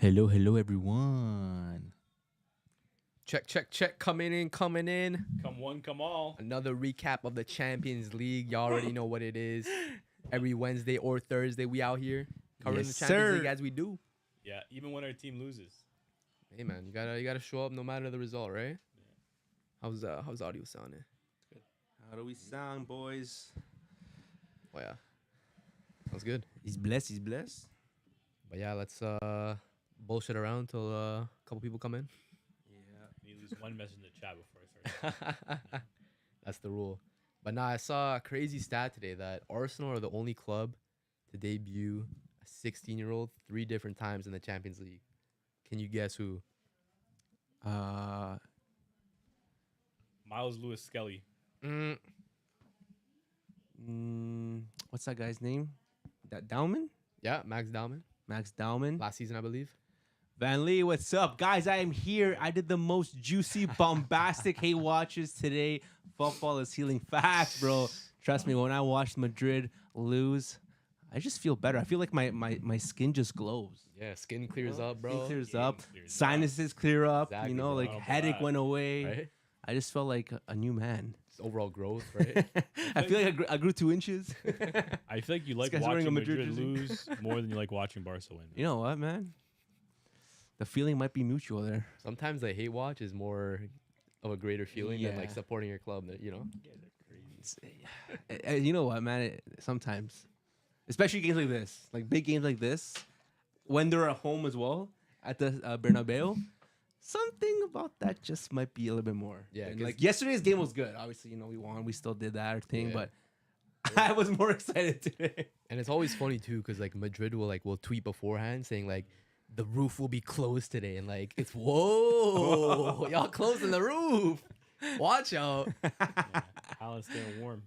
Hello, hello, everyone. Check. Coming in. Come one, come all. Another recap of the Champions League. Y'all already know what it is. Every Wednesday or Thursday, we out here covering Yes, the Champions sir. League as we do. Yeah, even when our team loses. Hey man, you gotta show up no matter the result, right? How's audio sounding? How do we sound, boys? Oh yeah, sounds good. He's blessed. But yeah, let's bullshit around till a couple people come in. Yeah. You lose one message in the chat before I start. That's the rule. But nah, I saw a crazy stat today that Arsenal are the only club to debut a 16-year-old 3 different times in the Champions League. Can you guess who? Miles Lewis Skelly. What's that guy's name? That Dowman? Yeah, Max Dowman. Max Dowman. Last season, I believe. Van Lee, what's up? Guys, I am here. I did the most juicy, bombastic hate watches today. Football is healing fast, bro. Trust me, when I watched Madrid lose, I just feel better. I feel like my skin just glows. Yeah, skin clears up, bro. Skin clears Skin up. clears Sinuses clear up. Exactly, You know, bro. like Oh, headache God. went away. Right? I just felt like a new man. It's overall growth, right? I feel like I grew 2 inches. I feel like you like guy's wearing a watching Madrid Madrid jersey. lose more than you like watching Barca win. You know what, man? The feeling might be mutual there. Sometimes the hate watch is more of a greater feeling than like Yeah. supporting your club. You know? You know what, man? Sometimes, especially games like this, like big games like this, when they're at home as well at the Bernabeu, something about that just might be a little bit more. Yeah, And 'cause- like yesterday's game was good. Obviously, you know, we won. We still did that thing, Yeah. but I was more excited today. And it's always funny too, because like Madrid will tweet beforehand saying like the roof will be closed today, and like it's whoa, y'all closing the roof. Watch out. Yeah. Alan's staying warm.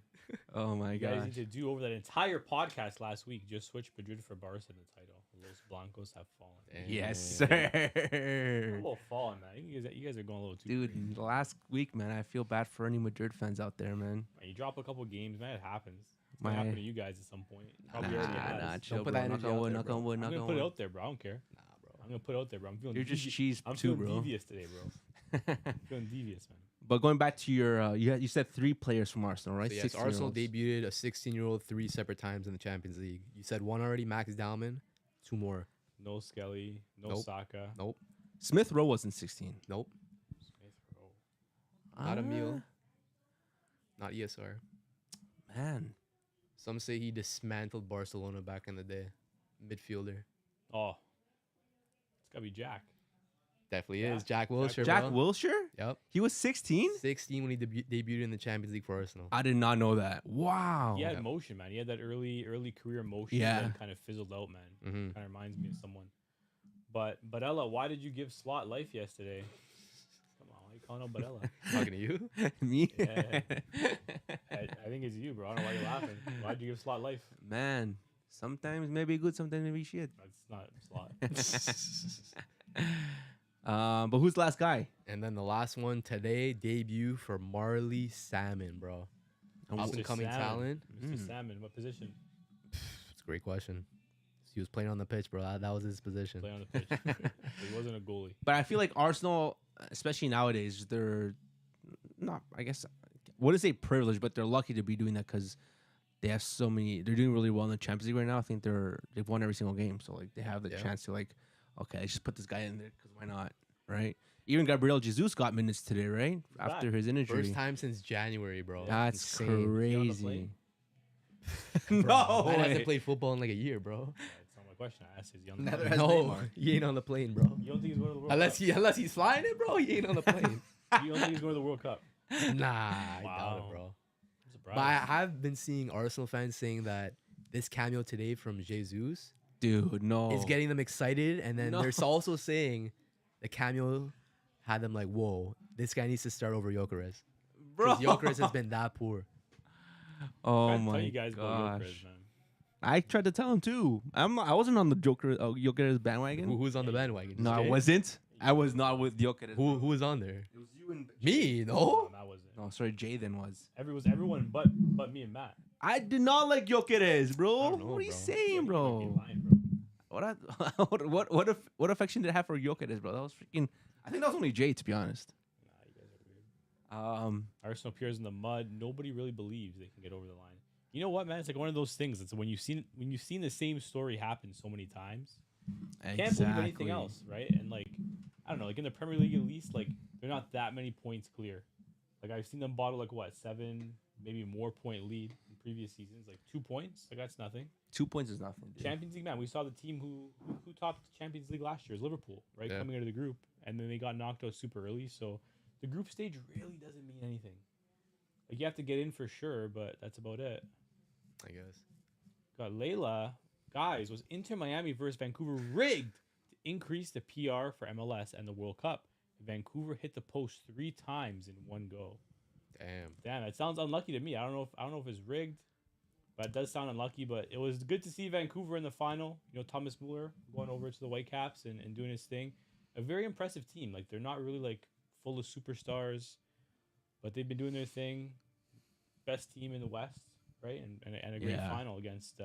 Oh my You guys gosh. need to do over that entire podcast last week. Just switch Madrid for Barca in the title. Los Blancos have fallen. Damn. Yes, A sir. little fallen, man. You guys are going a little too Dude, crazy. last week, man, I feel bad for any Madrid fans out there, man. Man, you drop a couple games, man. It happens. It's My- gonna happen to you guys at some point. Probably already has. chill, put bro. that Knock energy on out wood, there, knock bro. on wood, I'm knock gonna on put it wood. out there, bro. I don't care. Nah, bro. I'm gonna put it out there, bro. I'm feeling You're just cheese I'm too, feeling bro. devious today, bro. I'm feeling devious, man. But going back to your, you said 3 players from Arsenal, right? So yes, 16 Arsenal year olds. debuted a 16-year-old 3 separate times in the Champions League. You said one already, Max Dowman. 2 more. No Skelly, no Nope. Saka. Nope. Smith Rowe wasn't 16. Nope. Smith Rowe. Not Ah, Emile. Not ESR. Man. Some say he dismantled Barcelona back in the day. Midfielder. Oh, it's gotta be Jack. Definitely Yeah. is. Jack Wilshere, Jack bro. Wilshere? Yep. He was 16? 16 when he debuted in the Champions League for Arsenal. I did not know that. Wow. He had yeah. motion, man. He had that early career motion. Yeah. That kind of fizzled out, man. Mhm. Kind of reminds me of someone. But Ella, why did you give Slot life yesterday? Come on, why you calling out Barella? Talking to you? Me? Yeah. I think it's you, bro. I don't know why you're laughing. Why'd you give Slot life? Man. Sometimes maybe good, sometimes maybe shit. That's not Slot. But who's the last guy? And then the last one today, debut for Marley Salmon, bro. And Up Mr. and coming Salmon. talent. Mr. Salmon, what position? It's a great question. He was playing on the pitch, bro. That was his position. Play on the pitch. So he wasn't a goalie. But I feel like Arsenal, especially nowadays, they're not, I guess, what is a privilege, but they're lucky to be doing that because they have so many, they're doing really well in the Champions League right now. I think they've won every single game. So, like, they have the Yeah. chance to, like, okay, let's just put this guy in there because why not, right? Even Gabriel Jesus got minutes today, right? back. After his injury. First time since January, bro. That's Insane. Is he on the crazy. plane? No Man hasn't way. played football in like a year, bro. That's not my question. I asked, is he on the Neither plane? has No, Neymar. he ain't on the plane, bro. You don't think he's going to the World Unless he's flying it, bro. He ain't on the plane. Cup? You don't think he's going to the World Cup? Nah, I doubt Wow. it, bro. I'm surprised. But I have been seeing Arsenal fans saying that this cameo today from Jesus Dude, no. is getting them excited, and then No. there's also saying the cameo had them like, "Whoa, this guy needs to start over Gyökeres." Bro. Because Gyökeres has been that poor. Oh Trying to tell my you guys about gosh. Gyökeres, man. I tried to tell him too. I wasn't on the Gyökeres bandwagon. Who's on the bandwagon? No, I Jay? wasn't. I was not with Gyökeres. Who was on there? It was you and Me? No, No. that wasn't. No, sorry, Jay then was. Everyone but me and Matt. I did not like Gyökeres, bro. I don't know, What are you bro. saying, You bro? might be lying, bro. What affection did it have for Gyökeres, bro? That was freaking. I think that was only Jay, to be honest. Nah, you guys are weird. Arsenal appears in the mud. Nobody really believes they can get over the line. You know what, man? It's like one of those things. It's when you've seen the same story happen so many times, you can't believe anything else, right? And like, I don't know, like in the Premier League at least, like they're not that many points clear. Like I've seen them bottle like what 7, maybe more point lead in previous seasons, like 2 points. Like that's nothing. 2 points is nothing. Dude. Champions League, man. We saw the team who topped the Champions League last year is Liverpool, right? Yeah. Coming into the group, and then they got knocked out super early. So the group stage really doesn't mean anything. Like you have to get in for sure, but that's about it. I guess. Got Layla, guys. Was Inter Miami versus Vancouver rigged to increase the PR for MLS and the World Cup? Vancouver hit the post 3 times in one go. Damn, it sounds unlucky to me. I don't know if it's rigged, but it does sound unlucky. But it was good to see Vancouver in the final. You know, Thomas Muller going over to the Whitecaps and doing his thing. A very impressive team. Like they're not really like full of superstars, but they've been doing their thing. Best team in the West, right? And a great final against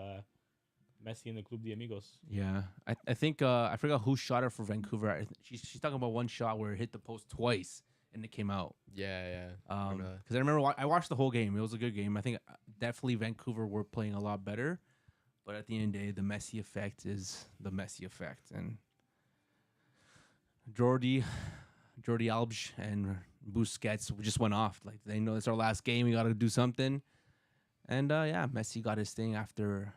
Messi and the Club de Amigos. Yeah, I think I forgot who shot her for Vancouver. She's talking about one shot where it hit the post twice and it came out. Yeah. Because I remember I watched the whole game. It was a good game. I think definitely Vancouver were playing a lot better, but at the end of the day, the Messi effect is the Messi effect, and Jordi Alba and Busquets just went off. Like they know it's our last game. We got to do something, and Messi got his thing after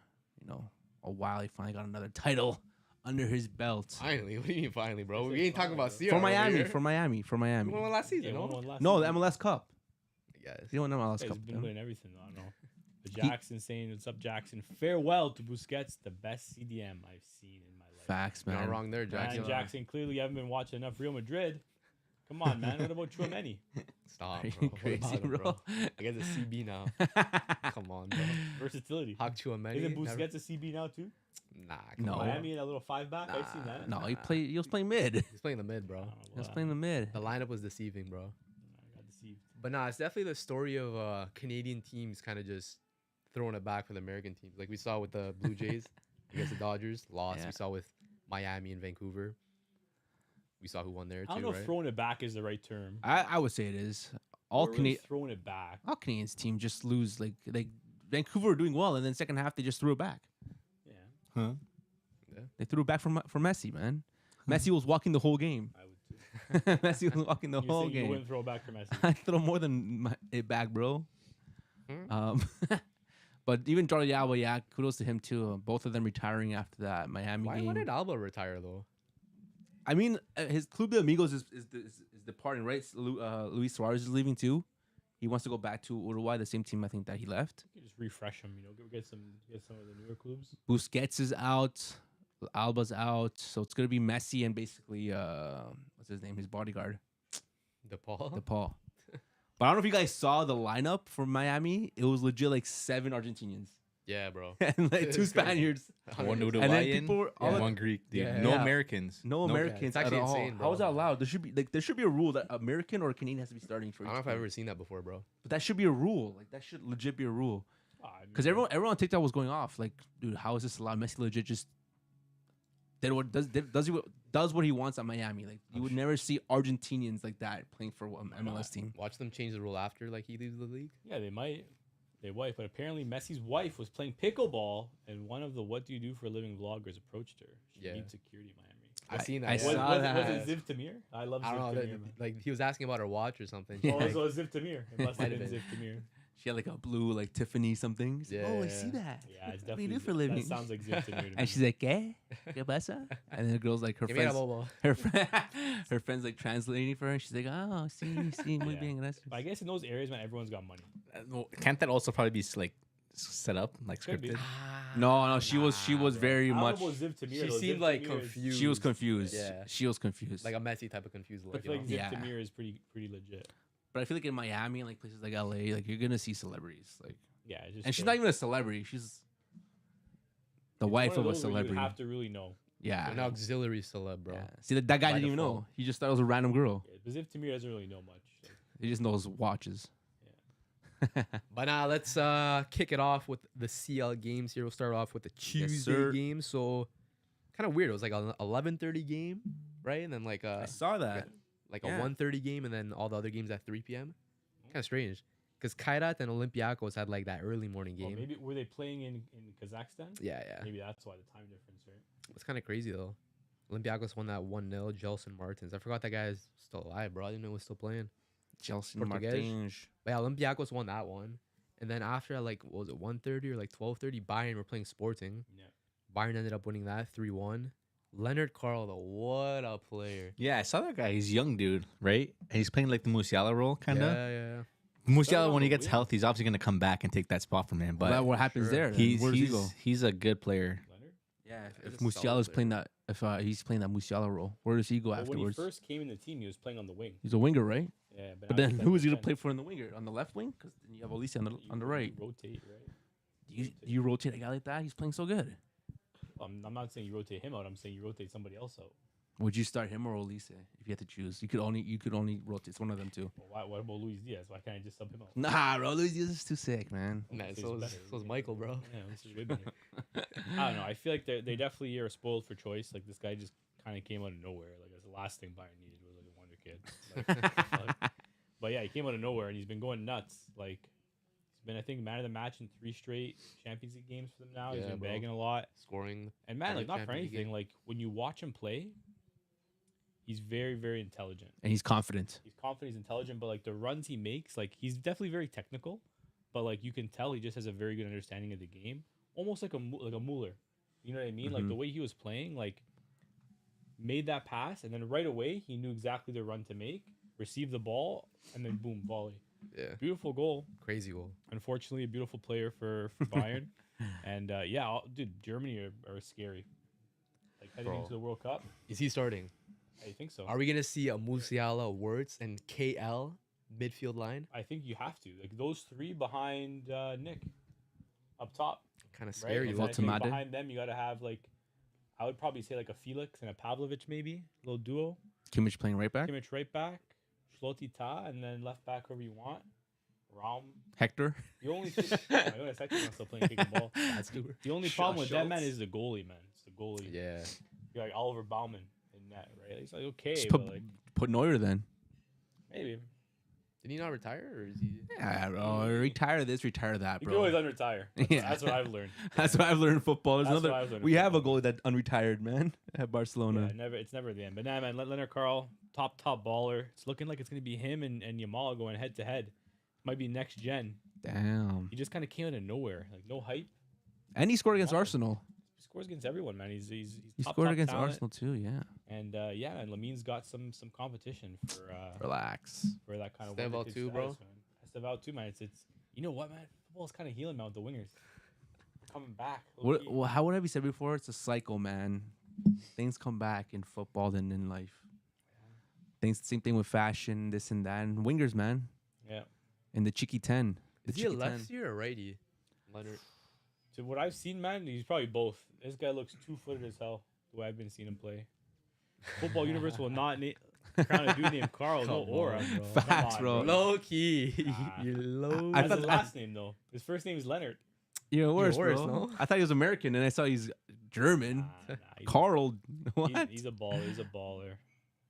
a while. He finally got another title under his belt. Finally? What do you mean finally, bro? We ain't talking about CR For Miami. You won last season, Yeah, no? won last No, the season. MLS Cup. I guess. You won the MLS He's Cup. been winning everything, though. I don't know. But Jackson saying, "What's up, Jackson? Farewell to Busquets, the best CDM I've seen in my life." Facts, You're man. not wrong there, Jackson. Man, Jackson, clearly you haven't been watching enough Real Madrid. Come on, man. What about Tchouaméni? Stop, Are bro. you What crazy, about him, bro? I guess a CB now. Come on, bro. Versatility. Hawk Chouameni. Isn't Busquets a CB now, too? Nah, No. come on. Miami in that little 5-back? I've seen that. No, he was playing mid. He's playing the mid, bro. He was playing the mid. The lineup was deceiving, bro. I got deceived. But nah, it's definitely the story of Canadian teams kind of just throwing it back for the American teams. Like we saw with the Blue Jays against the Dodgers, lost. Yeah. We saw with Miami and Vancouver. We saw who won there I don't too, know right? if throwing it back is the right term. I would say it is. All We're really Canadian throwing it back. Canadians team just lose. Like Vancouver were doing well, and then second half they just threw it back. Yeah, Huh? They threw it back for Messi, man. Messi was walking the whole game. I would too. Messi was walking the You whole think you game. wouldn't throw it back for Messi? I throw more than it back, bro. But even Jordi Alba, kudos to him too. Both of them retiring after that Miami Why game. did Alba retire though? I mean, his Club de Amigos is departing, right? Luis Suarez is leaving too. He wants to go back to Uruguay, the same team I think that he left. You just refresh them, get some of the newer clubs. Busquets is out, Alba's out, so it's gonna be Messi and basically what's his name, his bodyguard, DePaul. But I don't know if you guys saw the lineup for Miami. It was legit like 7 Argentinians Yeah, bro. and like 2 It's crazy. Spaniards. One And then Uruguayan, people were all one Greek. Dude. Yeah. No Yeah. Americans. No Americans it's at actually all. insane, How is bro. that allowed? There should be a rule that American or Canadian has to be starting for I each don't know if I've team. ever seen that before, bro. But that should be a rule. Like that should legit be a rule. I mean, Because everyone on TikTok was going off. Like, dude, how is this allowed? Messi legit just does what he wants at Miami. Like you would never see Argentinians like that playing for an MLS team. Watch them change the rule after like he leaves the league. yeah, they might. Their wife, but apparently Messi's wife was playing pickleball, and one of the "What do you do for a living" vloggers approached her. She Yeah. needs security in Miami. I've seen that. I yeah. saw Was that. it Ziv Tamir? I love I Ziv don't know. Tamir. Man. Like he was asking about her watch or something. Yeah. Oh, Like, so it was Ziv Tamir. It must have Might been have Ziv Tamir. She had like a blue like Tiffany something. She's like, Yeah, oh, I yeah, see that. Yeah, it's What do you definitely. do for a living? That sounds like Ziv Tamir. To me. And she's like, ¿Qué? ¿Qué pasa? And then the girl's like, her Give me that friends, bobo. her friends like translating for her. And she's like, oh, sí, muy Yeah. bien, gracias. But I guess in those areas, man, everyone's got money. Can't that also probably be like set up, like Could be. scripted? No, she was very I don't know much. about Ziv Tamir. She though. seemed Ziv like Tamir is- confused. She was confused. Yeah. She was confused. Like a Messi type of confused I look. feel You like know? Ziv Yeah. Tamir is pretty legit. But I feel like in Miami and like places like LA, like you're gonna see celebrities. Like, Yeah, it's just and she's like- not even a celebrity. She's the it's wife one of a those where celebrity. You have to really know. Yeah. An auxiliary celeb, bro. Yeah. See, that guy By didn't even know. default. He just thought it was a random girl. Yeah, but Ziv Tamir doesn't really know much. So. He just knows watches. But now let's kick it off with the CL games here. We'll start off with the Tuesday sir. game. So kind of weird. It was like an 11:30 game, right? And then like I saw that. like Yeah. a 1:30 game, and then all the other games at 3 p.m. Kind of strange, because Kairat and Olympiacos had like that early morning Well, game. maybe were they playing in Kazakhstan? Yeah, yeah. Maybe that's why the time difference, right? It's kind of crazy though. Olympiacos won that 1-0. Gelson Martins. I forgot that guy is still alive, bro. I didn't know he was still playing. Chelsea Portuguese. Martins. But yeah, Olympiacos won that one. And then after at like, what was it, 1:30 or like 12:30, Bayern were playing Sporting. Yeah. Bayern ended up winning that 3-1. Leonard Carl, though, what a player. Yeah, I saw that guy. He's young, dude, right? And he's playing like the Musiala role, kind of. Yeah. Musiala, on when he the gets wing. healthy, he's obviously gonna come back and take that spot from him. But But what happens sure. there? then? he's Where does he go? he's a good player. Leonard. Yeah, He's if a solid Musiala's player. playing that, if he's playing that Musiala role, where does he go Well, when he afterwards? first came in the team, he was playing on the wing. He's a winger, right? Yeah, But now then he's who is he playing gonna play for in the winger? On the left wing? Because then you have Olise on the right. Rotate, right? You rotate a guy like that? He's playing so good. I'm not saying you rotate him out. I'm saying you rotate somebody else out. Would you start him or Olise if you had to choose? You could only rotate. It's one of them two. Well, what about Luis Diaz? Why can't I just sub him out? Nah, bro, Olise is too sick, man. Nah, This is so better. is Michael, bro. Yeah, this is way better. I don't know. I feel like they definitely are spoiled for choice. Like this guy just kind of came out of nowhere. Like that's the last thing Bayern needed was like a wonder kid. Like, but yeah, he came out of nowhere and he's been going nuts. Like he's been, I think, man of the match in 3 straight Champions League games for them now. He's Yeah, been bro. bagging a lot. Scoring. And man, Every like not for Champions League anything. game. Like when you watch him play, he's very, very intelligent. And he's confident. He's confident, he's intelligent, but like the runs he makes, like he's definitely very technical, but like you can tell he just has a very good understanding of the game, almost like a Mueller. You know what I mean? Like the way he was playing, like made that pass, and then right away he knew exactly the run to make, received the ball, and then boom, volley. Yeah. Beautiful goal. Crazy goal. Unfortunately, a beautiful player for Bayern, and dude, Germany are scary. Like heading Bro. into the World Cup, Is he starting? I think so. Are we gonna see a Musiala, Wirtz, and KL midfield line? I think you have to like those 3 behind Nick up top. Kind of Right? scary. And Well, then I think Voltemade. behind them, you got to have like, I would probably say like a Felix and a Pavlovic, maybe little duo. Kimmich playing right back. Kimmich right back, Schloti Ta, and then left back whoever you want. Raum. Hector. The only thing, my goodness, I'm still playing kick and ball. That's good. The only problem with that man Schultz. is the goalie, man. It's the goalie. Yeah. You're like Oliver Baumann in net, right? He's like okay, Just but like put Neuer then. maybe Did he not retire, or is he? Yeah, bro. Retire this, retire that, you bro. can always unretire. Yeah. That's what I've learned. That's what I've learned in football. There's That's another. what I've learned in We have a football. goalie that unretired, man, at Barcelona. Yeah, it's never the end. But nah, man, Leonard Carl, top baller. It's looking like it's gonna be him and Yamal going head to head. Might be next gen. Damn. He just kind of came out of nowhere, like no hype. And he scored against Wow. Arsenal. He scores against everyone, man. He's He top, scored top against talent. Arsenal too. Yeah. And and Lamin's got some competition Relax. for that kind of Esteval wonder kid too, bro. status, man. Esteval too, man. It's you know what, man? Football's kind of healing, man. With the wingers coming back. What? low-key. Well, how would I be said before? It's a cycle, man. Things come back in football than in life. Same thing with fashion, this and that. And wingers, man. Yeah. And the Chicky 10. The Is he a Chicky 10. lefty or a righty? Leonard. To what I've seen, man, he's probably both. This guy looks 2-footed as hell. The way I've been seeing him play. Football universe will not crown a dude named Carl. No Come aura, on. bro. Facts, Come bro. on, Low key. Ah. You're low. I That's thought- his last name though. His first name is Leonard. You're worse, worse, bro. no? I thought he was American, and I saw he's German. He's, Carl. What? He's a baller. He's a baller.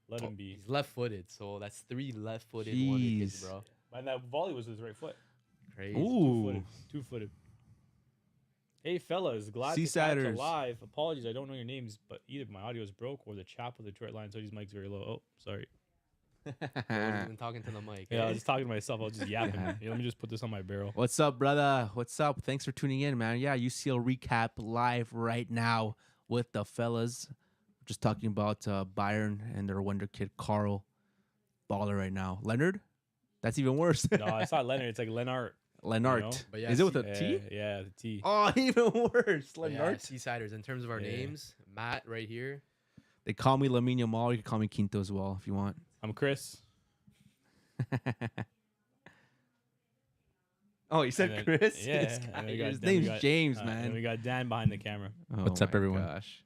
Let him be. He's left-footed, so that's 3 left-footed wonder kids, Jeez. bro. And that volley was with his right foot. Crazy. Ooh. Two-footed. Hey, fellas. Glad to catch Seasiders. you live. Apologies, I don't know your names, but either my audio is broke or the chap with the Detroit line, so his mic's very low. Oh, sorry. Been talking to the mic. Yeah, I eh? was just talking to myself. I was just yapping. Here, let me just put this on my barrel. What's up, brother? What's up? Thanks for tuning in, man. Yeah, UCL recap live right now with the fellas. Just talking about Bayern and their wonder kid Carl. Baller right now. Leonard? That's even worse. No, it's not Leonard. It's like Lennart. Lennart. know? But yeah, Is it with a Yeah, T? yeah, the T. Oh, even worse. But yeah, Lennart. Seasiders, in terms of our Yeah. names, Matt right here. They call me Lamine Yamal. You can call me Quinto as well if you want. I'm Chris. Oh, you said And then- Chris? yeah, This and guy, then we got- his then we name's got- James, And man. we got Dan behind the camera. Oh What's up, my everyone? Gosh.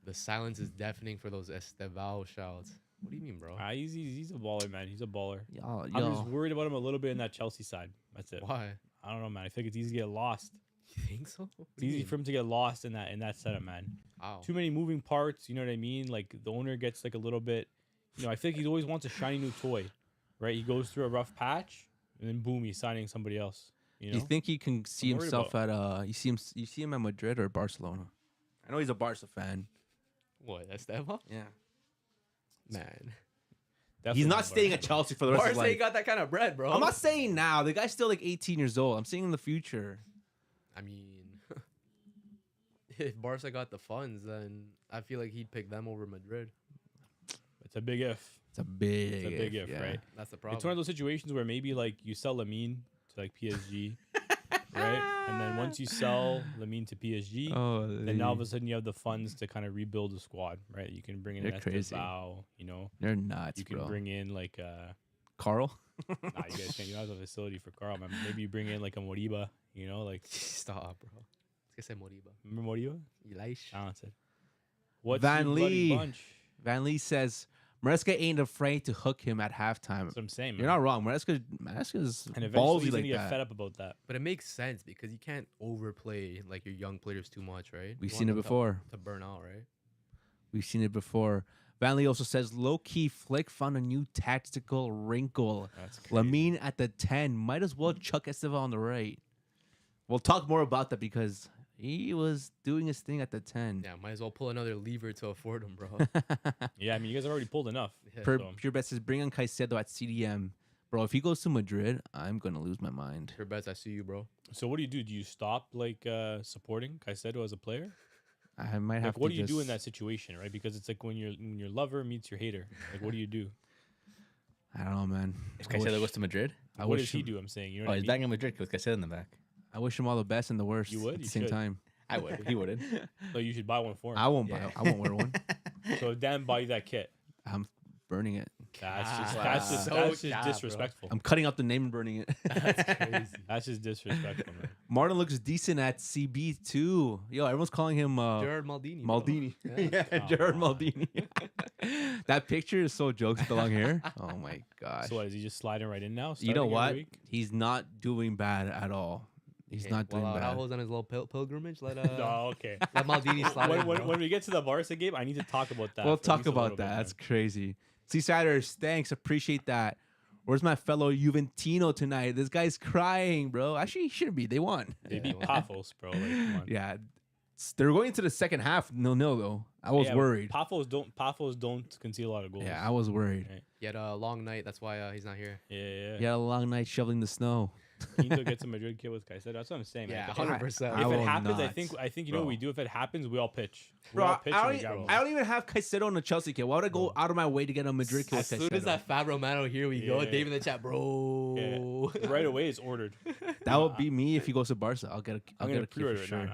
The silence is deafening for those Estevao shouts. What do you mean, bro? He's a baller, man. He's a baller. Y'all, I'm just y'all. worried about him a little bit in that Chelsea side. That's it. Why? I don't know, man. I think it's easy to get lost. You think so? What It's do you easy mean? for him to get lost in that setup, man. Wow. too many moving parts. You know what I mean? Like the owner gets like a little bit. I feel like he always wants a shiny new toy, right? He goes through a rough patch, and then boom, he's signing somebody else. You think he can see I'm worried himself at you see him at Madrid or Barcelona? I know he's a Barca fan. What? That's Stefan? Yeah. Man. He's not staying at Chelsea for the rest of his Barca life. got that kind of bread, bro. I'm not saying now. The guy's still like 18 years old. I'm saying in the future. I mean, if Barca got the funds, then I feel like he'd pick them over Madrid. It's a big if. It's a big if, yeah. right? That's the problem. It's one of those situations where maybe like you sell Lamine to like PSG, right? And then once you sell Lamine to PSG, then now all of a sudden you have the funds to kind of rebuild the squad, right? You can bring in They're crazy. Estevao, They're nuts, you can bro. bring in like Carl? nah, you guys can't. You don't have a facility for Carl, man. Maybe you bring in like a Moriba, like Stop, bro. Let's say Moriba. remember Moriba? Elish. Talented. What's Van your bloody Lee. bunch? Van Lee says Maresca ain't afraid to hook him at halftime. That's what I'm saying, man. You're not wrong. Maresca's And eventually ballsy he's gonna like get that. fed up about that. But it makes sense because you can't overplay like your young players too much, right? We've You seen want it them before. to burn out, right? We've seen it before. Van Lee also says low-key Flick found a new tactical wrinkle. That's crazy. Lamine at the 10. Might as well chuck Estevao on the right. We'll talk more about that because he was doing his thing at the 10. Yeah, might as well pull another lever to afford him, bro. Yeah, I mean, you guys have already pulled enough. Yeah. So, Pure Bet says bring on Caicedo at CDM. Bro, if he goes to Madrid, I'm going to lose my mind. Your bets, I see you, bro. so what do you do? Do you stop like supporting Caicedo as a player? I might have Like, to what do you do in just- that situation, right? Because it's like when your lover meets your hater. Like, what do you do? I don't know, man. If I wish- Caicedo goes to Madrid, I What wish does he him- do? I'm saying, you know oh, what I he's mean? back in Madrid with Caicedo in the back. I wish him all the best and the worst You would? at the You same should. time. I would. He wouldn't. So you should buy one for him. I won't Yeah. buy. I won't wear one. So Dan buy you that kit. I'm burning it. That's just disrespectful. I'm cutting out the name and burning it. That's crazy. That's just disrespectful, man. Martin looks decent at CB too. Yo, everyone's calling him Gerard Maldini. bro. Maldini. Yeah. Come Gerard on. Maldini. That picture is so jokes with the long hair. Oh my gosh. So what, is he just sliding right in now? You starting know every what? week? He's not doing bad at all. He's not doing Well, bad. Raul's on his little pilgrimage. Let No, okay. let Maldini slide in, bro. when we get to the Barca game, I need to talk about that. We'll for at talk least a about little that. bit, That's man. crazy. Seasiders, thanks. Appreciate that. Where's my fellow Juventino tonight? This guy's crying, bro. Actually, he shouldn't be. They won. They beat Yeah. Paphos, bro. Like, come on. Yeah. They're going into the second half 0-0 though. I was Yeah, worried. Paphos don't concede a lot of goals. Yeah, I was worried. Right. He had a long night. That's why he's not here. Yeah. He had a long night shoveling the snow. Quinto gets a Madrid kid with Caicedo. That's what I'm saying, man. Yeah, If- 100%. I If will it happens, I not, think you know what bro. we do. If it happens, we all pitch. We Bro, all pitch and we grab I them. don't even have Caicedo on the Chelsea kid. Why would I go out of my way to get a Madrid kid As with soon as Caicedo? that Fab Romano, here we go. Yeah. Dave in the chat, bro. Yeah. Right away, it's ordered. That would be me if he goes to Barca. I'll get I'm a gonna kid for pre-order it. sure. No.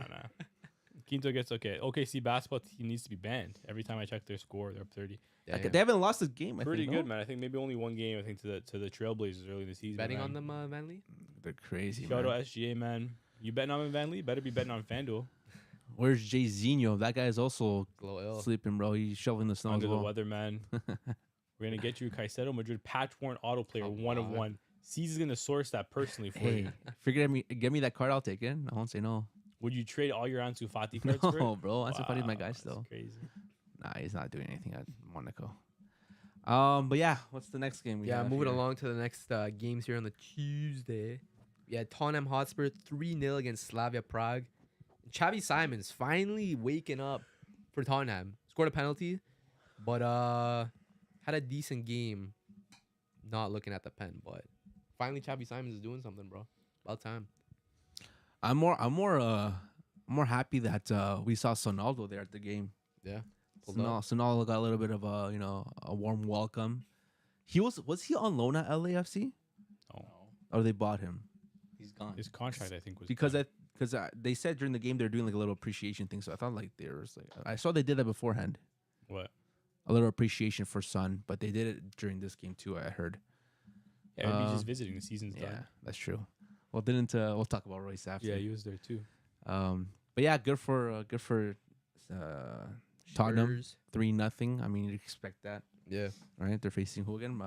Quinto gets okay. OKC basketball team needs to be banned. Every time I check their score, they're up 30. Like, Damn. they haven't lost this game. I Pretty think, good, no? man. I think maybe only one game. I think to the Trailblazers early in the season. Betting man. on them, Van Lee? They're crazy, Shout man. out SGA, man. You betting on Van Lee? Better be betting on FanDuel. Where's Jay Zinho? That guy's also Glow ill. sleeping, bro. He's shoveling the snow as Under the well. weather, man. We're gonna get you Caicedo Madrid patch worn auto player, Come 1 of on. 1. C's is gonna source that personally for Hey, you. get me that card. I'll take it. I won't say no. Would you trade all your Ansu Fati cards for No, it? bro. Ansu Fati's my guy that's still. Crazy. Nah, he's not doing anything at Monaco. But yeah, what's the next game? Yeah, moving along to the next games here on the Tuesday. We had Tottenham Hotspur 3-0 against Slavia Prague. Xavi Simons finally waking up for Tottenham. Scored a penalty, but had a decent game. Not looking at the pen, but finally Xavi Simons is doing something, bro. About time. I'm more happy that we saw Sonaldo there at the game. Yeah. Pulled up. Sonaldo got a little bit of a warm welcome. Was he on loan at LAFC Oh, or they bought him? He's gone. his contract I think was Because done. they said during the game they're doing like a little appreciation thing. So I thought like there was like I saw they did that beforehand. What? A little appreciation for Son, but they did it during this game too. I heard. Yeah, maybe Uh, just visiting. The season's Yeah, done. that's true. Well, we'll talk about Royce after. Yeah, he was there too. But yeah, good for Tottenham. Spurs. 3-0. I mean, you'd expect that, Yeah. right? They're facing who again?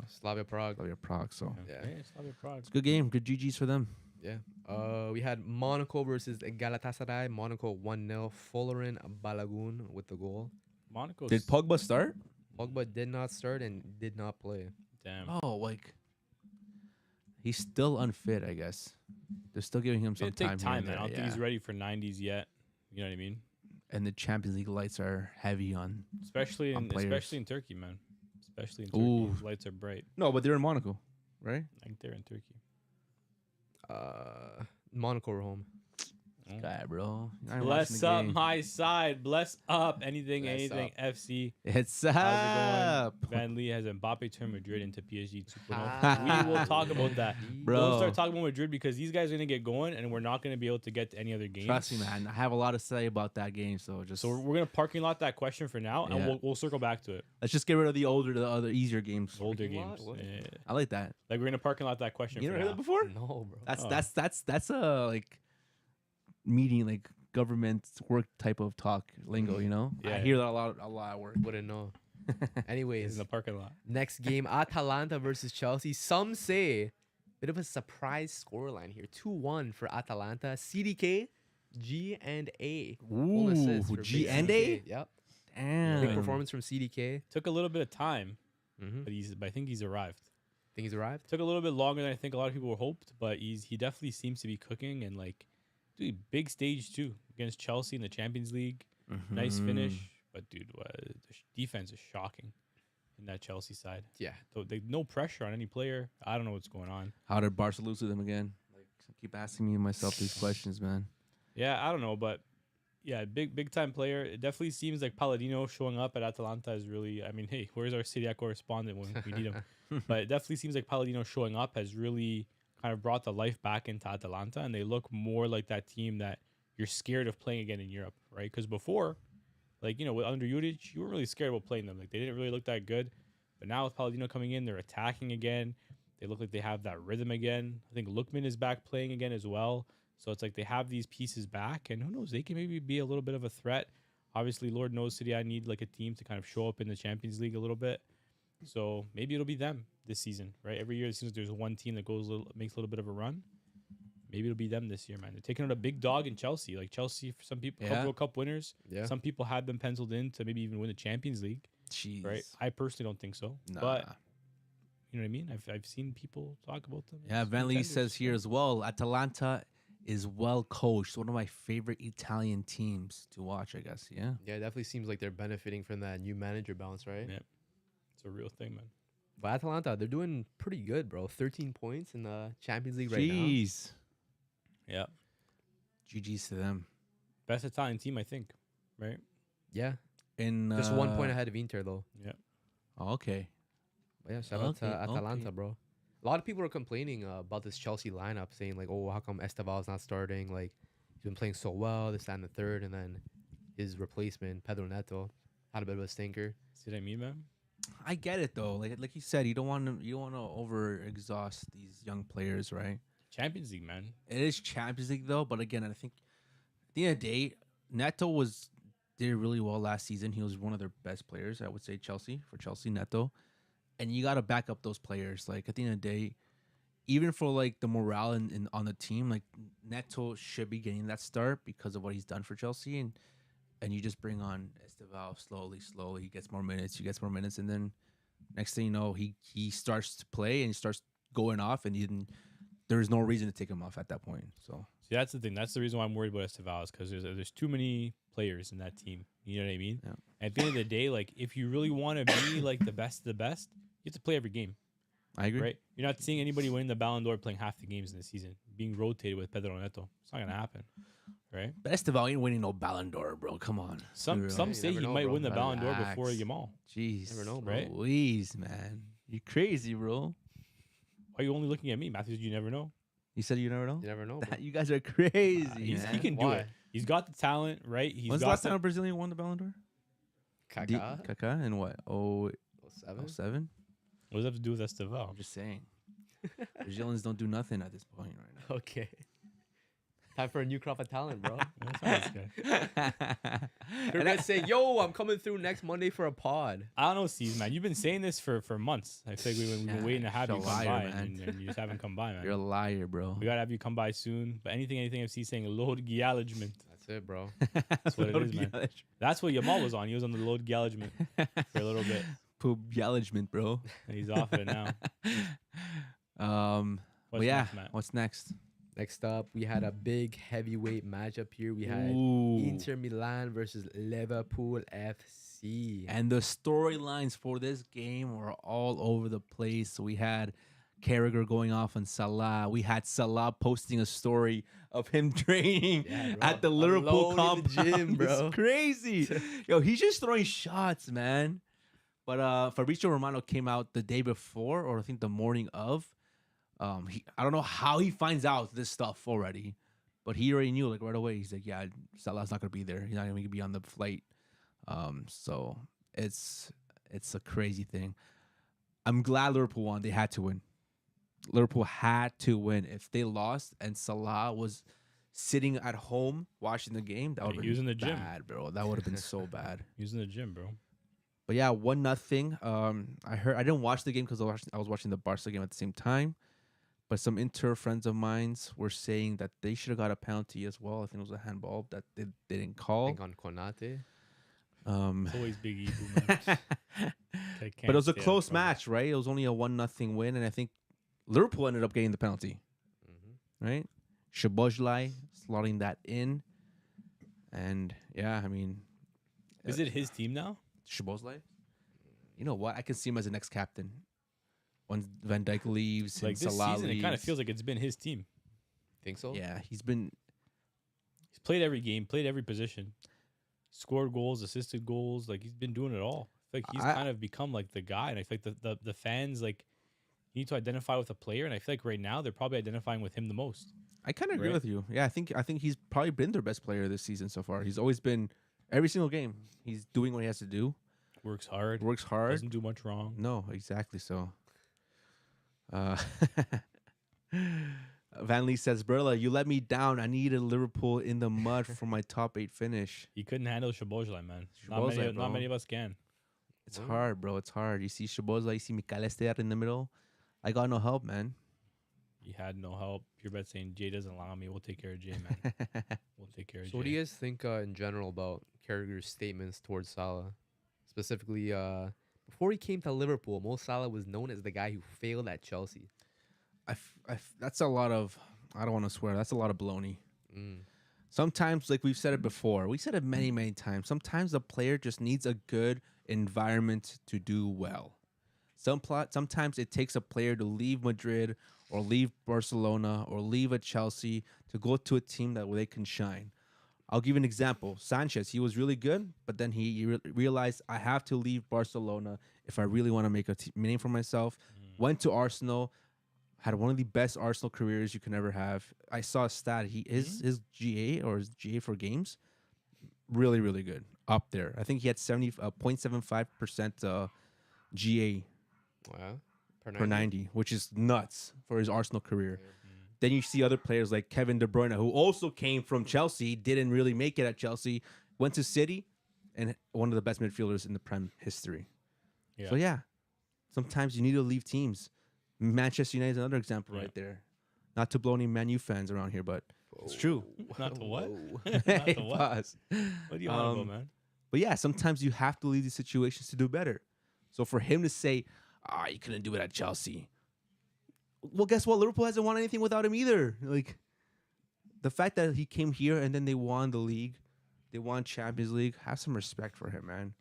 Slavia Prague. Slavia Prague. So Yeah. Slavia Prague. it's a good game. Good GGs for them. Yeah. We had Monaco versus Galatasaray. Monaco 1-0. Folarin Balagun with the goal. Monaco. Did Pogba start? Pogba did not start and did not play. Damn. Oh, like he's still unfit, I guess. They're still giving him It's some gonna take time. Here time, and man. I there, don't think he's yeah. ready for 90s yet. You know what I mean? And the Champions League lights are heavy on. Especially On in players. Turkey, man. Especially in Turkey. Ooh. Lights are bright. No, but they're in Monaco, right? I think they're in Turkey. Monaco were home. Guy, bro. I ain't watching Bless the up game. my side. Bless up. Anything, Bless anything. up. FC. It's How's up. it going? Van Lee has Mbappe turned Madrid into PSG 2.0. Ah. We will talk about that. Bro. Don't start talking about Madrid because these guys are gonna get going, and we're not gonna be able to get to any other games. Trust me, man. I have a lot to say about that game, so just So we're gonna parking lot that question for now, and Yeah. we'll circle back to it. let's just get rid of the other easier games. Older Parking lot? games. What? Yeah. I like that. Like we're gonna parking lot that question You for never heard now. that before? No, bro. That's Oh. that's a like meeting, like government work type of talk lingo. You know, I Yeah. hear that a lot at work. Wouldn't know. It's Anyways, in the parking lot. next game, Atalanta versus Chelsea. Some say bit of a surprise scoreline here. 2-1 for Atalanta. CDK, G and A. Goal assist for G big and CDK. A. Yep. Damn. Big performance from CDK. Took a little bit of time, Mm-hmm. but I think he's arrived. Think he's arrived? Took a little bit longer than I think a lot of people were hoped, but he definitely seems to be cooking and like, dude, big stage too against Chelsea in the Champions League. Nice Mhm. finish, but dude, the defense is shocking in that Chelsea side. Yeah. So no pressure on any player. I don't know what's going on. How did Barca lose to them again? Like, I keep asking me myself these questions, man. Yeah, I don't know, but yeah, big time player. It definitely seems like Palladino showing up at Atalanta is really. I mean, hey, where's our Serie A correspondent when we need him? But it definitely seems like Palladino showing up has really kind of brought the life back into Atalanta, and they look more like that team that you're scared of playing again in Europe, right? Because before, like, you know, under Juric, you weren't really scared about playing them. Like, they didn't really look that good. But now with Palladino coming in, they're attacking again. They look like they have that rhythm again. I think Lookman is back playing again as well. So it's like they have these pieces back, and who knows, they can maybe be a little bit of a threat. Obviously, Lord knows City, I need like a team to kind of show up in the Champions League a little bit. So maybe it'll be them this season, right? Every year it seems there's one team that makes a little bit of a run. Maybe it'll be them this year, man. They're taking out a big dog in Chelsea. Like Chelsea, for some people, Yeah. World Cup winners. Yeah. Some people had them penciled in to maybe even win the Champions League, Jeez. right? I personally don't think so, Nah. but you know what I mean. I've seen people talk about them. Yeah, as Van Lee contenders, says here so. as well, Atalanta is well coached. One of my favorite Italian teams to watch, I guess. Yeah. Yeah, it definitely seems like they're benefiting from that new manager bounce, right? Yeah. It's a real thing, man. But Atalanta, they're doing pretty good, bro. 13 points in the Champions League right now. Jeez. Yeah, GG's to them. best Italian team, I think, right? Yeah. In Just 1 point ahead of Inter, though. Yeah. Okay. But yeah, shout out to Okay, Atalanta, okay. bro. A lot of people are complaining about this Chelsea lineup, saying like, "Oh, how come Esteval's not starting? Like, he's been playing so well, this, that, and the third." And then his replacement, Pedro Neto, had a bit of a stinker. See what I mean, man? I get it though. Like you said, you don't want to over exhaust these young players, right? Champions League, man. It is Champions League though, but again, I think at the end of the day, Neto did really well last season. He was one of their best players, I would say. Chelsea Neto, and you got to back up those players. Like at the end of the day, even for like the morale on the team, like Neto should be getting that start because of what he's done for Chelsea, and you just bring on Esteval slowly. He gets more minutes, and then next thing you know, he starts to play and he starts going off, and there's no reason to take him off at that point. So See, that's the thing. That's the reason why I'm worried about Esteval, because there's too many players in that team. You know what I mean? Yeah. At the end of the day, like if you really want to be like the best of the best, you have to play every game, I agree. right? You're not seeing anybody win the Ballon d'Or playing half the games in the season, being rotated with Pedro Neto. It's not gonna happen, right? But Esteval ain't winning no Ballon d'Or, bro. Come on. Some Real. some you say never he know, might bro. win the Ballon d'Or before Relax. Yamal. Jeez. Never know, bro. Right? Please, man. You crazy, bro. Why are you only looking at me, Matthews? You never know. You said you never know? You never know. Bro. You guys are crazy, He man. can do Why? it. He's got the talent, right? He's When's the got last time a Brazilian won the Ballon d'Or? Kaká, Kaká in what? 07? 07? What does that have to do with Esteval? I'm just saying. Brazilians don't do nothing at this point right now. Okay. Time for a new crop of talent, bro. That's not this guy. They're gonna say, "Yo, I'm coming through next Monday for a pod." I don't know, Steve, man. You've been saying this for months. I feel like we've been waiting to have you You're a come liar, by, man. and you just haven't come by, man. You're a liar, bro. We gotta have you come by soon. But anything FC saying load acknowledgement. That's it, bro. That's what it is, man. That's what Yamal was on. He was on the load acknowledgement for a little bit. Poop acknowledgement, bro. And he's off it now. But yeah, next, Matt? what's next? Next up, we had a big heavyweight matchup here. We had Ooh. Inter Milan versus Liverpool FC. And the storylines for this game were all over the place. So we had Carragher going off on Salah. We had Salah posting a story of him training Yeah, bro. at the Liverpool Alone in the compound. gym, bro. It's crazy. Yo, he's just throwing shots, man. But Fabrizio Romano came out the day before, or I think the morning of. I don't know how he finds out this stuff already, but he already knew like right away. He's like, yeah, Salah's not gonna be there. He's not gonna be on the flight. So it's a crazy thing. I'm glad Liverpool won. They had to win. Liverpool had to win. If they lost and Salah was sitting at home watching the game, that would have he was been in the gym. bad, bro. That would have been so bad. He was in the gym, bro. But yeah, 1-0. I didn't watch the game because I was watching the Barca game at the same time. But some Inter friends of mine were saying that they should have got a penalty as well. I think it was a handball that they didn't I call. think on Kounde. It's always Big Ibu, man. But it was a close match, right? It was only a 1-0 win, and I think Liverpool ended up getting the penalty, right? Szoboszlai slotting that in, and yeah, I mean, Is it his team now? Szoboszlai. You know what? I can see him as the next captain. When Van Dijk leaves, Like and this Salah season, leaves. it kind of feels like it's been his team. Think so? Yeah, he's been. He's played every game, played every position, scored goals, assisted goals. Like he's been doing it all. I feel like he's kind of become like the guy, and I feel like the fans like need to identify with a player, and I feel like right now they're probably identifying with him the most. I kind of agree Right? with you. Yeah, I think he's probably been their best player this season so far. He's always been every single game. He's doing what he has to do. Works hard, Works hard. doesn't do much wrong. No, exactly so. Van Lee says, Berla, you let me down. I needed Liverpool in the mud for my top 8 finish. He couldn't handle Szoboszlai, man. Szoboszlai, Not bro. many of us can. It's hard, bro. It's hard. You see Szoboszlai, you see McAllister in the middle. I got no help, man. He had no help. Pure bet saying Jay doesn't allow me. We'll take care of Jay, man. We'll take care of Jay. So what do you guys think in general about Carragher's statements towards Salah? Specifically, before he came to Liverpool, Mo Salah was known as the guy who failed at Chelsea. That's a lot of, I don't want to swear, that's a lot of baloney. Mm. Sometimes, like we've said it before, we said it many, many times. Sometimes the player just needs a good environment to do well. Sometimes it takes a player to leave Madrid or leave Barcelona or leave a Chelsea to go to a team that where they can shine. I'll give you an example. Sanchez, he was really good, but then he realized I have to leave Barcelona if I really want to make a name for myself. Went to Arsenal, had one of the best Arsenal careers you can ever have. I saw a stat. His GA or his GA for games, really, really good. Up there. I think he had 0.75% GA Wow. per 90, which is nuts for his Arsenal career. Then you see other players like Kevin De Bruyne, who also came from Chelsea, didn't really make it at Chelsea, went to City, and one of the best midfielders in the Prem history. Yeah. So yeah, sometimes you need to leave teams. Manchester United is another example right there. Not to blow any Man U fans around here, but it's true. Not to what? Whoa. Not to what? Pause. What do you want to go, man? But yeah, sometimes you have to leave these situations to do better. So for him to say, you couldn't do it at Chelsea. Well, guess what? Liverpool hasn't won anything without him either. Like, the fact that he came here and then they won the league, they won Champions League, have some respect for him, man.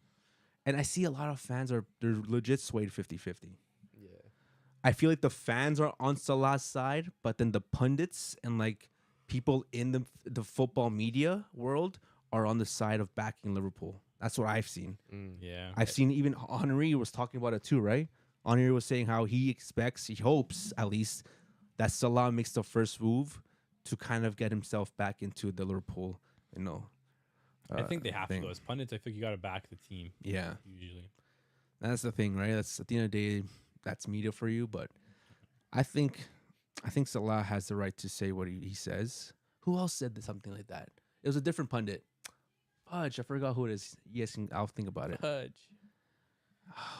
And I see a lot of fans they're legit swayed 50-50. Yeah. I feel like the fans are on Salah's side, but then the pundits and like people in the football media world are on the side of backing Liverpool. That's what I've seen. Yeah. I've seen even Henry was talking about it too, right? Henry was saying how he hopes at least, that Salah makes the first move to kind of get himself back into the Liverpool, I think they have thing. to. As pundits, I think you got to back the team. Yeah. Usually. That's the thing, right? That's at the end of the day, that's media for you. But I think Salah has the right to say what he says. Who else said something like that? It was a different pundit. Fudge, I forgot who it is. Yes, I'll think about it. Fudge.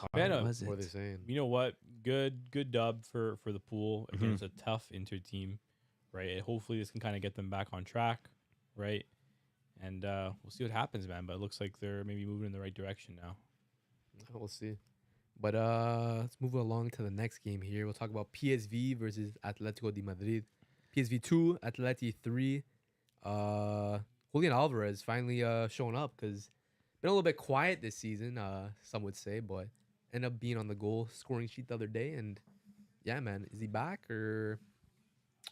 What Man, was What are they it? saying? You know what? Good dub for the pool Mhm. against a tough Inter team, right? And hopefully this can kind of get them back on track, right? And we'll see what happens, man. But it looks like they're maybe moving in the right direction now. We'll see. But let's move along to the next game here. We'll talk about PSV versus Atletico de Madrid. PSV 2, Atleti 3. Julian Alvarez finally showing up because been a little bit quiet this season, some would say, but ended up being on the goal scoring sheet the other day. And yeah, man, is he back or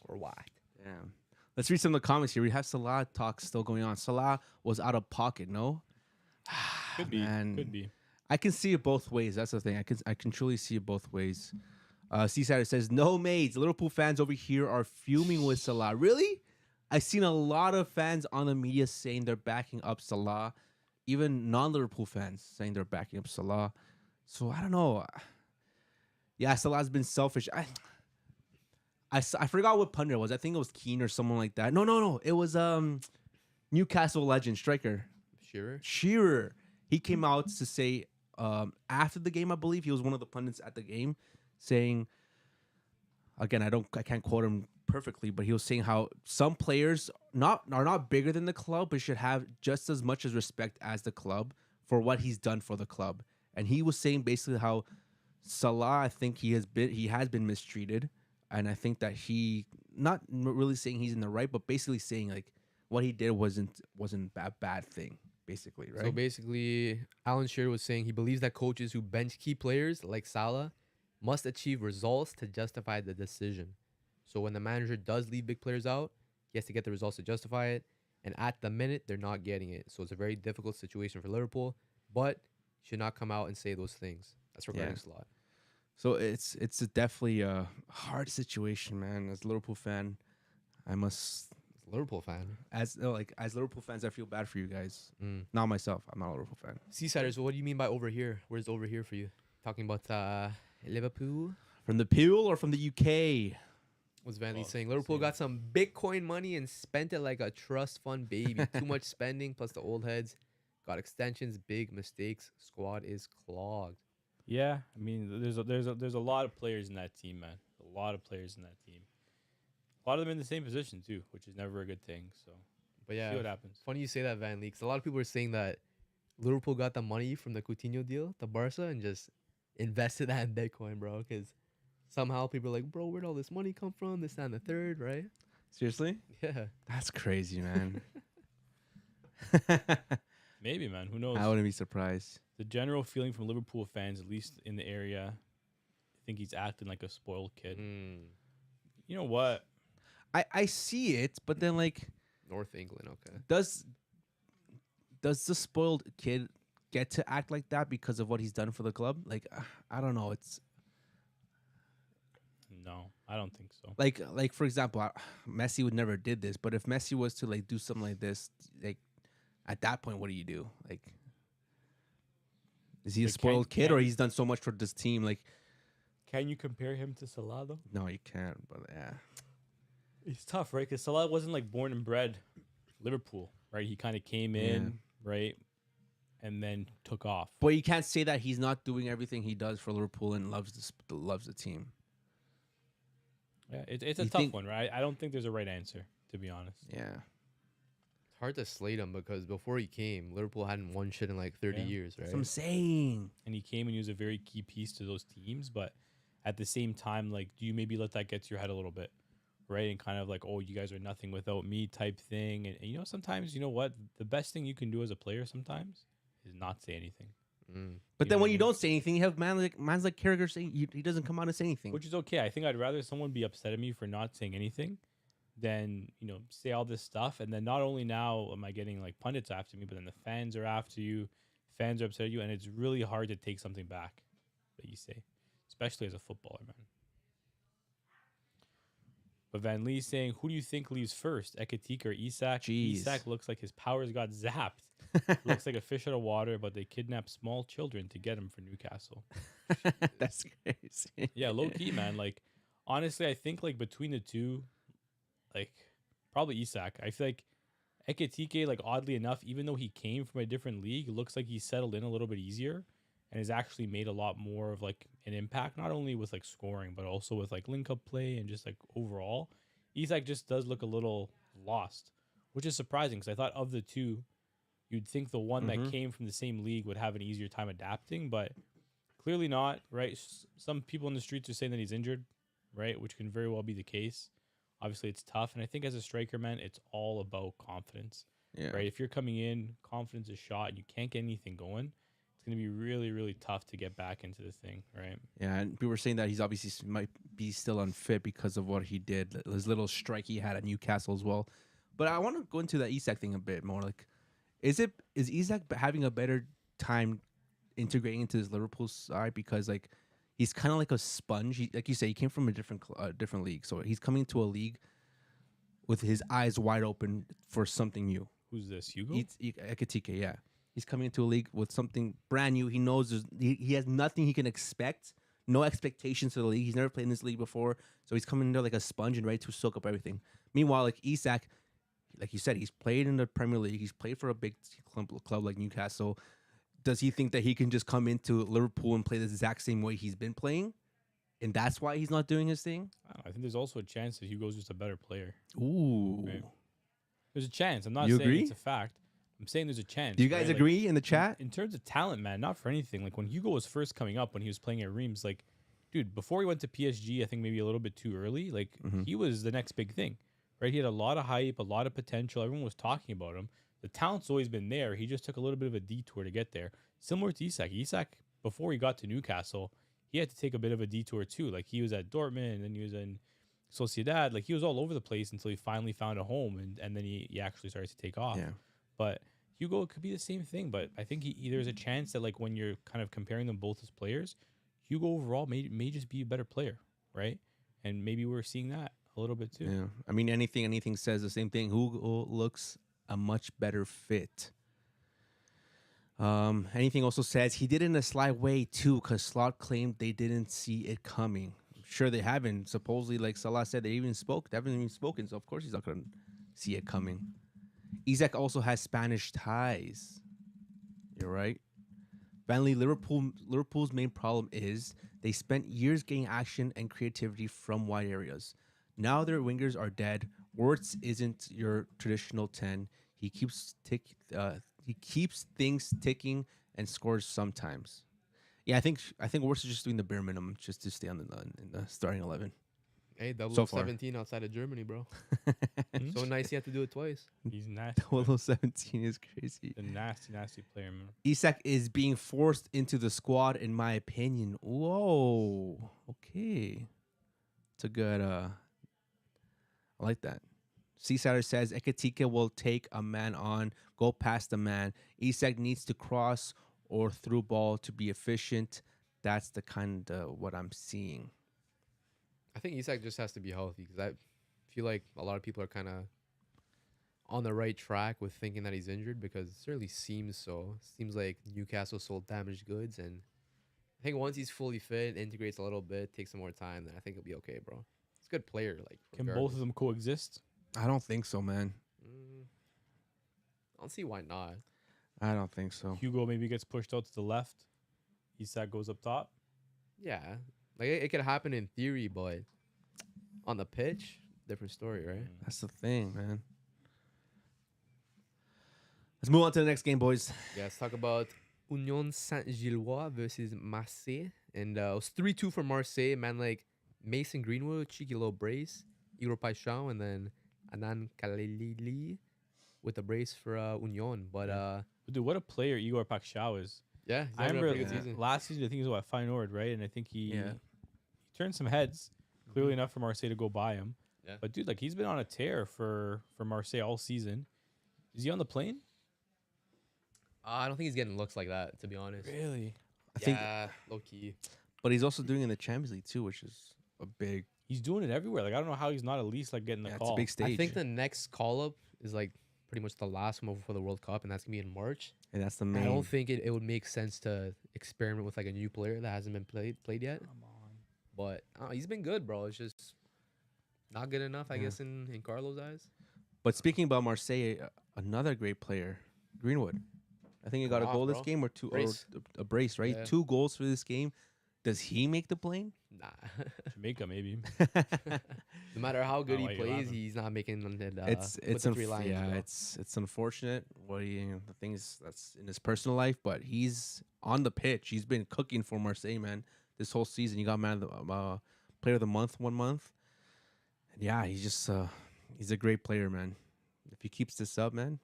what? Damn. Let's read some of the comments here. We have Salah talk still going on. Salah was out of pocket, no? Could be. Man. Could be. I can see it both ways. That's the thing. I can truly see it both ways. Seaside says, no maids. Liverpool fans over here are fuming with Salah. Really? I've seen a lot of fans on the media saying they're backing up Salah. Even non-Liverpool fans saying they're backing up Salah. So I don't know. Yeah, Salah's been selfish. I forgot what pundit it was. I think it was Keane or someone like that. No. It was Newcastle legend striker Shearer? Shearer. He came out to say after the game, I believe he was one of the pundits at the game, saying, again, I can't quote him perfectly, but he was saying how some players are not bigger than the club, but should have just as much as respect as the club for what he's done for the club. And he was saying basically how Salah, I think he has been mistreated, and I think that he not really saying he's in the right, but basically saying like what he did wasn't a bad thing, basically, right? So basically, Alan Shearer was saying he believes that coaches who bench key players like Salah must achieve results to justify the decision. So when the manager does leave big players out, he has to get the results to justify it. And at the minute, they're not getting it. So it's a very difficult situation for Liverpool, but should not come out and say those things. That's regarding Slot. So it's definitely a hard situation, man. As a Liverpool fan, I must Liverpool fan. as Liverpool fans, I feel bad for you guys. Not myself. I'm not a Liverpool fan. Seasiders, what do you mean by over here? Where's over here for you? Talking about Liverpool? From the Peel or from the UK? What's Van Lee Well, saying? Liverpool same. got some Bitcoin money and spent it like a trust fund baby. Too much spending plus the old heads. Got extensions, big mistakes. Squad is clogged. Yeah, I mean, there's a lot of players in that team, man. A lot of players in that team. A lot of them in the same position too, which is never a good thing. So, But yeah, see what happens. funny you say that, Van Lee, 'cause a lot of people are saying that Liverpool got the money from the Coutinho deal to Barca and just invested that in Bitcoin, bro. Because somehow people are like, bro, where'd all this money come from? This, that, and the third, right? Seriously? Yeah. That's crazy, man. Maybe, man. Who knows? I wouldn't be surprised. The general feeling from Liverpool fans, at least in the area, I think he's acting like a spoiled kid. You know what? I see it, but then like, North England, okay. does the spoiled kid get to act like that because of what he's done for the club? Like, I don't know. It's No, I don't think so. like for example, Messi would never did this, but if Messi was to like do something like this, like at that point, what do you do? Like, is he a Like, spoiled kid, can- or he's done so much for this team? Like, Can you compare him to Salah, though? no, you can't. But yeah, It's tough, right? Because Salah wasn't like born and bred Liverpool, right? He kind of came in, right, and then took off. but you can't say that he's not doing everything he does for Liverpool and loves the team. Yeah, it's a You tough think- one, right? I don't think there's a right answer, to be honest. Yeah, It's hard to slate him because before he came, Liverpool hadn't won shit in like 30 Yeah. years, right? that's what I'm saying. And he came and he was a very key piece to those teams, but at the same time, like, do you maybe let that get to your head a little bit, right? And kind of like, oh, you guys are nothing without me type thing. And you know, sometimes, you know what? The best thing you can do as a player sometimes is not say anything, But You then know what when I you mean? don't say anything, you have man's like Carragher saying he doesn't come out and say anything. which is okay. I think I'd rather someone be upset at me for not saying anything than, you know, say all this stuff. And then not only now am I getting like pundits after me, but then the fans are after you, fans are upset at you. And it's really hard to take something back that you say, especially as a footballer, man. But Van Lee saying, who do you think leaves first, Ekatika or Isak? Jeez. Isak looks like his powers got zapped. Looks like a fish out of water, but they kidnapped small children to get him for Newcastle. That's crazy. Yeah, low key, man. Like, honestly, I think like between the two, like, Probably Isak. I feel like Ekitike, like oddly enough, even though he came from a different league, looks like he's settled in a little bit easier and has actually made a lot more of like an impact, not only with like scoring, but also with like link up play and just like overall. Isak just does look a little lost, which is surprising because I thought of the two, you'd think the one that came from the same league would have an easier time adapting, but clearly not, right? Some people in the streets are saying that he's injured, right? Which can very well be the case. Obviously, it's tough. And I think as a striker, man, it's all about confidence, Yeah. right? If you're coming in, confidence is shot, and you can't get anything going, it's going to be really, really tough to get back into the thing, right? Yeah, and people were saying that he's obviously might be still unfit because of what he did, his little strike he had at Newcastle as well. But I want to go into that Isak thing a bit more. Like, is Isak having a better time integrating into his Liverpool side because like he's kind of like a sponge. Like you say, he came from a different league, so he's coming to a league with his eyes wide open for something new. Who's this, Hugo? Ekitike, yeah. He's coming into a league with something brand new. He knows he has nothing he can expect, no expectations for the league. He's never played in this league before, so he's coming in there like a sponge and ready to soak up everything. Meanwhile, like Isak, like you said, he's played in the Premier League. He's played for a big club like Newcastle. Does he think that he can just come into Liverpool and play the exact same way he's been playing? And that's why he's not doing his thing? I think there's also a chance that Hugo's just a better player. Ooh. Right? There's a chance. I'm not You saying agree? it's a fact. I'm saying there's a chance. Do you guys right? agree in the chat? In terms of talent, man, not for anything. Like when Hugo was first coming up, when he was playing at Reims, like, dude, before he went to PSG, I think maybe a little bit too early. Like he was the next big thing, right? He had a lot of hype, a lot of potential. Everyone was talking about him. The talent's always been there. He just took a little bit of a detour to get there. Similar to Isak. Isak, before he got to Newcastle, he had to take a bit of a detour too. Like he was at Dortmund, and then he was in Sociedad. Like he was all over the place until he finally found a home, and then he actually started to take off. Yeah. But Hugo could be the same thing. But I think there's a chance that like when you're kind of comparing them both as players, Hugo overall may just be a better player, right? And maybe we're seeing that a little bit too. Yeah. I mean, anything says the same thing. Hugo looks a much better fit. Anything also says he did it in a sly way too, because Slot claimed they didn't see it coming. I'm sure they haven't. Supposedly, like Salah said, they haven't even spoken, so of course he's not gonna see it coming. Isak also has Spanish ties. You're right. Finally, Liverpool's main problem is they spent years getting action and creativity from wide areas. Now their wingers are dead. Wirtz isn't your traditional 10. He keeps things ticking and scores sometimes. Yeah, I think Wirtz is just doing the bare minimum just to stay on in the starting 11. Hey, So far. 17 outside of Germany, bro. So nice he had to do it twice. He's nasty. 17 is crazy. A nasty, nasty player, man. Isak is being forced into the squad, in my opinion. Whoa. Okay. It's a good I like that. Seasider says Ekitike will take a man on, go past the man. Isak needs to cross or through ball to be efficient. That's the kind of what I'm seeing. I think Isak just has to be healthy because I feel like a lot of people are kind of on the right track with thinking that he's injured because it certainly seems so. Seems like Newcastle sold damaged goods, and I think once he's fully fit, integrates a little bit, takes some more time, then I think he'll be okay, bro. He's a good player. Like, Can regardless. both of them coexist? I don't think so, man. I don't see why not. I don't think so. Hugo maybe gets pushed out to the left. Isak goes up top. Yeah, like it could happen in theory, but on the pitch, different story, right? That's the thing, man. Let's move on to the next game, boys. Yeah, let's talk about Union Saint-Gilloise versus Marseille. And it was 3-2 for Marseille. Man, like Mason Greenwood, cheeky little brace. Igor Paixão, and then Anan Kalili with the brace for Union. But But dude, what a player Igor Paixão is. yeah, he's I having a remember pretty good season. last season, I think he was Feyenoord, right? And I think he Yeah. turned some heads, clearly enough for Marseille to go buy him. Yeah. But dude, like he's been on a tear for Marseille all season. Is he on the plane? I don't think he's getting looks like that, to be honest. Really? I think, Low key. but he's also doing it in the Champions League too, which is a big, He's doing it everywhere. Like I don't know how he's not at least like getting the it's call. a big stage. I think the next call up is like pretty much the last one before the World Cup, and that's gonna be in March. and that's the I main. don't think it would make sense to experiment with like a new player that hasn't been played yet. Come on. But he's been good, bro. It's just not good enough, I Yeah. guess, in Carlo's eyes. But speaking about Marseille, another great player, Greenwood. I think he got a Go goal off, this bro. game or two, Brace. or a brace, right? Yeah. 2 goals for this game. Does he make the plane? Nah. Jamaica maybe. No matter how good why he you're plays, laughing. he's not making it. it's with the three lines, yeah, bro. it's unfortunate what the things that's in his personal life, but he's on the pitch. He's been cooking for Marseille, man, this whole season. He got man of the player of the month 1 month. And yeah, he's a great player, man. If he keeps this up, man,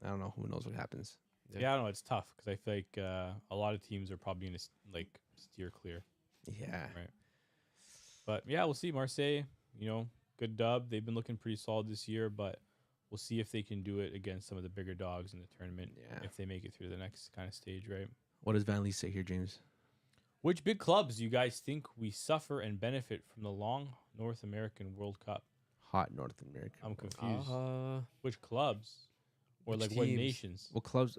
I don't know. Who knows what happens? Yeah, I don't know. It's tough because I feel like a lot of teams are probably going to like steer clear. Yeah. Right. But yeah, we'll see. Marseille, good dub. They've been looking pretty solid this year, but we'll see if they can do it against some of the bigger dogs in the tournament. Yeah. If they make it through the next kind of stage, right? What does Van Lee say here, James? Which big clubs do you guys think we suffer and benefit from the long North American World Cup? Hot North America. I'm confused. Uh, Which clubs? Or Which like what teams? nations?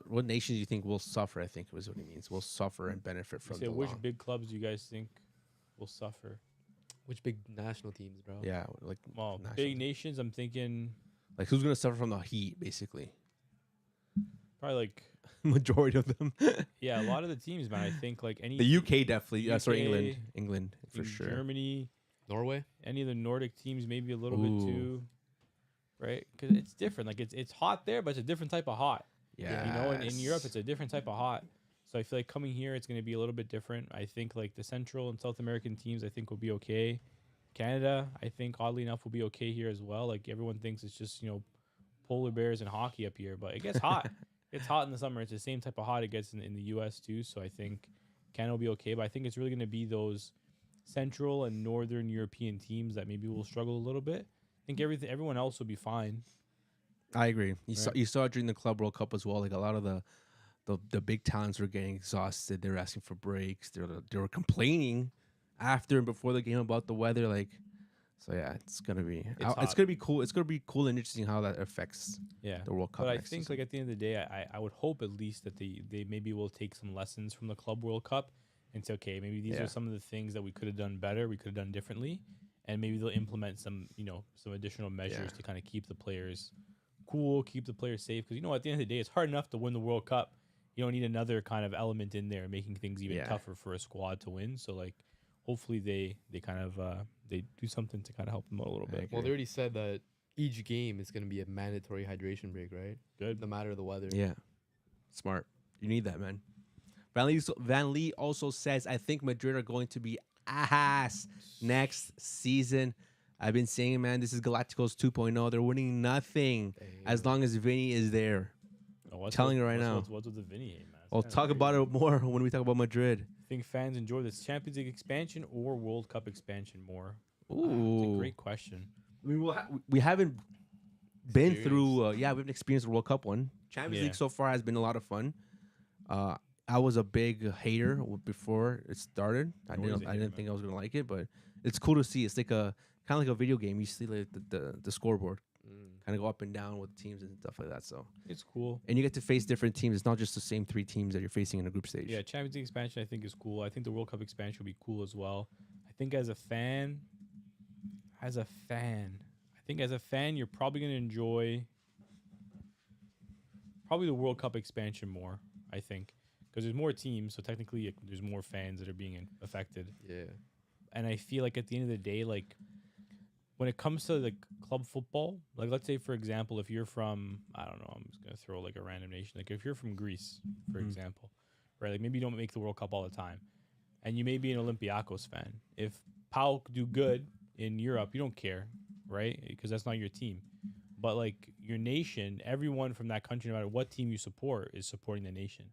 What nations do you think will suffer? I think was what he means. Will suffer and benefit You from say the which long. big clubs do you guys think will suffer? which big national teams, bro? Yeah, like Well, national big teams. nations, I'm thinking Like who's gonna suffer from the heat? Basically, probably like, majority of them. yeah, a lot of the teams, man. I think like any The UK definitely. Sorry, UK, England for sure. Germany, Norway. any of the Nordic teams, maybe a little Ooh. bit too, right? Because it's different. Like it's hot there, but it's a different type of hot. Yeah, In Europe, it's a different type of hot. So I feel like coming here, it's going to be a little bit different. I think like the Central and South American teams, I think will be okay. Canada, I think oddly enough, will be okay here as well. Like everyone thinks it's just polar bears and hockey up here, but it gets hot. It's hot in the summer. It's the same type of hot it gets in the U.S. too. So I think Canada will be okay, but I think it's really going to be those Central and Northern European teams that maybe will struggle a little bit. I think everyone else will be fine. I agree. Right. You saw it during the Club World Cup as well. Like a lot of the big talents were getting exhausted. They were asking for breaks. They were complaining after and before the game about the weather. Like, so yeah, it's gonna be It's hot. gonna be cool. It's gonna be cool and interesting how that affects Yeah. the World Cup. But I next think season. like at the end of the day, I would hope at least that they maybe will take some lessons from the Club World Cup and say, okay, maybe these Yeah. are some of the things that we could have done better, we could have done differently, and maybe they'll implement some some additional measures Yeah. to kind of keep the players cool, keep the players safe. Because at the end of the day, it's hard enough to win the World Cup. You don't need another kind of element in there making things even Yeah. tougher for a squad to win. So like, hopefully they kind of they do something to kind of help them out a little I bit. agree. Well, they already said that each game is going to be a mandatory hydration break, right? Good. No matter the weather. Yeah, smart. You need that, man. Van Lee also says, I think Madrid are going to be ass next season. I've been saying, man, this is Galacticos 2.0. They're winning nothing as long as Vinny is there. Oh, what's telling with- you right what's- now. What's with the Vinny game, man? It's We'll kinda talk weird. about it more when we talk about Madrid. Think fans enjoy this Champions League expansion or World Cup expansion more? It's Ooh. a great question. I mean, we haven't been Experience. through. We haven't experienced the World Cup one. Champions Yeah. League so far has been a lot of fun. I was a big hater before it started. I Always a didn't hater, think I was gonna like it, but it's cool to see. It's like kind of like a video game. You see like the scoreboard kind of go up and down with teams and stuff like that. So It's cool. and you get to face different teams. It's not just the same 3 teams that you're facing in a group stage. Yeah, Champions League expansion I think is cool. I think the World Cup expansion will be cool as well. I think as a fan, you're probably going to enjoy probably the World Cup expansion more, I think. Because there's more teams, so technically there's more fans that are being affected. Yeah. And I feel like at the end of the day, like when it comes to like club football, like let's say for example, if you're from, I don't know, I'm just gonna throw like a random nation, like if you're from Greece, for example, right? Like maybe you don't make the World Cup all the time, and you may be an Olympiacos fan. If PAOK do good in Europe, you don't care, right? Because that's not your team. But like your nation, everyone from that country, no matter what team you support, is supporting the nation.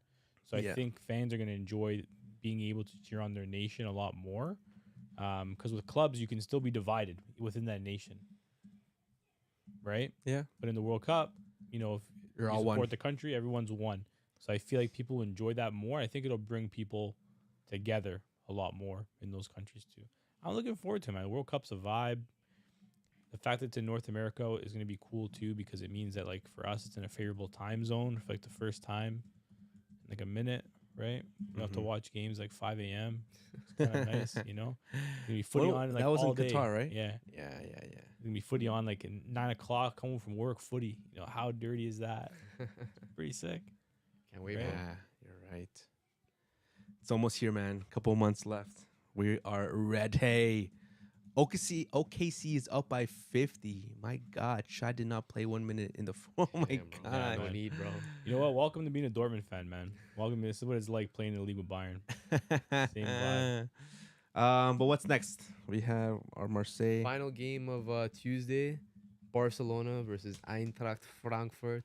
So I Yeah. think fans are gonna enjoy being able to cheer on their nation a lot more. Because with clubs, you can still be divided within that nation, right? Yeah. But in the World Cup, if You're you all support one. the country, everyone's one. So I feel like people enjoy that more. I think it'll bring people together a lot more in those countries too. I'm looking forward to it, man. The World Cup's a vibe. The fact that it's in North America is going to be cool too because it means that like for us, it's in a favorable time zone for like the first time in like a minute, right? You don't have to Mhm. watch games like 5 a.m. It's kind of nice, you know. Gonna be footy Well, on like that was in all day. Qatar, right? Yeah, Yeah, yeah, yeah. gonna be footy on like at 9 o'clock. Home from work, footy. You know how dirty is that? Pretty sick. Can't wait, Right. bro. Yeah, you're right. It's almost here, man. Couple months left. We are ready. OKC is up by 50. My God, Shai did not play 1 minute in the. Oh my Damn, bro. God. No man. need, bro. You know what? Welcome to being a Dortmund fan, man. Welcome. This is what it's like playing in the league with Bayern. Same vibe. But what's next? We have our Marseille. Final game of Tuesday, Barcelona versus Eintracht Frankfurt.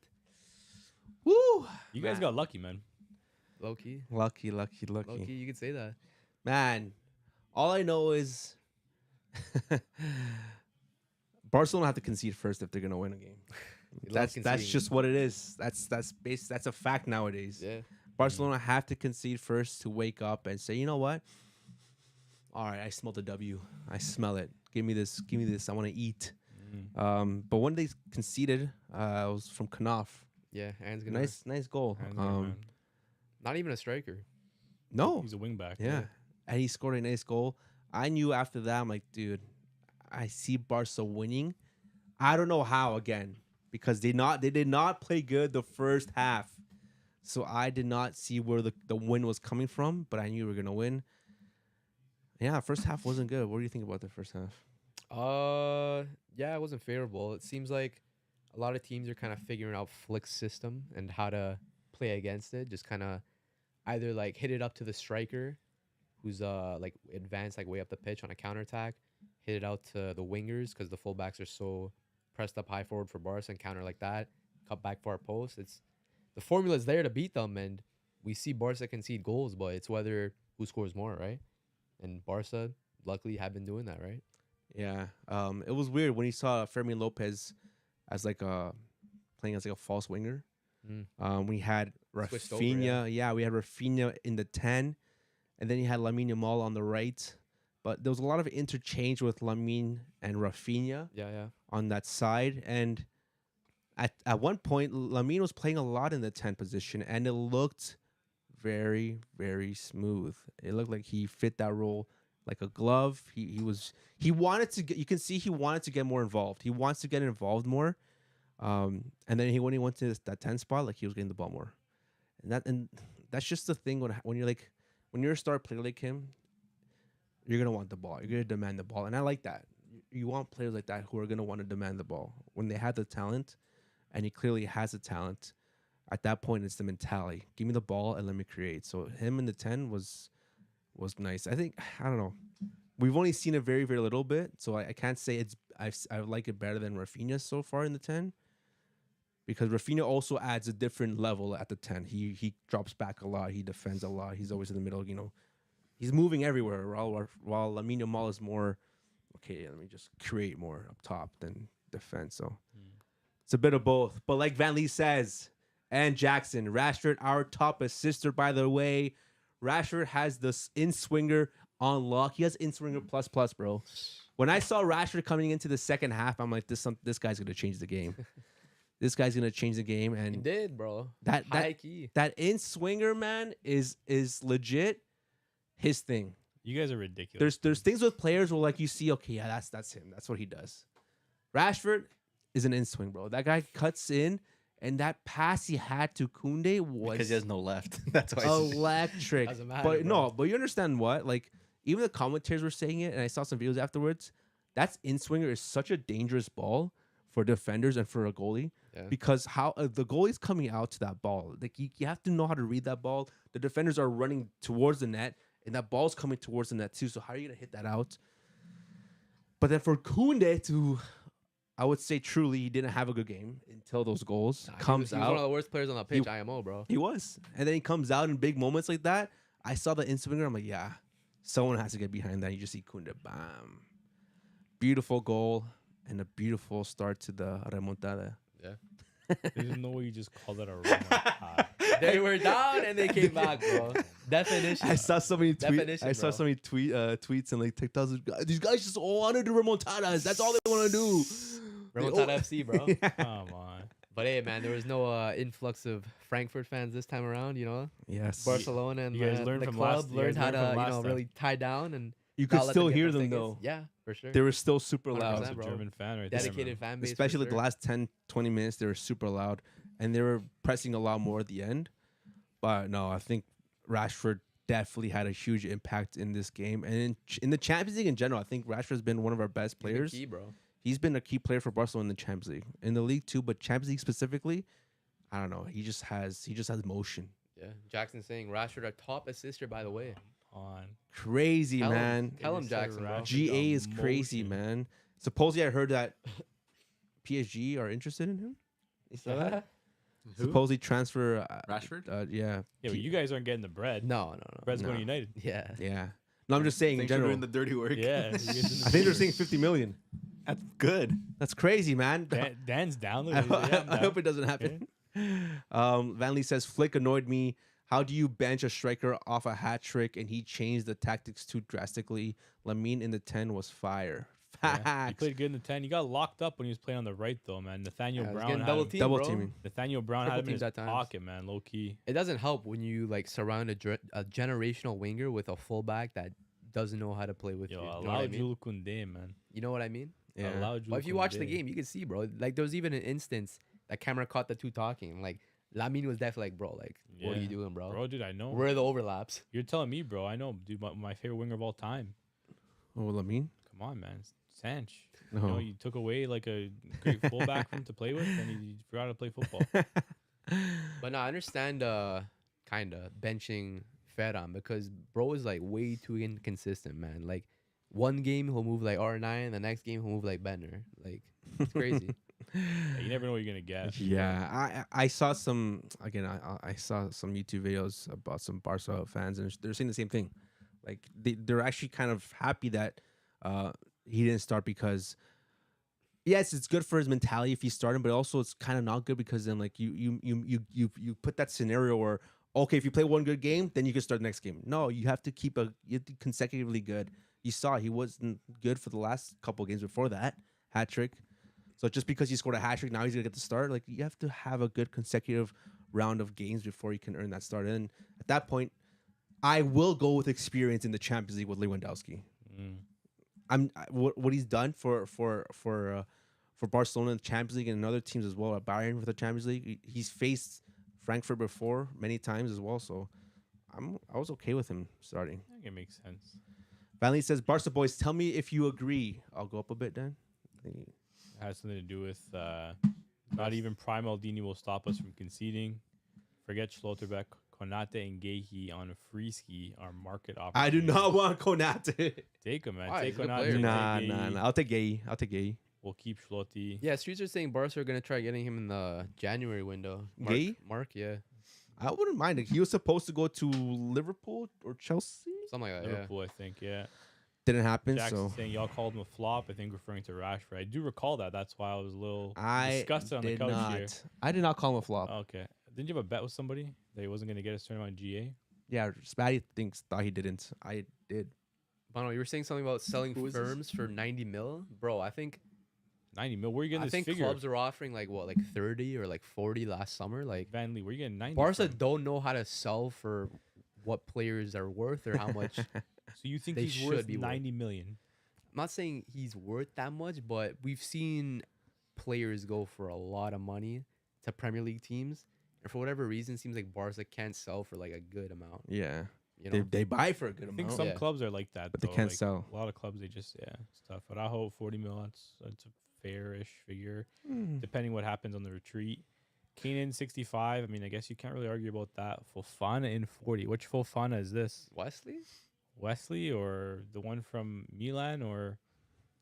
Woo! You guys Man. got lucky, man. Low key. Lucky. Low key, you could say that. Man, all I know is Barcelona have to concede first if they're gonna win a game. They love That's conceding. just what it is. That's a fact nowadays. Yeah. Barcelona have to concede first to wake up and say, you know what? All right, I smell the W. I smell it. Give me this. I want to eat. But when they conceded, it was from Knopf. Yeah, Aaron's gonna. Nice goal. And, man, Not even a striker. No, he's a wing back. yeah, and he scored a nice goal. I knew after that, I'm like, dude, I see Barca winning. I don't know how again because they did not play good the first half, so I did not see where the win was coming from. But I knew we were gonna win. Yeah, first half wasn't good. What do you think about the first half? Yeah, it wasn't favorable. It seems like a lot of teams are kind of figuring out Flick's system and how to play against it. Just kind of either like hit it up to the striker, who's like advanced like way up the pitch on a counterattack, hit it out to the wingers because the fullbacks are so pressed up high forward for Barca and counter like that, cut back for our post. It's the formula is there to beat them, and we see Barca concede goals, but it's whether who scores more, right? And Barca luckily have been doing that, right? Yeah, it was weird when you saw Fermin Lopez as like playing as like a false winger. We had Switched over, Rafinha. Yeah, we had Rafinha in the 10, and then you had Lamine Yamal on the right. But there was a lot of interchange with Lamine and Rafinha Yeah. on that side. And at one point, Lamine was playing a lot in the 10 position, and it looked very, very smooth. It looked like he fit that role like a glove. He wanted to get. You can see he wanted to get more involved. He wants to get involved more. And then when he went to that 10 spot, like he was getting the ball more. And that's just the thing when you're a star player like him, you're gonna want the ball. You're gonna demand the ball, and I like that. You want players like that who are gonna want to demand the ball when they have the talent, and he clearly has the talent. At that point, it's the mentality: give me the ball and let me create. So him in the 10 was nice. I don't know. We've only seen it very, very little bit, so I can't say I like it better than Rafinha so far in the 10. Because Rafinha also adds a different level at the 10. He drops back a lot. He defends a lot. He's always in the middle. He's moving everywhere. While Lamine Yamal is more, okay, let me just create more up top than defend. So it's a bit of both. But like Van Lee says, and Jackson, Rashford, our top assister, by the way. Rashford has this in-swinger on lock. He has in-swinger plus, bro. When I saw Rashford coming into the second half, I'm like, this guy's going to change the game. This guy's gonna change the game, He and did, bro. that High key. that in swinger man is legit his thing. You guys are ridiculous. There's things with players where like you see, okay, yeah, that's him. That's what he does. Rashford is an in swing, bro. That guy cuts in, and that pass he had to Kounde was Because he has no left. That's why. electric. Doesn't matter, But bro. no, but you understand what? Like even the commentators were saying it, and I saw some videos afterwards. That's in swinger is such a dangerous ball for defenders and for a goalie. Yeah. Because how the goalie's coming out to that ball, like you have to know how to read that ball. The defenders are running towards the net, and that ball's coming towards the net too. So how are you gonna hit that out? But then for Kounde to, I would say truly, he didn't have a good game until those goals Nah, comes he was out. one of the worst players on the pitch. IMO, bro. He was, and then he comes out in big moments like that. I saw the in swinger. I'm like, yeah, someone has to get behind that. You just see Kounde, bam, beautiful goal and a beautiful start to the remontada. Yeah. There's no way you just call that a remontada. They were down and they came back, bro. Definition. I saw so many Definition, tweets and like TikToks. These guys just all want to do remontadas. That's all they want to do. Remontada FC, bro. Come on. But hey, man, there was no influx of Frankfurt fans this time around. You know, Yes. Barcelona and You guys learned the from club last- you learned guys how learned to from last time. really tie down and You not could let still get hear those them tickets. though. Yeah, for sure. They were still super 100%, loud. That's a bro. German fan right there. Dedicated fan base, Especially for the sure. last 10, 20 minutes, they were super loud. And they were pressing a lot more at the end. But no, I think Rashford definitely had a huge impact in this game. And in the Champions League in general, I think Rashford's been one of our best He's been players. key, bro. He's been a key player for Barcelona in the Champions League. In the league too, but Champions League specifically, I don't know. He just has motion. Yeah, Jackson saying Rashford our top assister, by the way. On. Crazy, Tell him. man. Tell him, They said Jackson, bro. Rashford. GA is got crazy, motion. man. Supposedly, I heard that PSG are interested in him. You saw that? Who? Supposedly transfer. Rashford? Yeah. Yeah, but you guys aren't getting the bread. No. Bread's going No. to United. Yeah. Yeah. No, I'm just saying in Thanks for general. doing the dirty work. Yeah. you guys in the I think they're Premier. saying 50 million. That's good. That's crazy, man. Dan's down. I, Look, yeah, I'm I down. hope it doesn't happen. Van Lee says Flick annoyed me. How do you bench a striker off a hat trick and he changed the tactics too drastically? Lamine in the 10 was fire. Yeah, he Facts. played good in the 10. He got locked up when he was playing on the right, though, man. Nathaniel Yeah, he was Brown getting had double him, teamed, Double bro. teaming. Nathaniel Brown Triple had him in teams his at times. pocket, man, low key. It doesn't help when you like surround a generational winger with a fullback that doesn't know how to play with Yo, you. You know allow what I mean? Jules Kounde, man. You know what I mean? Yeah. Allow But if you watch the Kounde. game, you can see, bro. Like there was even an instance that camera caught the two talking. Like Lamine was definitely like, bro, like what are you Yeah. doing, bro? Bro, dude, I know. Where are the overlaps? You're telling me, bro. I know, dude. My favorite winger of all time. Oh, Lamine? Come on, man. Sanch. No. You know, you took away like a great fullback from him to play with, and he forgot how to play football. But no, I understand kinda benching Ferran because bro is like way too inconsistent, man. Like one game he'll move like R9, the next game he'll move like Benner. Like it's crazy. Yeah, you never know what you're gonna get. Yeah, I saw some again. I saw some YouTube videos about some Barca fans, and they're saying the same thing. Like they're actually kind of happy that he didn't start because yes, it's good for his mentality if he started, but also it's kind of not good because then like you put that scenario where okay, if you play one good game, then you can start the next game. No, you have to keep you have to consecutively good. You saw he wasn't good for the last couple games before that hat trick. So just because he scored a hat trick, now he's gonna get the start. Like you have to have a good consecutive round of games before you can earn that start. And at that point, I will go with experience in the Champions League with Lewandowski. What he's done for Barcelona in the Champions League and other teams as well at Bayern for the Champions League. He's faced Frankfurt before many times as well, so I was okay with him starting. I think it makes sense. Vanley says, Barca boys, tell me if you agree. I'll go up a bit, Dan. It has something to do with not even Prime Aldini will stop us from conceding. Forget Schlotterbeck, Konate, and Gehi on a free ski are market I do opportunities. not want Konate. Take him, man. Why? Take He's a good Konate. player. take Nah. Gehi. I'll take Gay. We'll keep Schlotti. Yeah, streets are saying Barca are gonna try getting him in the January window. Gay? Mark, yeah, I wouldn't mind it. He was supposed to go to Liverpool or Chelsea. something like that. Liverpool, I think, yeah. Didn't happen. Jackson So saying y'all called him a flop. I think referring to Rashford. I do recall that. That's why I was a little I disgusted on the did couch not. here. I did not call him a flop. Okay. Didn't you have a bet with somebody that he wasn't going to get a certain amount of GA? Yeah, Spatty thought he didn't. I did. Bono, you were saying something about selling Who is this? firms for 90 mil, bro. I think 90 mil. Where are you getting I this think figure? clubs are offering like what, like 30 or like 40 last summer. Like Van Lee, where are you getting 90 Barca from? don't know how to sell for what players are worth or how much. I'm So you think they he's worth should be worth. 90 million? not saying he's worth that much, but we've seen players go for a lot of money to Premier League teams, and for whatever reason, it seems like Barca can't sell for like a good amount. Yeah, You know, they buy for a good I think amount. some Yeah. clubs are like that, But they though. can't Like, sell. A lot of clubs, they just, it's tough. But I hope 40 mil, that's a fair-ish figure, depending what happens on the retreat. Kanan 65. I mean, I guess you can't really argue about that. Fofana in 40. Which Fofana is this? Wesley. Wesley or the one from Milan or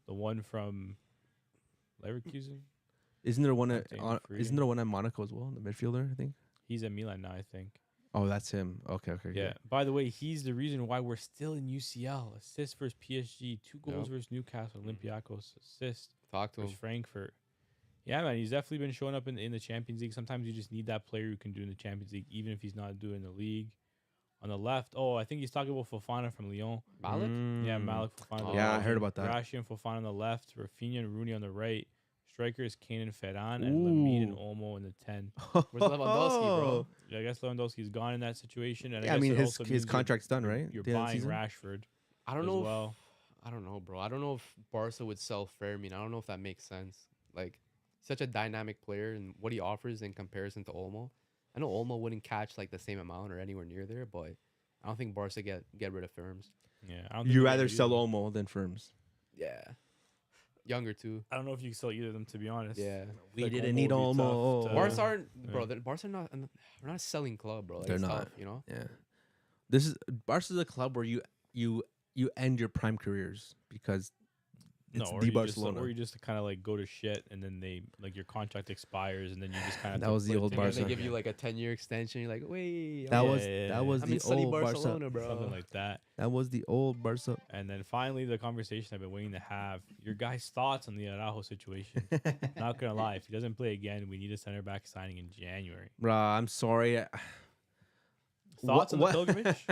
the one from Leverkusen? Isn't there one Acting free. isn't there one at Monaco as well? The midfielder, I think. He's at Milan now, I think. Oh, that's him. Okay. Yeah. By the way, he's the reason why we're still in UCL. Assist versus PSG, 2 goals Yep. versus Newcastle, Olympiacos, assist Talk to him. versus Frankfurt. Yeah, man, he's definitely been showing up in the Champions League. Sometimes you just need that player who can do in the Champions League, even if he's not doing the league. On the left, I think he's talking about Fofana from Lyon. Malik. Yeah, Malik Fofana. Oh, Yeah, I heard about that. Rashi and Fofana on the left, Rafinha and Rooney on the right, Strikers Kane and Ferran, and Lamine and Olmo in the 10. Where's Lewandowski, bro? I guess Lewandowski's gone in that situation, and Yeah, I guess mean it his also means contract's done, right? You're At the end of the buying season? Rashford. I don't as know. well. I don't know, bro. I don't know if Barca would sell Fermin. I don't know if that makes sense. Like, such a dynamic player and what he offers in comparison to Olmo. I know Olmo wouldn't catch like the same amount or anywhere near there, but I don't think Barca get rid of Firms. Yeah, I don't think You they're rather gonna sell either. Olmo than Firms. Yeah, younger too. I don't know if you can sell either of them, to be honest. Yeah, We Like, didn't Olmo need would be tough Olmo. to- Barca aren't, yeah. bro. Barca are not. We're not a selling club, bro. Like, They're it's not. tough, you know. Yeah, this is Barca's a club where you end your prime careers because it's or the you Barcelona. Just, or you just kind of like go to shit, and then they like your contract expires, and then you just kind of That was the old And then Barca. they give you like a 10-year extension. You're like, wait, that Yeah, was yeah, that was I'm the in sunny old Barca. Barcelona, bro. something like that. That was the old Barca. And then finally, the conversation I've been waiting to have. Your guys' thoughts on the Araujo situation. Not gonna lie, if he doesn't play again, we need a center back signing in January. Bruh, I'm sorry. Thoughts on the pilgrimage?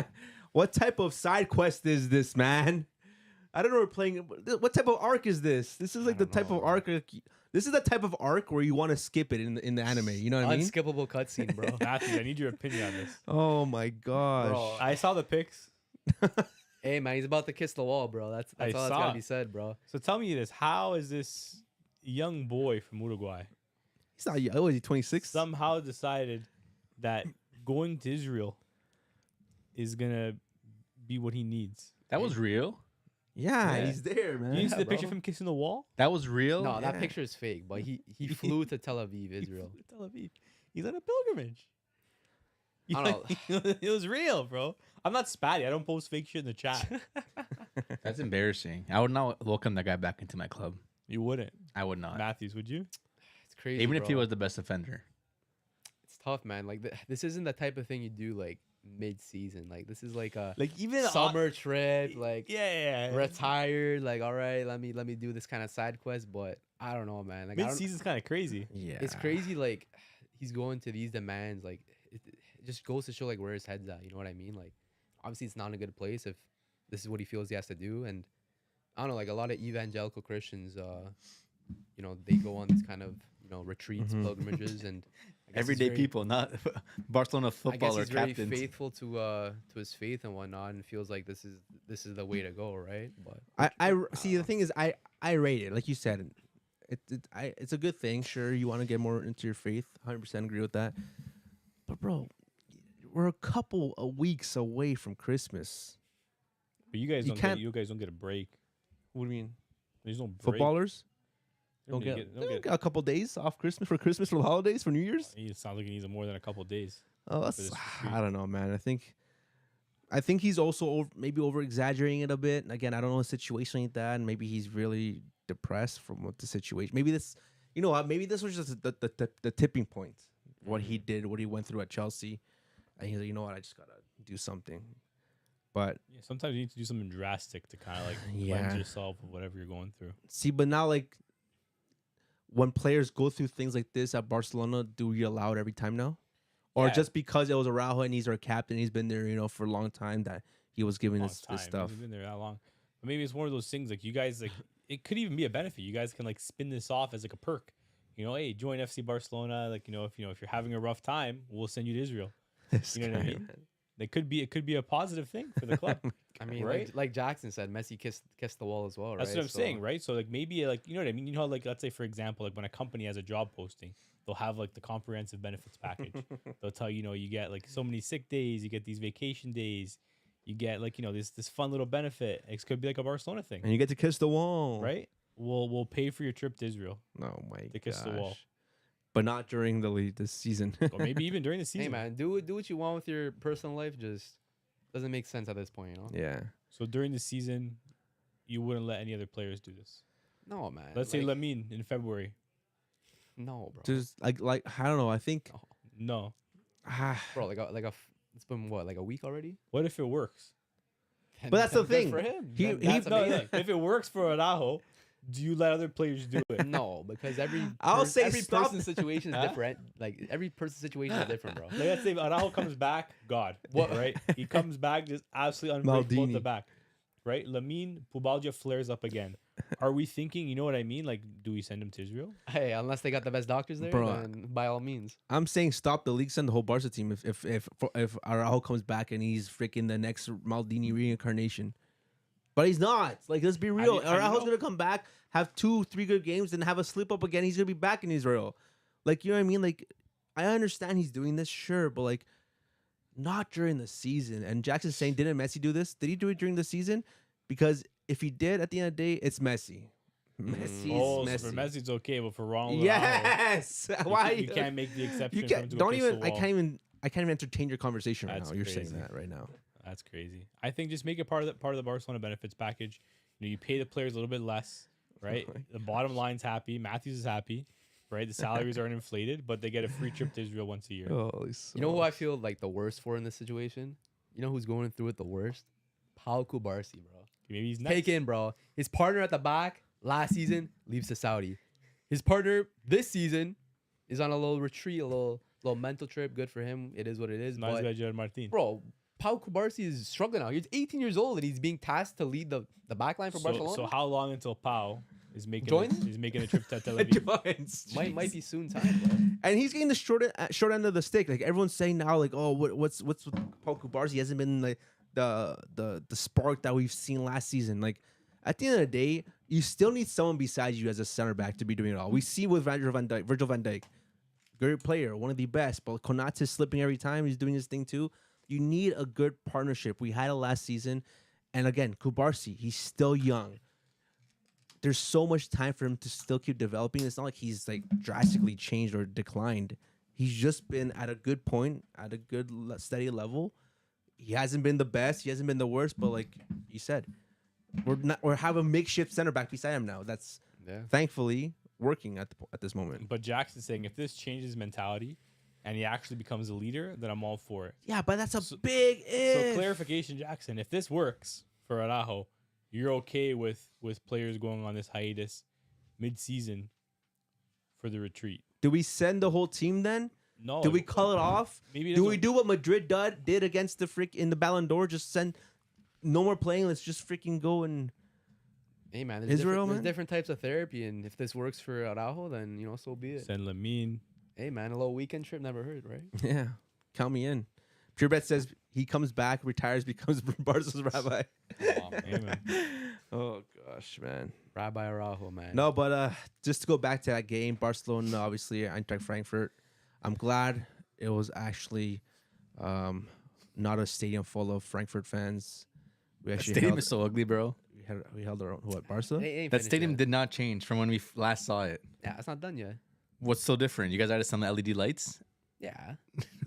What type of side quest is this, man? I don't know. We're playing. What type of arc is this? This is like the don't type know, of bro. arc. This is the type of arc where you want to skip it in the anime. You know what I mean? Unskippable cutscene, bro. Matthew, I need your opinion on this. Oh my gosh. Bro, I saw the pics. Hey man, he's about to kiss the wall, bro. That's I all that's saw gotta it. be said, bro. So tell me this: how is this young boy from Uruguay He's not. Oh, is he 26? somehow decided that going to Israel is gonna be what he needs? That was real. Yeah, Yeah. he's there, man. You see the bro. picture of him kissing the wall? That was real. No, that yeah. picture is fake, but he flew to Tel Aviv, Israel. Tel Aviv. He's on a pilgrimage. I don't It was real, bro. I'm not spatty. I don't post fake shit in the chat. That's embarrassing. I would not welcome that guy back into my club. You wouldn't. I would not. Matthews, would you? It's crazy. Even if he bro. was the best offender. It's tough, man. Like this isn't the type of thing you do like mid-season. Like this is like a Like even summer trip. Like yeah. retired. Like all right, let me do this kind of side quest. But I don't know, man. Like I Mid don't, season's kind of crazy. Yeah, it's crazy. Like he's going to these demands. Like it just goes to show like where his head's at. You know what I mean? Like obviously it's not in a good place if this is what he feels he has to do. And I don't know, like a lot of evangelical Christians, you know, they go on these kind of retreats, Mhm. pilgrimages, and I guess he's Everyday very- people, not Barcelona I guess footballer he's very captains. faithful to his faith and whatnot, and feels like this is the way to go, right? But I see. The thing is, I rate it. Like you said, it's a good thing. Sure, you want to get more into your faith. 100% agree with that. But bro, we're a couple of weeks away from Christmas. But you guys You don't can't- get, you guys don't get a break. What do you mean? There's no break. Footballers You don't really get, a couple days off Christmas for the holidays, for New Year's. It sounds like he needs more than a couple days. Oh, that's, this I retreat. don't know, man. I think he's also maybe over exaggerating it a bit. And again, I don't know a situation like that, and maybe he's really depressed from what the situation. Maybe this, you know what? Maybe this was just the tipping point. What he did, what he went through at Chelsea, and he's like, you know what? I just gotta do something. But Yeah, sometimes you need to do something drastic to kind of like Yeah. cleanse yourself of whatever you're going through. see, but now like when players go through things like this at Barcelona, do we allow it every time now? Or Yeah. just because it was Araujo and he's our captain, he's been there, for a long time, that he was giving Long this time. stuff. He's been there that long. But maybe it's one of those things like you guys like it could even be a benefit. You guys can like spin this off as like a perk. Hey, join FC Barcelona. Like if you're having a rough time, we'll send you to Israel. This You know what I guy, mean? man. It could be a positive thing for the club. I mean, Right? like Jackson said, Messi kissed the wall as well, right? That's what I'm So- saying, right? So like maybe like you know what I mean? You know, like let's say for example, like when a company has a job posting, they'll have like the comprehensive benefits package. They'll tell you get like so many sick days, you get these vacation days, you get like this fun little benefit. It could be like a Barcelona thing, And you get to kiss the wall, right? We'll pay for your trip to Israel, Oh my To kiss the wall. gosh. But not during the league this season. or maybe even during the season. Hey man, do what you want with your personal life. Just doesn't make sense at this point, Yeah. So during the season, you wouldn't let any other players do this. No man. Let's say like, Lamine in February. no, bro. Just like I don't know. I think No. Bro, it's been what, like a week already? What if it works? But that's the Good thing. for him. He- Then he- that's No, amazing. if it works for Araujo, do you let other players do it? No, because every I'll say every stop. person's situation is Huh? different. Like every person's situation is different, bro. Like let's say Araujo comes back, God, what right? He comes back just absolutely unbreakable at the Maldini. back. right? Lamine Pubalgia flares up again. Are we thinking, you know what I mean? Like, do we send him to Israel? Hey, unless they got the best doctors there, Bro, then by all means. I'm saying stop the league, send the whole Barca team if Araujo comes back and he's freaking the next Maldini reincarnation. But he's not. Like, let's be real. do you Araujo's know? gonna come back, have 2-3 good games, then have a slip up again. He's gonna be back in Israel. Like, you know what I mean? Like, I understand he's doing this, sure, but like, not during the season. And Jackson's saying, didn't Messi do this? Did he do it during the season? Because if he did, at the end of the day, it's Messi. Messi's Oh, Messi. so for Messi's okay, but for Ronald, Yes. Why you can't make the exception. You for him can't. to Don't kiss even. the I wall. can't even entertain your conversation right That's now. You're saying crazy. that right now. That's crazy. I think just make it part of the Barcelona benefits package. You know, you pay the players a little bit less, right? The bottom line's happy. Matthews is happy, right? The salaries aren't inflated, but they get a free trip to Israel once a year. You know who I feel like the worst for in this situation? You know who's going through it the worst? Pau Kubarsi, bro. Maybe he's next. Take in, bro. His partner at the back last season leaves to Saudi. His partner this season is on a little retreat, a little mental trip. Good for him. It is what it is. Nice But guy, Gerard Martin. bro, Pau Kubarsi is struggling now. He's 18 years old and he's being tasked to lead the back line for Barcelona. So how long until Pau is making Joins? is making a trip to Tel Aviv? Might be soon time, bro. And he's getting the short end of the stick. Like everyone's saying now, like, oh, what's with Paul Kubarsi? He hasn't been like the spark that we've seen last season. Like at the end of the day, you still need someone besides you as a center back to be doing it all. We see with Virgil van Dijk, great player, one of the best, but Konate's slipping every time. He's doing his thing too. You need a good partnership. We had it last season, and again, Kubarsi, he's still young. There's so much time for him to still keep developing. It's not like he's like drastically changed or declined. He's just been at a good point, at a good steady level. He hasn't been the best. He hasn't been the worst. But like you said, we have a makeshift center back beside him now. That's thankfully working at this moment. But Jackson's saying if this changes mentality and he actually becomes a leader, then I'm all for it. Yeah, but that's a big if. So clarification, Jackson, if this works for Araujo, you're okay with players going on this hiatus mid-season for the retreat? Do we send the whole team then? No. Do we call it off? Maybe it do doesn't- we do what Madrid did against the in the Ballon d'Or? Just send no more playing. Let's just freaking go and Hey man, there's Israel, there's man? different types of therapy, and if this works for Araujo, then so be it. Send Lamine. Hey man, a little weekend trip never hurt, right? yeah, count me in. PureBet says he comes back, retires, becomes Barca's rabbi. Amen. Oh gosh, man. Rabbi Araujo, man. No, but just to go back to that game, Barcelona, obviously, Eintracht Frankfurt. I'm glad it was actually not a stadium full of Frankfurt fans. We That actually stadium held, is so ugly, bro. we held our own. What, Barca? It ain't That finished stadium yet. did not change from when we last saw it. Yeah, it's not done yet. What's so different? You guys added some LED lights? Yeah,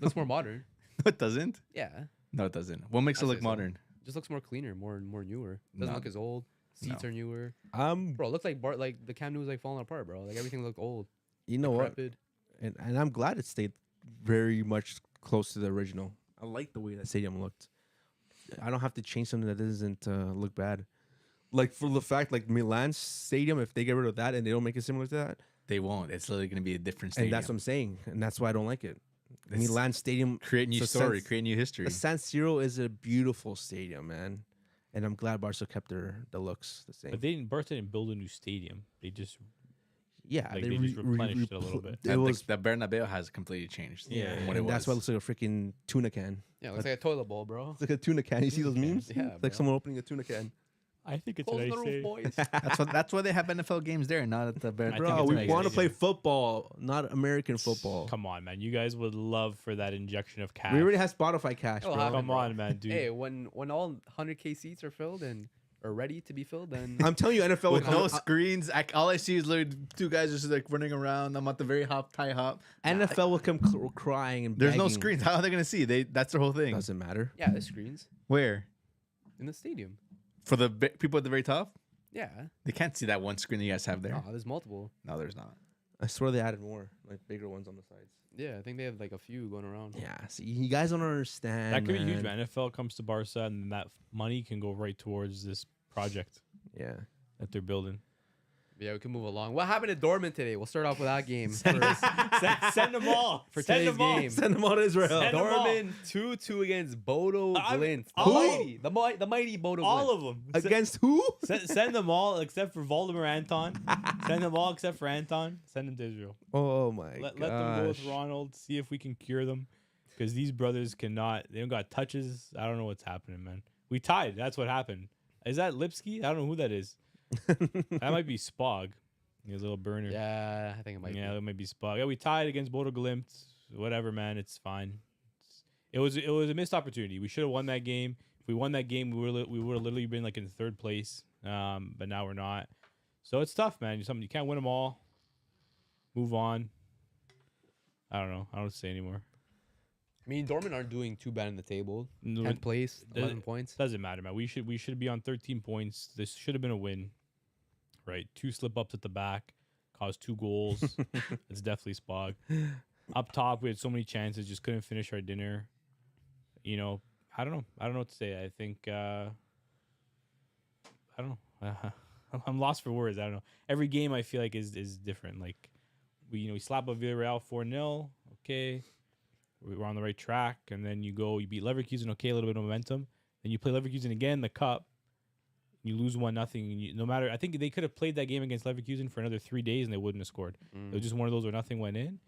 looks more modern. No, it doesn't. Yeah, No, it doesn't. What makes it I'd look say so. modern? just looks more cleaner, more newer. Doesn't No. look as old. Seats No. are newer. Bro, Bro, it looks like like the Camp Nou was like falling apart, bro. Like everything looked old, you know what? decrepit. And I'm glad it stayed very much close to the original. I like the way that stadium looked. I don't have to change something that doesn't look bad. Like for the fact, like Milan's stadium, if they get rid of that and they don't make it similar to that, They won't. It's literally going to be a different stadium. and that's what I'm saying, and that's why I don't like it. It's- Milan Stadium, Create new so story, since- create new history. the San Siro is a beautiful stadium, man, and I'm glad Barca kept the looks the same. But Barca didn't build a new stadium. They just yeah, like, they just replenished it a little bit. It That, was, the Bernabeu has completely changed. Yeah, from what and it that's why it was. looks like a freaking tuna can. Yeah, it looks like a toilet bowl, bro. It's like a tuna can. You see those memes? Yeah, It's like bro. someone opening a tuna can. I think it's Close a the nice roof, boys. That's why they have NFL games there, not at the I Bernabeu. think Bro, it's we nice want to stadium. play football, not American football. Come on, man. You guys would love for that injection of cash. We already have Spotify cash, It'll bro. happen. Come on, man, dude. Hey, when all 100K seats are filled and are ready to be filled, then I'm telling you, NFL With would no screens, all I see is literally two guys just like running around. I'm at the very high hop. NFL will come crying and There's no begging. screens. How are they gonna see? That's their whole thing. Doesn't matter. yeah, there's screens Where? in the stadium. For the people at the very top, Yeah, they can't see that one screen you guys have there. oh, there's multiple. No, there's not. I swear they added more, like bigger ones on the sides. Yeah, I think they have like a few going around. Yeah, see, you guys don't understand. That could be huge, man. NFL comes to Barca, and that money can go right towards this project Yeah. that they're building. Yeah, we can move along. What happened to Dortmund today? We'll start off with that game first. Send them all For Send today's them all. game. Send them all to Israel. Send them all. Dortmund 2-2 against Bodo I'm- Glimt. Who? The mighty Bodo Glimt. All of them. Against who? Send them all except for Voldemort Anton. Send them all except for Anton. Send them to Israel. Oh my Let them go with Ronald. See if we can cure them. Because these brothers cannot. They don't got touches. I don't know what's happening, man. We tied. That's what happened. Is that Lipsky? I don't know who that is. That might be Spog. His little burner. Yeah, I think it might be. That might be Spog. Yeah, we tied against Bodo Glimt. Whatever, man. It's fine. It was a missed opportunity. We should have won that game. If we won that game, we would have literally been like in third place. But now we're not. So it's tough, man. You can't win them all. Move on. I don't know. I don't say anymore. I mean, Dortmund aren't doing too bad in the table. No, 10th place, 11 points. Doesn't matter, man. We should be on 13 points. This should have been a win, right? 2 slip ups at the back, caused 2 goals. It's definitely Spog. Up top, we had so many chances, just couldn't finish our dinner. You know, I don't know. I don't know what to say. I think I don't know. I'm lost for words. I don't know. Every game I feel like is different. Like we slap up Villarreal 4-0. Okay. We're on the right track, and then you beat Leverkusen, okay, a little bit of momentum. Then you play Leverkusen again in the cup, you lose 1-0. No matter, I think they could have played that game against Leverkusen for another 3 days, and they wouldn't have scored. It was just one of those where nothing went in.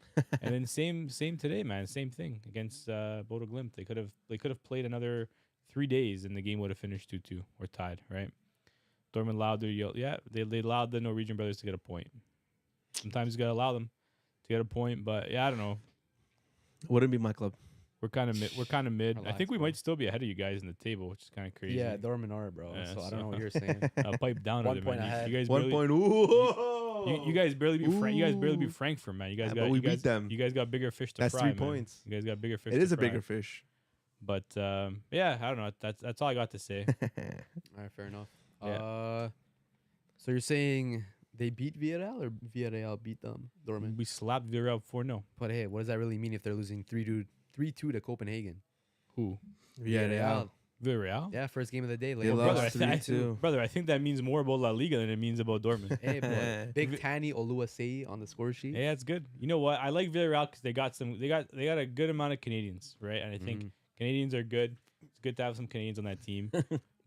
And then same today, man, same thing against Bodo Glimt. They could have played another 3 days, and the game would have finished 2-2 or tied, right? Dortmund allowed they allowed the Norwegian brothers to get a point. Sometimes you gotta allow them to get a point, but yeah, I don't know. Wouldn't be my club. We're kind of mid. I Relax, think we bro. might still be ahead of you guys in the table, which is kind of crazy. Yeah, Dortmund are, bro. Yeah, so I so- don't know what you're saying. Pipe down a 1 bit, point man. ahead. You guys 1 barely, point. Ooh. you guys barely beat you guys barely beat Ooh. Frankfurt, man. You guys Yeah, got but we you guys, beat them. You guys got bigger fish to That's fry. 3 man. points. You guys got bigger fish. It to is a fry. bigger fish. But yeah, I don't know. That's all I got to say. All right, fair enough. Yeah. So you're saying they beat Villarreal or Villarreal beat them, Dortmund? We slapped Villarreal 4-0. But hey, what does that really mean if they're losing 3-2 to Copenhagen? Who? Villarreal. Villarreal. Yeah, first game of the day. They Late lost Brother, 3-2. brother, I think that means more about La Liga than it means about Dortmund. Hey, boy. Big Tani Oluwase on the score sheet. Yeah, it's good. You know what? I like Villarreal because they got a good amount of Canadians, right? And I think Canadians are good. It's good to have some Canadians on that team.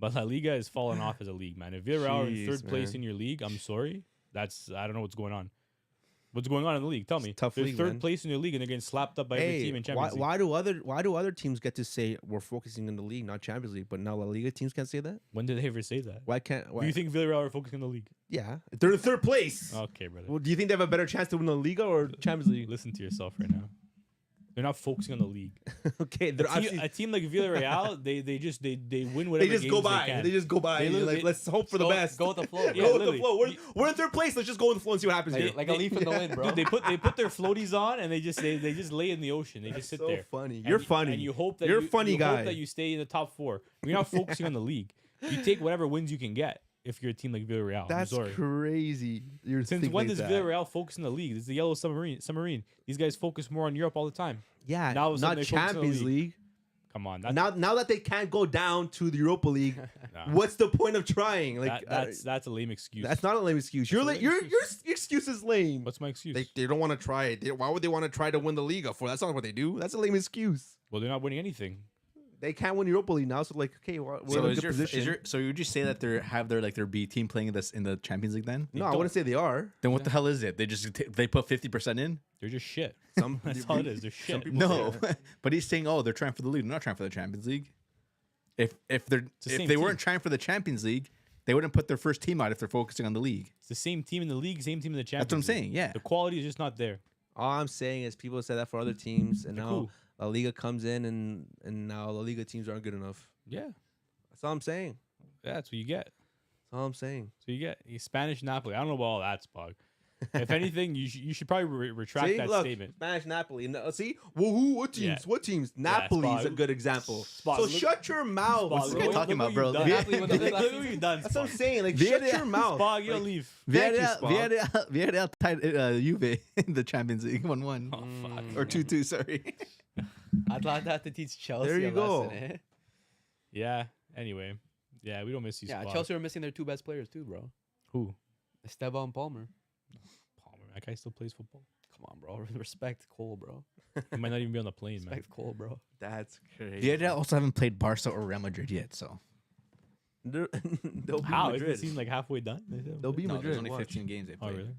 But La Liga has fallen off as a league, man. If Villarreal are in Jeez, third place man. in your league, I'm sorry. I don't know what's going on. What's going on in the league? Tell me. It's a tough They're league, third man. place in your league and they're getting slapped up by every team in Champions League. why do other teams get to say we're focusing on the league, not Champions League, but now La Liga teams can't say that? When did they ever say that? Why can't? Why? Do you think Villarreal are focusing on the league? Yeah, they're in third place. Okay, brother. Well, do you think they have a better chance to win the Liga or Champions League? Listen to yourself right now. They're not focusing on the league. Okay, they're A team like Villarreal, they win whatever they just games go by. They can. They just go by. They They're literally- like, let's hope for the best. Go with the flow. Yeah, Go with the literally. flow. We're in third place. Let's just go with the flow and see what happens here. Like a leaf in the wind, bro. Dude, they put their floaties on and they just lay in the ocean. They just sit so there. funny. And You're you- funny. And you hope that You're a you, funny you guy. hope that you stay in the top 4. You're not focusing on the league. You take whatever wins you can get if you're a team like Villarreal. That's I'm sorry. crazy. You're Since thinking when like does that. Villarreal focus on the league? This is the yellow submarine. These guys focus more on Europe all the time. Yeah, Now all of a sudden not they focus on the Champions League. Come on, that's, Now that they can't go down to the Europa League, nah, what's the point of trying? Like that's a lame excuse. that's not a lame excuse. Your excuse is lame. What's my excuse? They don't want to try it. Why would they want to try to win the Liga for? That's not what they do. That's a lame excuse. Well, they're not winning anything. They can't win Europa League now, so like, okay, we're So in a good position. so would you say that have their B team playing in the Champions League then? No, I wouldn't say they are. Then what the hell is it? They just they put 50% in? They're just shit. Some That's all it is. They're shit. people No, say but he's saying, oh, they're trying for the league. They're not trying for the Champions League. If the same they team. weren't trying for the Champions League, they wouldn't put their first team out if they're focusing on the league. It's the same team in the league, same team in the Champions That's what I'm League. saying. Yeah. The quality is just not there. All I'm saying is people say that for other teams, and now Cool. La Liga comes in, and now La Liga teams aren't good enough. Yeah. That's all I'm saying. Yeah, that's what you get. That's all I'm saying. So you get Spanish Napoli. I don't know about all that, Spog. If anything, you should probably retract See, that look, statement. Spanish Napoli. No, see, what teams? Yeah. What teams? Napoli's Spog. a good example. Spog, So look- shut your mouth. Spog, this look guy what- talking look about, what you've bro? done. Napoli won the Look last what season. you've done, That's what I'm Spog. saying. Like, Villarreal- shut your mouth. Spog, you Like, leave. Thank you, Spog. Villarreal tied Juve in the Champions League 1-1 Oh, fuck. or 2-2. Sorry. Atlanta had to teach Chelsea There you a go. lesson, eh? Yeah. Anyway. Yeah, we don't miss you, Yeah, Spog. Chelsea were missing their 2 best players too, bro. Who? Esteban Palmer. Palmer, that guy still plays football. Come on, bro. Respect Cole, bro. He might not even be on the plane, man. Respect Cole, bro. That's crazy. The other also haven't played Barca or Real Madrid yet, so They'll be How? Isn't Madrid. it seem like halfway done? They'll be no, Madrid. there's only Watch. 15 games they Oh, played. really?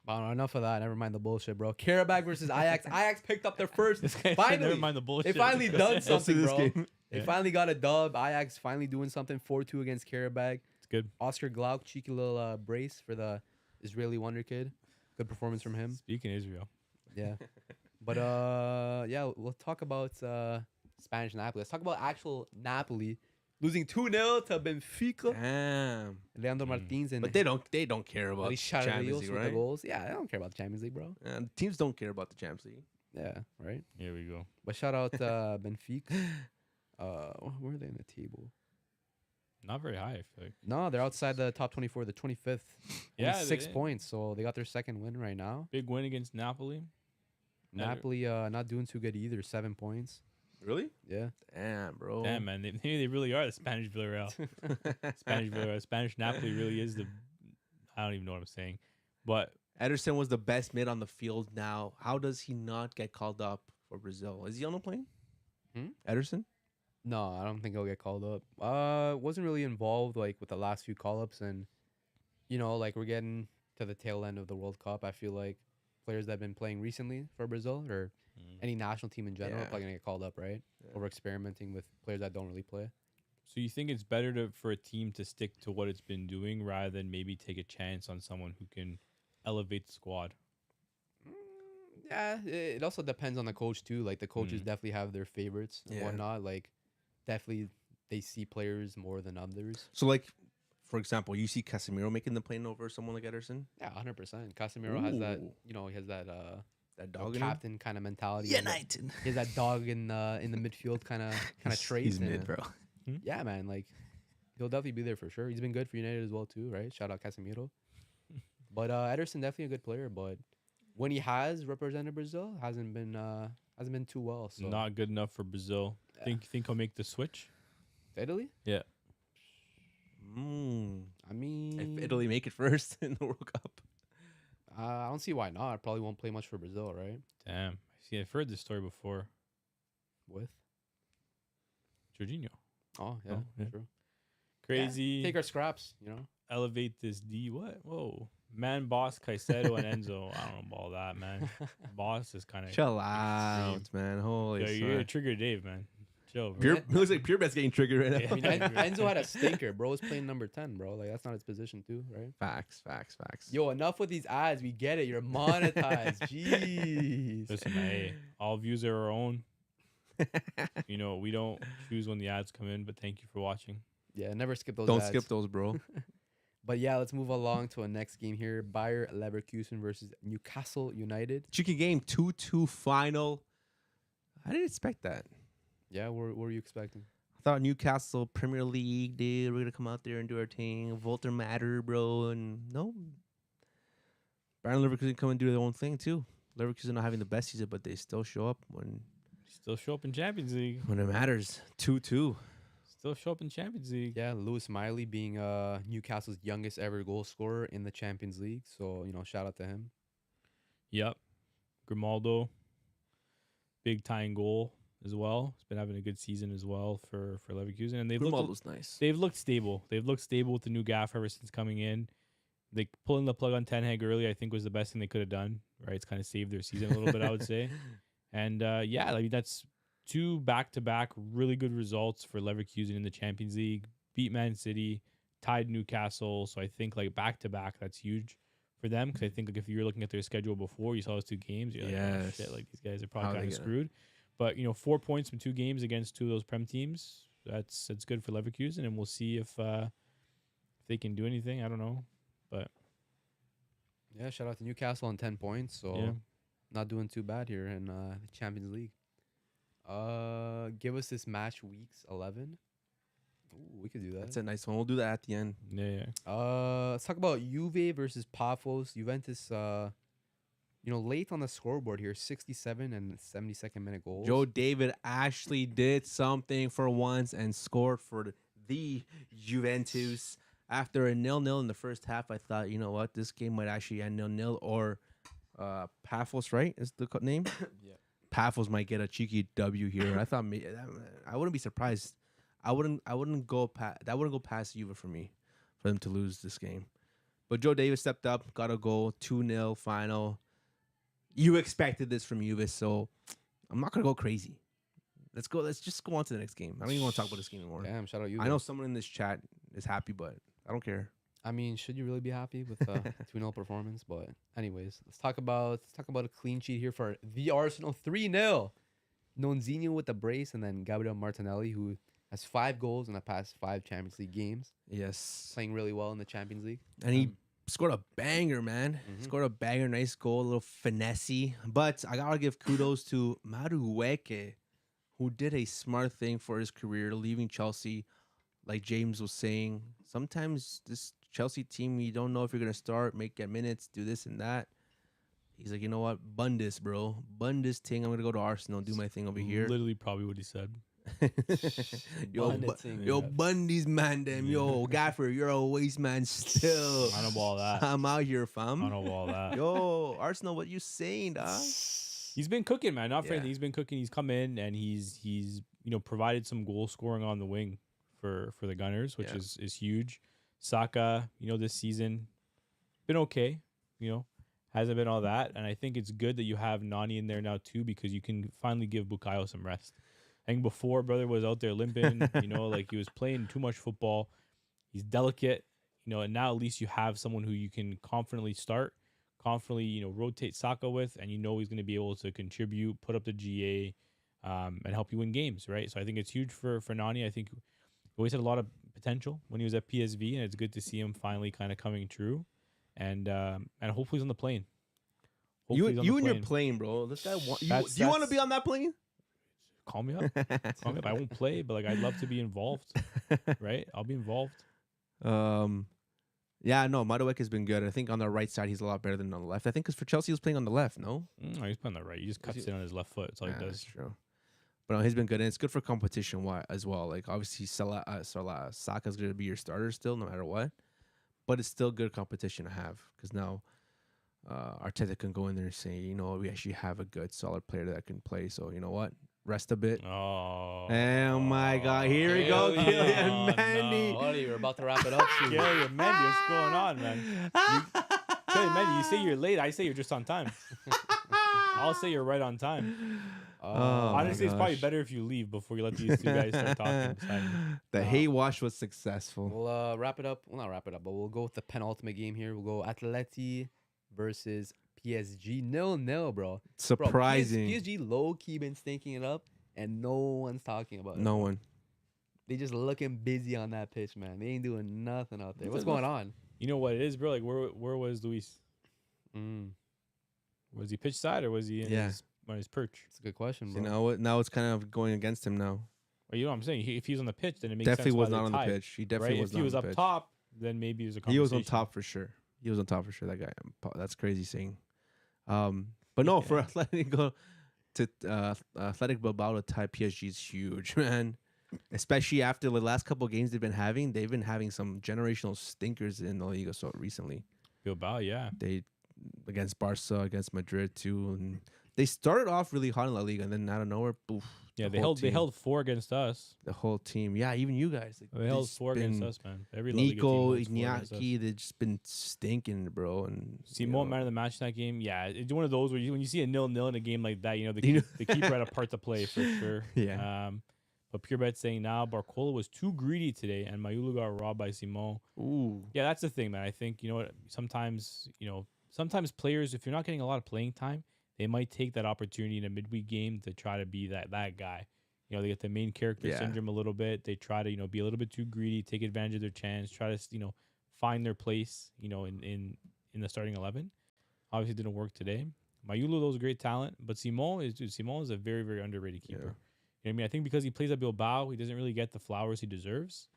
But enough of that. Never mind the bullshit, bro. Karabakh versus Ajax. Ajax picked up their first. This guy said, Finally. never mind the bullshit. They finally done Let's see something, this bro. game. They Yeah. finally got a dub. Ajax finally doing something. 4-2 against Karabakh. It's good. Oscar Glauc, cheeky little brace for the Israeli wonder kid. Good performance from him. Speaking of Israel, Yeah. But yeah, we'll talk about Spanish Napoli. Let's talk about actual Napoli losing 2-0 to Benfica. Damn. Leandro Martins and But they don't care about Richard Champions Rios League, with the right? goals. Yeah, I don't care about the Champions League, bro. Teams don't care about the Champions League. Yeah, right. here we go. But shout out Benfica. Where are they in the table? Not very high, I feel like. No, they're outside the top 24, the 25th. Yeah, Only 6 they- points, so they got their second win right now. Big win against Napoli. Yeah, they're- Napoli not doing too good either, 7 points. Really? Yeah. Damn, bro. Damn, man. Maybe they really are the Spanish Villarreal. Spanish Villarreal. Spanish Napoli really is the. I don't even know what I'm saying. But Ederson was the best mid on the field now. How does he not get called up for Brazil? Is he on the plane? Ederson? No, I don't think he'll get called up. Wasn't really involved like with the last few call-ups, and like we're getting to the tail end of the World Cup. I feel like players that have been playing recently for Brazil or any national team in general are Yeah. probably gonna get called up, right? Yeah. Over experimenting with players that don't really play. so you think it's better for a team to stick to what it's been doing rather than maybe take a chance on someone who can elevate the squad? Yeah, it also depends on the coach too. Like the coaches Mm. definitely have their favorites and Yeah. whatnot. Like definitely they see players more than others. So, like, for example, you see Casemiro making the plane over someone like Ederson? Yeah, 100%. Casemiro has that. Ooh. He has that That dog in him? captain kind of mentality. and United. He has that dog in the midfield kind of traits. He's and, mid, bro. Yeah, man. Like he'll definitely be there for sure. He's been good for United as well too, right? Shout out Casemiro. But Ederson definitely a good player, but when he has represented Brazil, hasn't been too well. So Not good enough for Brazil. Yeah. Think he'll make the switch? Italy? I mean, If Italy make it first in the World Cup. I don't see why not. Probably won't play much for Brazil, right? Damn. See, I've heard this story before. With Jorginho. oh yeah, Oh, yeah. true. Crazy. Take our scraps, Elevate this D. What? Whoa. Man, Boss, Caicedo, and Enzo. I don't know about that, man. Boss is kind of. Chill out, man. Holy You're a shit. trigger Dave, man. Chill, bro. Pure, looks like Pure Bet's getting triggered right now. Yeah, I mean, Enzo had a stinker, bro. Was playing number 10, bro. Like that's not his position too, right? Facts. Yo, enough with these ads. We get it. You're monetized. Jeez. Listen, man, hey, all views are our own. We don't choose when the ads come in, but thank you for watching. Yeah, never skip those. Don't ads. skip those, bro. But yeah, let's move along to a next game here. Bayer Leverkusen versus Newcastle United. Chicken game 2-2 final. I didn't expect that. Yeah, what were you expecting? I thought Newcastle Premier League, dude. We're gonna come out there and do our thing. Volter matter, bro. And no, Bayern Leverkusen come and do their own thing too. Leverkusen not having the best season, but they still show up when Still show up in Champions League. it matters. 2-2. Still show up in Champions League. Yeah, Lewis Miley being Newcastle's youngest ever goal scorer in the Champions League. So, shout out to him. Yep. Grimaldo, big tying goal as well. He's been having a good season as well for Leverkusen, and they've looked nice. they've looked stable. They've looked stable with the new gaff ever since coming in. Like pulling the plug on Ten Hag early, I think was the best thing they could have done. Right, it's kind of saved their season a little bit, I would say. And that's 2 back-to-back really good results for Leverkusen in the Champions League. Beat Man City, tied Newcastle. So I think like back-to-back, that's huge for them. Because I think like if you were looking at their schedule before, you saw those 2 games, you're like, oh, Yes. shit, like these guys are How probably are kind they of gonna- screwed. But 4 points from 2 games against 2 of those Prem teams. That's good for Leverkusen, and we'll see if they can do anything. I don't know, but Yeah, shout out to Newcastle on 10 points. So, yeah. not doing too bad here in the Champions League. Give us this match weeks 11. Ooh, we could do that. That's a nice one. We'll do that at the end. Yeah. Let's talk about Juve versus Pafos. Juventus, late on the scoreboard here, 67 and 72nd minute goals. Joe David actually did something for once and scored for the Juventus after a 0-0 in the first half, I thought, you know what, this game might actually end 0-0 or Paphos, right? Is the name? Yeah. Paphos might get a cheeky W here. I thought I wouldn't be surprised. I wouldn't go past Juve for me, for them to lose this game. But Joe Davis stepped up, got a goal, 2-0 final. You expected this from Juve, so I'm not gonna go crazy. Let's go. Let's just go on to the next game. I don't even want to talk about this game anymore. Damn, shout out you. I know someone in this chat is happy, but I don't care. I mean, should you really be happy with 2-0 performance? But anyways, let's talk about a clean sheet here for the Arsenal 3-0. Nonzinho with the brace, and then Gabriel Martinelli, who has 5 goals in the past 5 Champions League games, Yes, playing really well in the Champions League. and he scored a banger, man. Mhm. Scored a banger, nice goal, a little finessey. But I gotta give kudos to Madueke, who did a smart thing for his career, leaving Chelsea. Like James was saying, sometimes this Chelsea team, you don't know if you're gonna start, get minutes, do this and that. He's like, you know what, bun this, bro, bun this thing. I'm gonna go to Arsenal, do my thing over here. Literally, probably what he said. yo, bun these man, them. Yo, Gaffer, you're a waste man still. I don't know all that. I'm out here, fam. I don't know all that. Yo, Arsenal, what you saying, dog? He's been cooking, man. Not for Yeah. anything. He's been cooking. He's come in and he's provided some goal scoring on the wing for the Gunners, which Yeah. is huge. Saka, this season been okay. Hasn't been all that, and I think it's good that you have Nani in there now too, because you can finally give Bukayo some rest. I think before brother was out there limping, like he was playing too much football. He's delicate, and now at least you have someone who you can confidently start, confidently, rotate Saka with, and he's going to be able to contribute, put up the GA, and help you win games, right? So I think it's huge for Nani. I think he always had a lot of potential when he was at PSV, and it's good to see him finally kind of coming true, and hopefully he's on the plane. You Hopefully he's on the and your plane. plane, bro. This guy do That's- you want to that's- be on that plane? Call me up. Call me up. I won't play, but I'd love to be involved, right? I'll be involved. Yeah, no, Madueke has been good. I think on the right side he's a lot better than on the left. I think because for Chelsea he was playing on the left, no? No, he's playing on the right. He just cuts it on his left foot. That's all he That's does. true. But no, he's been good, and it's good for competition as well. Like obviously, Saka's going to be your starter still, no matter what. But it's still good competition to have because now Arteta can go in there and say, we actually have a good, solid player that can play. So you know what? Rest a bit. Oh My God! Here we go, Kylian. Kylian Oh, Mendy. no. Buddy, we're about to wrap it up soon. Kylian Mendy, what's going on, man? Kylian Mendy, you say you're late. I say you're just on time. I'll say you're right on time. Oh, my Honestly, it's probably gosh. better if you leave before you let these two guys start talking beside you. The hate wash was successful. We'll wrap it up. Well, not wrap it up, but we'll go with the penultimate game here. We'll go Atleti versus PSG 0-0, bro. Surprising. Bro, PSG low-key been stinking it up, and no one's talking about it. No one. They just looking busy on that pitch, man. They ain't doing nothing out there. What's going on? You know what it is, bro? Like, where was Luis? Was he pitch side or was he on his perch? It's a good question, You bro. know what? Now it's kind of going against him now. Well, you know what I'm saying? If he was on the pitch, then it makes Definitely sense was why not they on the tied, pitch. He definitely right? was If not he was on up the pitch. top, then maybe there's a He was on conversation. top for sure. He was on top for sure. That guy. That's crazy saying. But no, for Atletico to Athletic Bilbao to tie PSG is huge, man. Especially after the last couple of games they've been having some generational stinkers in the Liga. So recently, Bilbao, yeah. they against Barca, against Madrid too, and they started off really hot in La Liga, and then out of nowhere, poof. Yeah, the they whole held 4 against us. The whole team, yeah, even you guys. Like, They held it's 4 against been us, man. Every La Liga team Nico, holds 4 against us. Iñaki, they've just been stinking, bro. And Simon, man of the match in that game. Yeah, it's one of those where when you see a 0-0 in a game like that, the keeper had a part to play for sure. Yeah. But Pure Bet saying now Barcola was too greedy today, and Mayulu got robbed by Simon. Ooh. Yeah, that's the thing, man. I think sometimes players, if you're not getting a lot of playing time, they might take that opportunity in a midweek game to try to be that guy. They get the main character syndrome a little bit. They try to be a little bit too greedy, take advantage of their chance, try to find their place in the starting 11. Obviously, didn't work today. Mayulu, though, is a great talent, but Simon is a very, very underrated keeper. Yeah. You know what I mean? I think because he plays at Bilbao, he doesn't really get the flowers he deserves.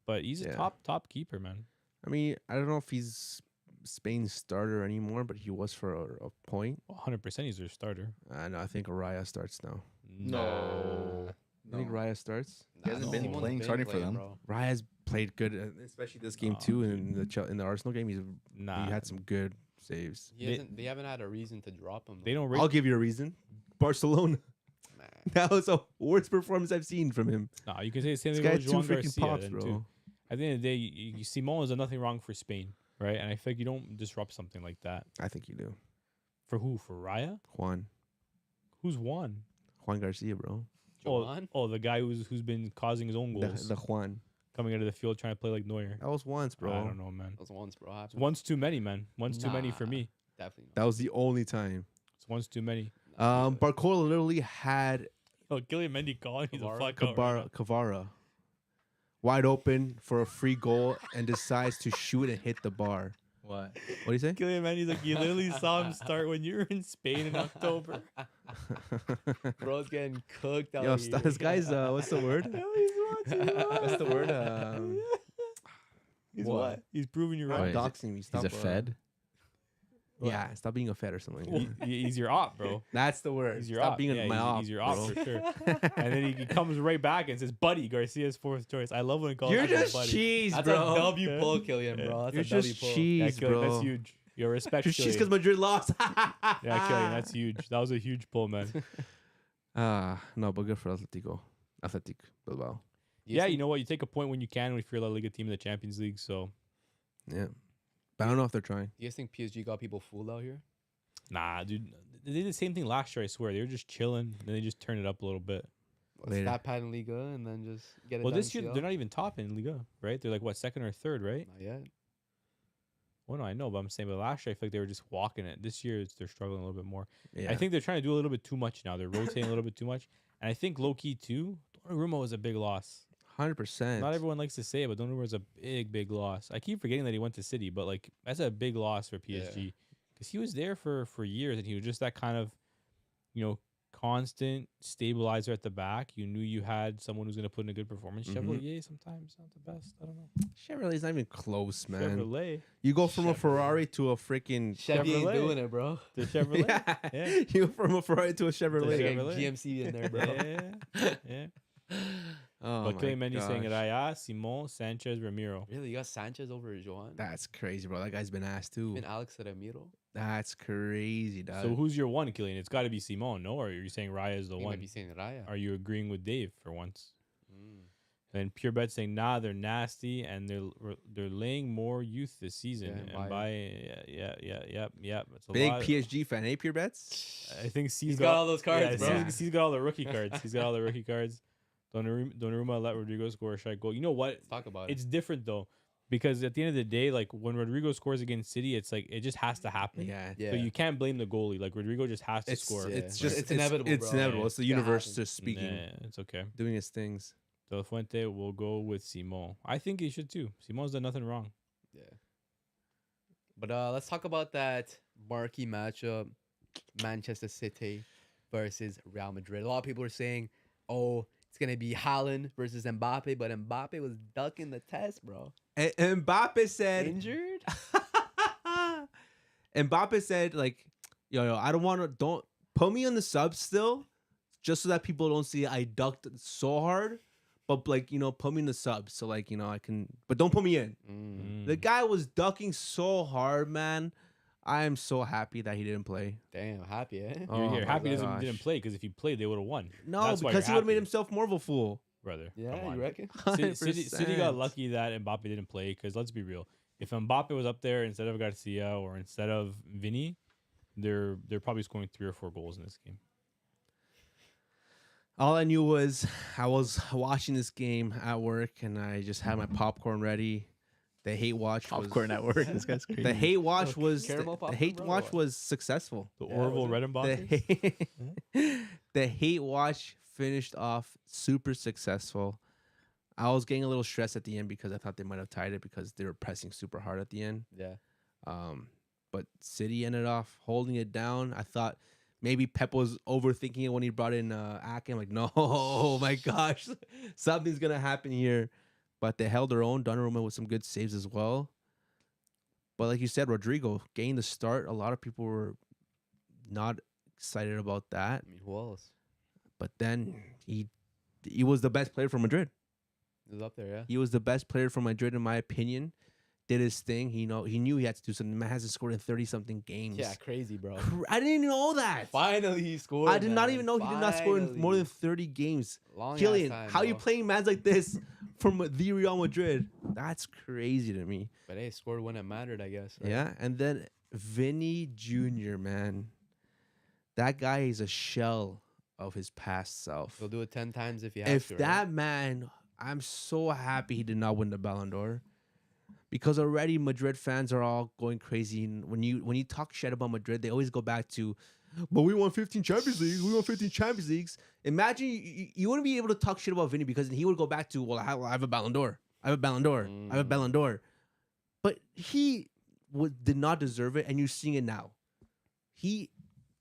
But he's a top keeper, man. I mean, I don't know if he's Spain's starter anymore, but he was for a point. 100% he's their starter. I think Araya starts now. No. You think Raya starts? He hasn't been No. playing starting for them. bro. Raya's played good, especially this game Nah, too. And in the Arsenal game, he Nah, had some good saves. They haven't had a reason to drop him. they don't rate. I'll give you a reason. Barcelona. Nah. That was the worst performance I've seen from him. Nah, you can say the same This thing guy about had two Joan freaking Garcia. pops, then, bro. too. At the end of the day, Simon has done nothing wrong for Spain, right? And I feel like you don't disrupt something like that. I think you do. For who? For Raya? Juan Who's Juan? Garcia, bro. Joan? Oh, the guy who's been causing his own goals, The Juan. coming out of the field trying to play like Neuer. That was once, bro. I don't know, man. Those ones, bro. Happened. One's too many, man. One's too many for Nah. me. Definitely That was the only time. It's one's too many. Barcola literally had Oh, Gillian Mendy calling. He's a Kvara? fuck out right now. Kavara wide open for a free goal and decides to shoot and hit the bar. What? What do you say? Gillian Mendy's like, you literally saw him start when you were in Spain in October. Bro's getting cooked out Yo, here. this guy's what's the word? What's the word? He's what? what? He's proving you Oh, right. is Doxing me. He's Stop, a Fed. Yeah, stop being a Fed or something. Like that. He's your op, bro. That's the word. He's your Stop op. being Yeah, my op. he's your op bro. for sure. And then he comes right back and says, "Buddy, Garcia's fourth choice." I love when he calls. You're people just buddy. cheese, That's bro. a W Yeah. pull, Killian, bro. That's You're a W just pull. Yeah, cheese, Killian, bro. that's huge. Your respect, Just cheese Killian. because Madrid lost. Yeah, Killian, that's huge. That was a huge pull, man. No, but good for Athletic Bilbao. Yeah, you know what? You take a point when you can if you're a La Liga team in the Champions League. So, Yeah, but I don't know if they're trying. You guys think PSG got people fooled out here? nah, dude. They did the same thing last year, I swear. They were just chilling, and then they just turned it up a little bit. Later. Stat pad in Liga and then just get it Well, done this year, CL? they're not even top in Liga, right? They're like, what, second or third, right? Not yet. Well, no, I know, but I'm saying, but last year, I feel like they were just walking it. This year, they're struggling a little bit more. Yeah, I think they're trying to do a little bit too much now. They're rotating a little bit too much. And I think low-key, too, Donnarumma was a big loss. 100%. Not everyone likes to say it, but Donnarumma was a big, big loss. I keep forgetting that he went to City, but, like, that's a big loss for PSG. Because he was there for years, and he was just that kind of, constant stabilizer at the back. You knew you had someone who's going to put in a good performance. Mhm. Chevrolet, sometimes, not the best. I don't know. Chevrolet's not even close, man. Chevrolet. You go from a Chevrolet. Ferrari to a freaking Chevy ain't Chevrolet. doing it, bro. The Chevrolet. yeah. Yeah. You go from a Ferrari to a They're Chevrolet. getting Chevrolet. GMC in there, bro. Yeah. Oh But my Kylian Mendy saying gosh. Raya, Simon, Sanchez, Ramiro. Really? You got Sanchez over Joan? That's crazy, bro. That guy's been asked too. And Alex Ramiro? That's crazy, dog. So who's your one, Kylian? It's got to be Simon, no? Or are you saying Raya is the You might one? be saying Raya. Are you agreeing with Dave for once? Mm. And Pure Bet saying, nah, they're nasty and they're laying more youth this season. Yeah, and Bayern. by yep. It's a Big lot. PSG fan, eh? Pure bets. I think C's He's got all those cards, yeah, bro. He's got all the rookie cards. He's got all the rookie cards. Donnarumma let Rodrigo score a shot goal. You know what? Let's talk about It's different though, because at the end of the day, like when Rodrigo scores against City, it's like it just has to happen. Yeah. Yeah. So you can't blame the goalie. Like Rodrigo just has to It's score. Yeah. it's just It's inevitable, It's bro. inevitable. Yeah. It's the It's gonna universe happen. just speaking, Nah, it's okay. doing its things. De La Fuente will go with Simon. I think he should too. Simon's done nothing wrong. Yeah. But let's talk about that marquee matchup, Manchester City versus Real Madrid. A lot of people are saying, oh, it's going to be Haaland versus Mbappe, but Mbappe was ducking the test, bro. And Mbappe said, Injured? Mbappe said, like, yo, I don't put me on the sub still, just so that people don't see I ducked so hard. But like, put me in the sub so like, I can, but don't put me in. Mm. The guy was ducking so hard, man. I am so happy that he didn't play. Damn, happy, eh? Oh You're my happy he gosh. didn't play because if he played, they would have won. No, That's why because he you're would have made happy, himself more of a fool. brother. Yeah, Come on. you reckon? City got 100%. lucky that Mbappe didn't play because let's be real. If Mbappe was up there instead of Garcia or instead of Vinny, they're probably scoring 3 or 4 goals in this game. All I knew was I was watching this game at work and I just had my popcorn ready. The hate watch Popcorn at work. This guy's crazy. The hate watch Oh, was caramel the popcorn, hate bro, watch what? was successful. The Yeah, Orville was it? Red The Boxers. the hate watch finished off super successful. I was getting a little stressed at the end because I thought they might have tied it because they were pressing super hard at the end. Yeah. But City ended off holding it down. I thought maybe Pep was overthinking it when he brought in Ake. I'm like, no, oh my gosh, something's gonna happen here. But they held their own. Donnarumma with some good saves as well. But like you said, Rodrigo getting the start. A lot of people were not excited about that. I mean, who else? But then he was the best player for Madrid. It was up there, yeah. He was the best player for Madrid, in my opinion. Did his thing. He knew he had to do something. Man hasn't scored in 30-something games. Yeah, crazy, bro. I didn't even know that. Finally, he scored. I did not man. even know he did not score in more than 30 games. Killian, how you playing mans like this from the Real Madrid? That's crazy to me. But hey, scored when it mattered, I guess. Right? Yeah, and then Vinny Jr., man. That guy is a shell of his past self. He'll do it 10 times if he has If to. that right? man, I'm so happy he did not win the Ballon d'Or. Because already Madrid fans are all going crazy. And when you talk shit about Madrid, they always go back to, but we won 15 Champions Leagues. We won 15 Champions Leagues. Imagine you wouldn't be able to talk shit about Vinny because he would go back to, well, I have a Ballon d'Or. I have a Ballon d'Or. I have a Ballon d'Or. But he did not deserve it, and you're seeing it now. He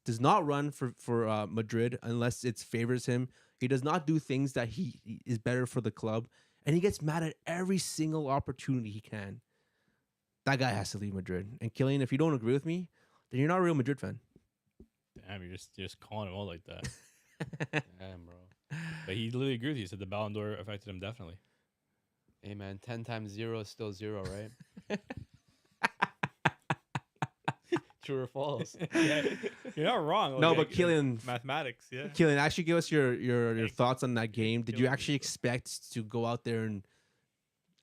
does not run for Madrid unless it favors him. He does not do things that he is better for the club. And he gets mad at every single opportunity he can. That guy has to leave Madrid. And Killian, if you don't agree with me, then you're not a Real Madrid fan. Damn, you're just calling him out like that. Damn, bro. But he literally agreed with you. He said the Ballon d'Or affected him definitely. Hey, man, 10 times 0 is still 0, right? True or false? Yeah, you're not wrong. No, Like, but Killian, mathematics, yeah. Killian, actually give us your thoughts on that game. Did you Killian. actually expect to go out there and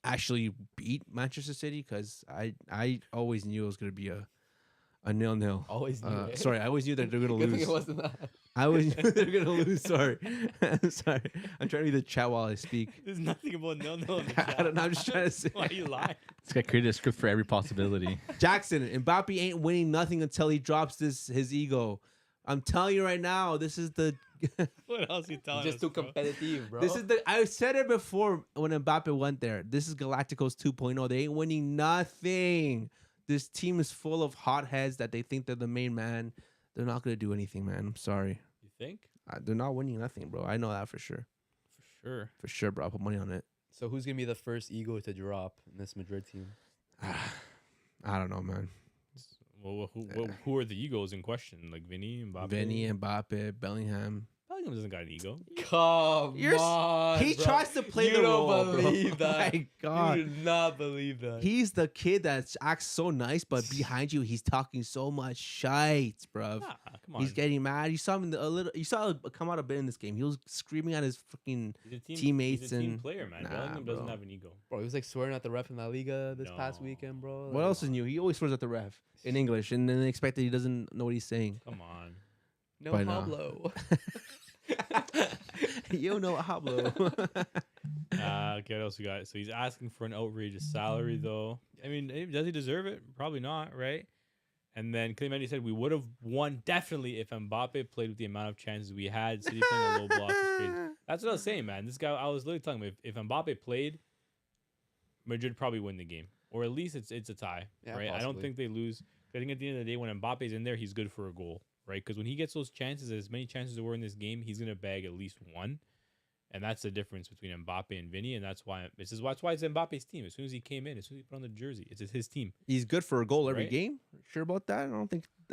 actually beat Manchester City? Because I always knew it was going to be a 0-0. Always knew it. Sorry, I always knew that they were going to Good thing lose. it wasn't that. I always knew they were going to lose. Sorry. I'm sorry. I'm trying to be the chat while I speak. There's nothing about no in the I don't know. I'm just trying to say. Why you lying? This guy created a script for every possibility. Jackson, Mbappe ain't winning nothing until he drops his ego. I'm telling you right now, this is the What else you telling Just us, too bro? competitive, bro. this is the I said it before when Mbappe went there. This is Galacticos 2.0. They ain't winning nothing. This team is full of hotheads that they think they're the main man. They're not gonna do anything, man. I'm sorry. You think? They're not winning nothing, bro. I know that for sure. For sure. For sure, bro. I'll put money on it. So who's going to be the first ego to drop in this Madrid team? I don't know, man. Well, who are the egos in question? Like Vinny, Mbappe? Vinny, Mbappe, Bellingham. Bellingham doesn't got an ego. Come You're on, He bro. tries to play You the don't role, believe bro. that. My God. You do not believe that. He's the kid that acts so nice, but behind you, he's talking so much shite, bruv. Nah, come on. He's getting mad. You saw him You saw him come out a bit in this game. He was screaming at his freaking He's a teammates he's a team and- player, man. Nah, Bellingham doesn't bro. have an ego. Bro, he was like swearing at the ref in La Liga this past No. weekend, bro. what else is new? He always swears at the ref in English, and then they expect that he doesn't know what he's saying. Come on. No By now. Pablo. You know Hablo. Okay, what else we got? So he's asking for an outrageous salary, though. I mean, does he deserve it? Probably not, right? And then Clemente said we would have won definitely if Mbappe played with the amount of chances we had. City playing a low block is crazy. That's what I was saying, man. This guy, I was literally telling him if Mbappe played, Madrid probably win the game, or at least it's a tie, Yeah, right? I don't possibly. think they lose. I think at the end of the day, when Mbappe's in there, he's good for a goal, right? Because when he gets those chances, as many chances there were in this game, he's gonna bag at least one. And that's the difference between Mbappe and Vinny, and that's why it's Mbappe's team. As soon as he came in, as soon as he put on the jersey, it's his team. He's good for a goal every Right? game. Sure about that? I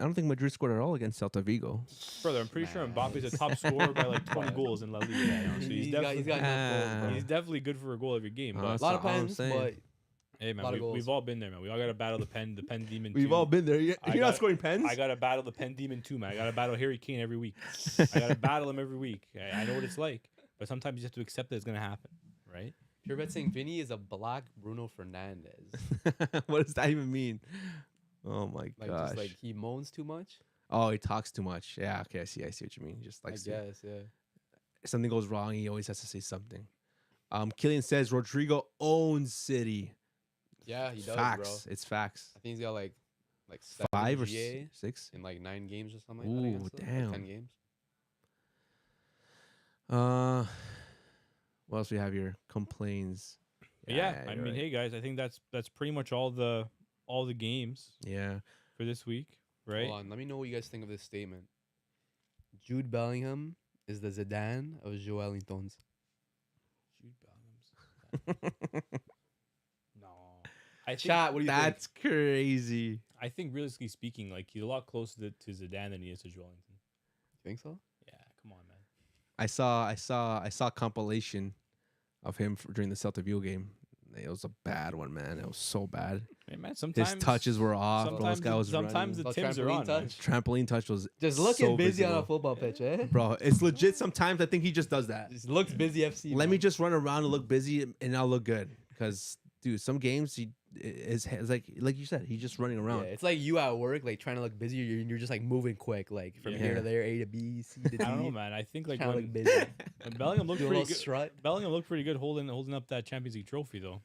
don't think Madrid scored at all against Celta Vigo. Further, I'm pretty sure Mbappe's a top scorer by like 20 goals in La Liga right now. So he's he's got enough goals, bro. he's definitely good for a goal every game. But That's A lot of all I'm pens, saying. but hey, lot man, of goals. we've all been there, man. We all got to battle the pen demon. We've too. all been there. You're I not got- scoring pens? I got to battle the pen demon too, man. I got to battle Harry Kane every week. I got to battle him every week. I know what it's like. But sometimes you have to accept that it's going to happen, right? Pure Bet saying Vinny is a black Bruno Fernandez. What does that even mean? Oh my Like gosh. just like he moans too much. Oh, he talks too much. Yeah, okay, I see what you mean. Just like I guess, yeah. something goes wrong, he always has to say something. Killian says Rodrigo owns City. Yeah, he does, Facts. bro. It's facts. I think he's got like 7 5 or GA 6. in like 9 games or something like that. Ooh, against them, damn. Like 10 games. What else we have here? Complains. Yeah, I you're mean, right. hey guys, I think that's pretty much all the games Yeah. for this week, right? Hold on, let me know what you guys think of this statement. Jude Bellingham is the Zidane of Joel Linton's. Jude Bellingham's. No, I think, Chat, what do you think? That's crazy. I think realistically speaking, like he's a lot closer to Zidane than he is to Joelinton. You think so? Yeah, come on, man. I saw a compilation of him during the Celta Vigo game. It was a bad one, man. It was so bad. Hey, man, sometimes His touches were off. Bro. This guy was sometimes running. the Tims are trampoline on. touch. Trampoline touch was Just looking so busy on a visible. football pitch, eh? Bro, it's legit. Sometimes I think he just does that. Just looks busy FC. Let bro. me just run around and look busy, and I'll look good. Because, dude, some games he is like you said, he's just running Yeah, around. it's like you at work, like trying to look busy. You're just like moving quick, like from here Yeah. to there, A to B, C to D. I don't know, man. I think like Trying to when, look busy. when Bellingham looked Do a pretty little good. strut. Bellingham looked pretty good holding up that Champions League trophy though,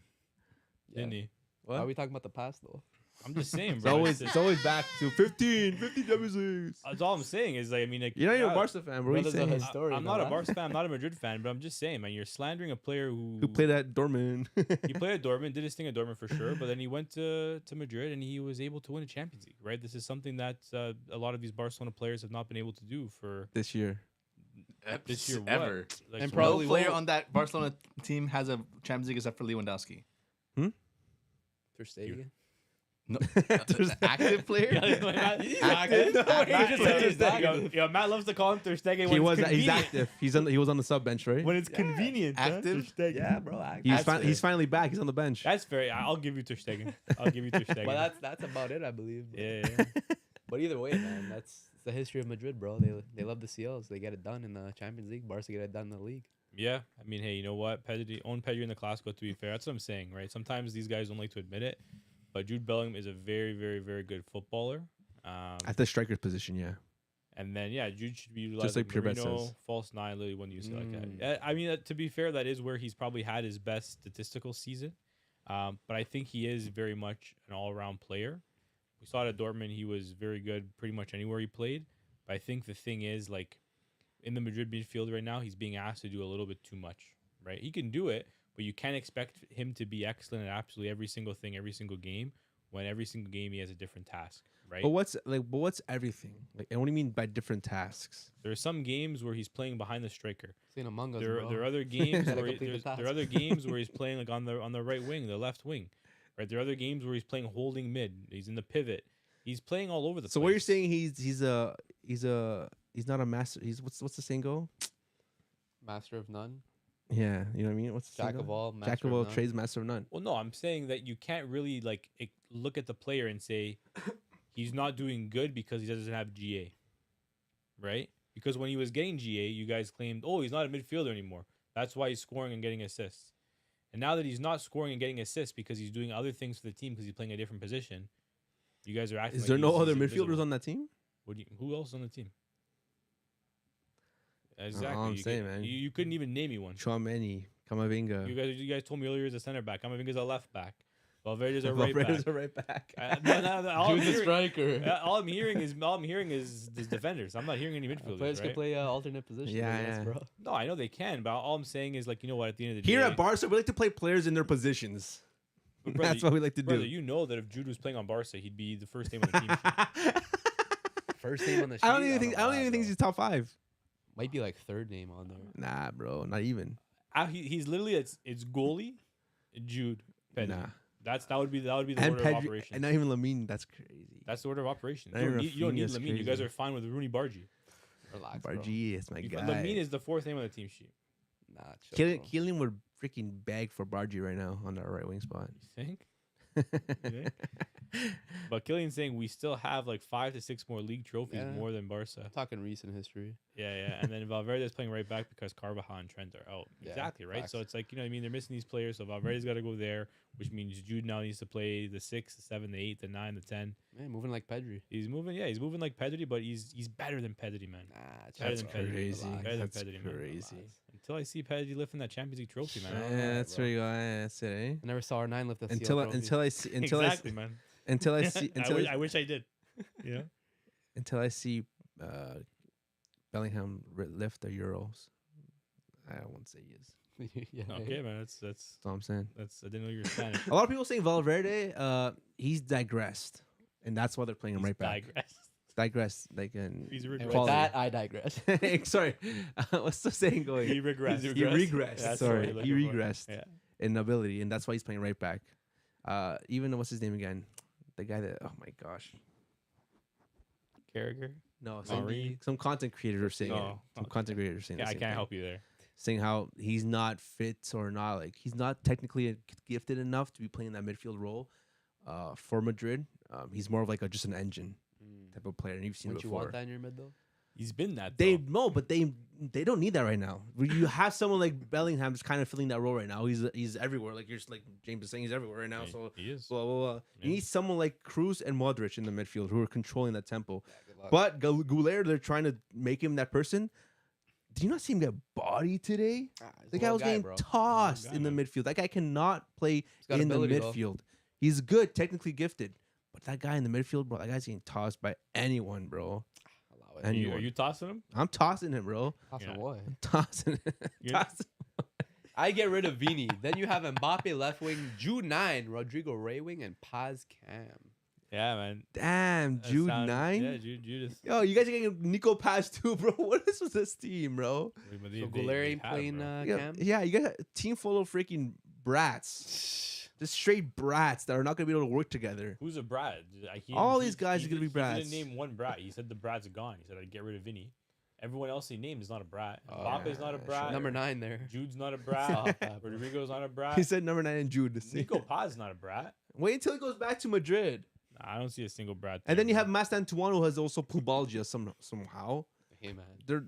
Yeah. didn't he? Why are we talking about the past though? I'm just saying, It's bro. always It's it's always back to 15 Champions Leagues. that's all I'm saying is like, I mean, like, You're not even a yeah, Barca fan, bro. What are you Brothers of saying? his- historian, I'm not a man. Barca fan. I'm not a Madrid fan, but I'm just saying, man. You're slandering a player who Who played at Dortmund? he played at Dortmund, did his thing at Dortmund for sure, but then he went to Madrid and he was able to win a Champions League, right? This is something that a lot of these Barcelona players have not been able to do for this year. this year. ever. What? Like, And so- probably No player won't. on that Barcelona team has a Champions League except for Lewandowski. Ter Stegen. No, active player. He's Active? active. Active Matt just said player. Ter Stegen. Yo, Matt loves to call him Ter Stegen when He it's was he's convenient. active. He was on the sub bench, right? when it's convenient. huh? Active? Ter Stegen. Yeah, bro. He's finally back. He's on the bench. That's fair. I'll give you Ter Stegen. I'll give you Ter Stegen. But that's about it, I believe. Bro. yeah. But either way, man, that's the history of Madrid, bro. They love the CLs. They get it done in the Champions League. Barca get it done in the league. Yeah, I mean, hey, you know what? Pedri in the Clasico, to be fair. That's what I'm saying, right? Sometimes these guys don't like to admit it, but Jude Bellingham is a very, very, very good footballer. At the striker's position, yeah. And then, yeah, Jude should be utilized Just like like Pure Bet Marino, says. false nine, literally won the UCL like that. I mean, to be fair, that is where he's probably had his best statistical season. But I think he is very much an all-around player. We saw it at Dortmund. He was very good pretty much anywhere he played. But I think the thing is, like, in the Madrid midfield right now, he's being asked to do a little bit too much, right? He can do it, but you can't expect him to be excellent at absolutely every single thing, every single game, when every single game he has a different task, right? But what's everything? Like, and what do you mean by different tasks? There are some games where he's playing behind the striker. Seen Among Us, There bro. are other games Gotta where complete the there are task. other games where he's playing like on the right wing, the left wing, right? There are other games where he's playing holding mid. He's in the pivot. He's playing all over the place. So what you're saying? He's not a master. He's what's the saying go? Master of none. Yeah, you know what I mean. What's the Jack saying of go? all. Jack Master of all none. trades, master of none. Well, no, I'm saying that you can't really like look at the player and say he's not doing good because he doesn't have GA, right? Because when he was getting GA, you guys claimed, oh, he's not a midfielder anymore. That's why he's scoring and getting assists. And now that he's not scoring and getting assists because he's doing other things for the team because he's playing a different position, you guys are acting. Is like there no he's other invisible. midfielders on that team? Who else on the team? Exactly. I'm You saying, could- man. You couldn't even name me one. Chouameni, Camavinga. You guys told me earlier he's a center back. Camavinga's a left back. Valverde's a right Valverde's back. a right back. All I'm Jude's a hearing- striker. all I'm hearing is defenders. I'm not hearing any midfielders. Players can Right? play alternate positions. Yeah, I guess, yeah. bro. No, I know they can, but all I'm saying is like, you know what? At the end of the Here day, at Barca, we like to play players in their positions. but brother, That's what we like to brother, do. you know that if Jude was playing on Barca, he'd be the first name on the team sheet. First name on the sheet. I don't even think know, he's top 5. Might be like third name on there. Nah, bro, not even. He's literally it's goalie, Jude, Pedri. Nah. That would be the And order of Pedri, operations. and not even Lamine. That's crazy. That's the order of operations. Not You even don't need Rafinha's Lamine. You guys crazy. are fine with Rooney Bargi. Relax, bro. Bargi, it's my guy. Lamine is the fourth name on the team sheet. Nah, chill, bro. Killian would freaking beg for Bargi right now on that right wing spot. You think? think? But Killian's saying we still have like 5 to 6 more league trophies Yeah. more than Barca. Talking recent history. Yeah. And then Valverde's playing right back because Carvajal and Trent are out. Yeah, Exactly, right? facts. So it's like, you know what I mean? They're missing these players. So Valverde's got to go there, which means Jude now needs to play the 6, the 7, the 8, the 9, the 10. Man, moving like Pedri. He's moving like Pedri, but he's better than Pedri, man. Nah, Better chill, than bro. Pedri. Crazy. Relax. Better than That's Pedri, man. crazy. Until I see Pedri lifting that Champions League trophy, man. I don't know. Yeah, that's where you go. Yeah, that's it, eh? I never saw R9 lift a Until I see Exactly, man. until I see I wish I did. Yeah. until I see Bellingham lift the Euros. I won't say yes. yeah, Okay, man. That's That's all I'm saying. I didn't know you were Spanish. A lot of people saying Valverde, he's digressed, and that's why they're playing him He's right back. Digressed, like in He's And regressed. with quality. that, I digress. Sorry, what's the saying going? He regressed. He regressed. That's Sorry, what he you're looking for. regressed Yeah. in ability, and that's why he's playing right back. Even what's his name again? The guy that oh my gosh, Carragher. no, Henry? some content creators are saying it. Oh, Some okay. content creators are saying. Yeah, the I same can't thing. help you there. saying how he's not fit or not like he's not technically gifted enough to be playing that midfield role for Madrid. He's more of like just an engine type of player, and you've seen Wouldn't it you before. want that in your mid though? He's been that. They Though. no, but they don't need that right now. You have someone like Bellingham just kind of filling that role right now. He's everywhere. Like you're just like James is saying, he's everywhere right now. Yeah, So he is. blah blah blah. Yeah. You need someone like Cruz and Modric in the midfield who are controlling that tempo. Good luck. But Goulet, they're trying to make him that person. Did you not see him get bodied today? The guy was getting tossed Little in guy, the man. midfield. That guy cannot play got in the ability, though. midfield. He's good, technically gifted. But that guy in the midfield, bro, that guy's getting tossed by anyone, bro. Allow it. And Are you tossing him? I'm tossing him, bro. Awesome Yeah. boy. Tossing him. You're- Tossing I get rid of Vini. Then you have Mbappe left wing, Jude 9, Rodrigo right wing, and Paz Cam. Yeah, man. Damn, That Jude sound- 9? Yeah, Jude is. Yo, you guys are getting Nico Pass too, bro. What is with this team, bro? So Goulet ain't playing Yeah, Cam? yeah, you got a team full of freaking brats. Just straight brats that are not going to be able to work together. Who's a brat? All these guys are gonna be He brats. didn't name one brat. He said the brat's gone. He said I'd get rid of Vinny. Everyone else he named is not a brat. Oh, Mbappe's not a yeah, brat. sure. Number 9 there. Jude's not a brat. Stop that, bro. Rodrigo's not a brat. He said number 9 and Jude. Nico Paz is not a brat. Wait until he goes back to Madrid. Nah, I don't see a single brat. And there, then you bro. have Mastantuano who has also pubalgia somehow. Hey, man. They're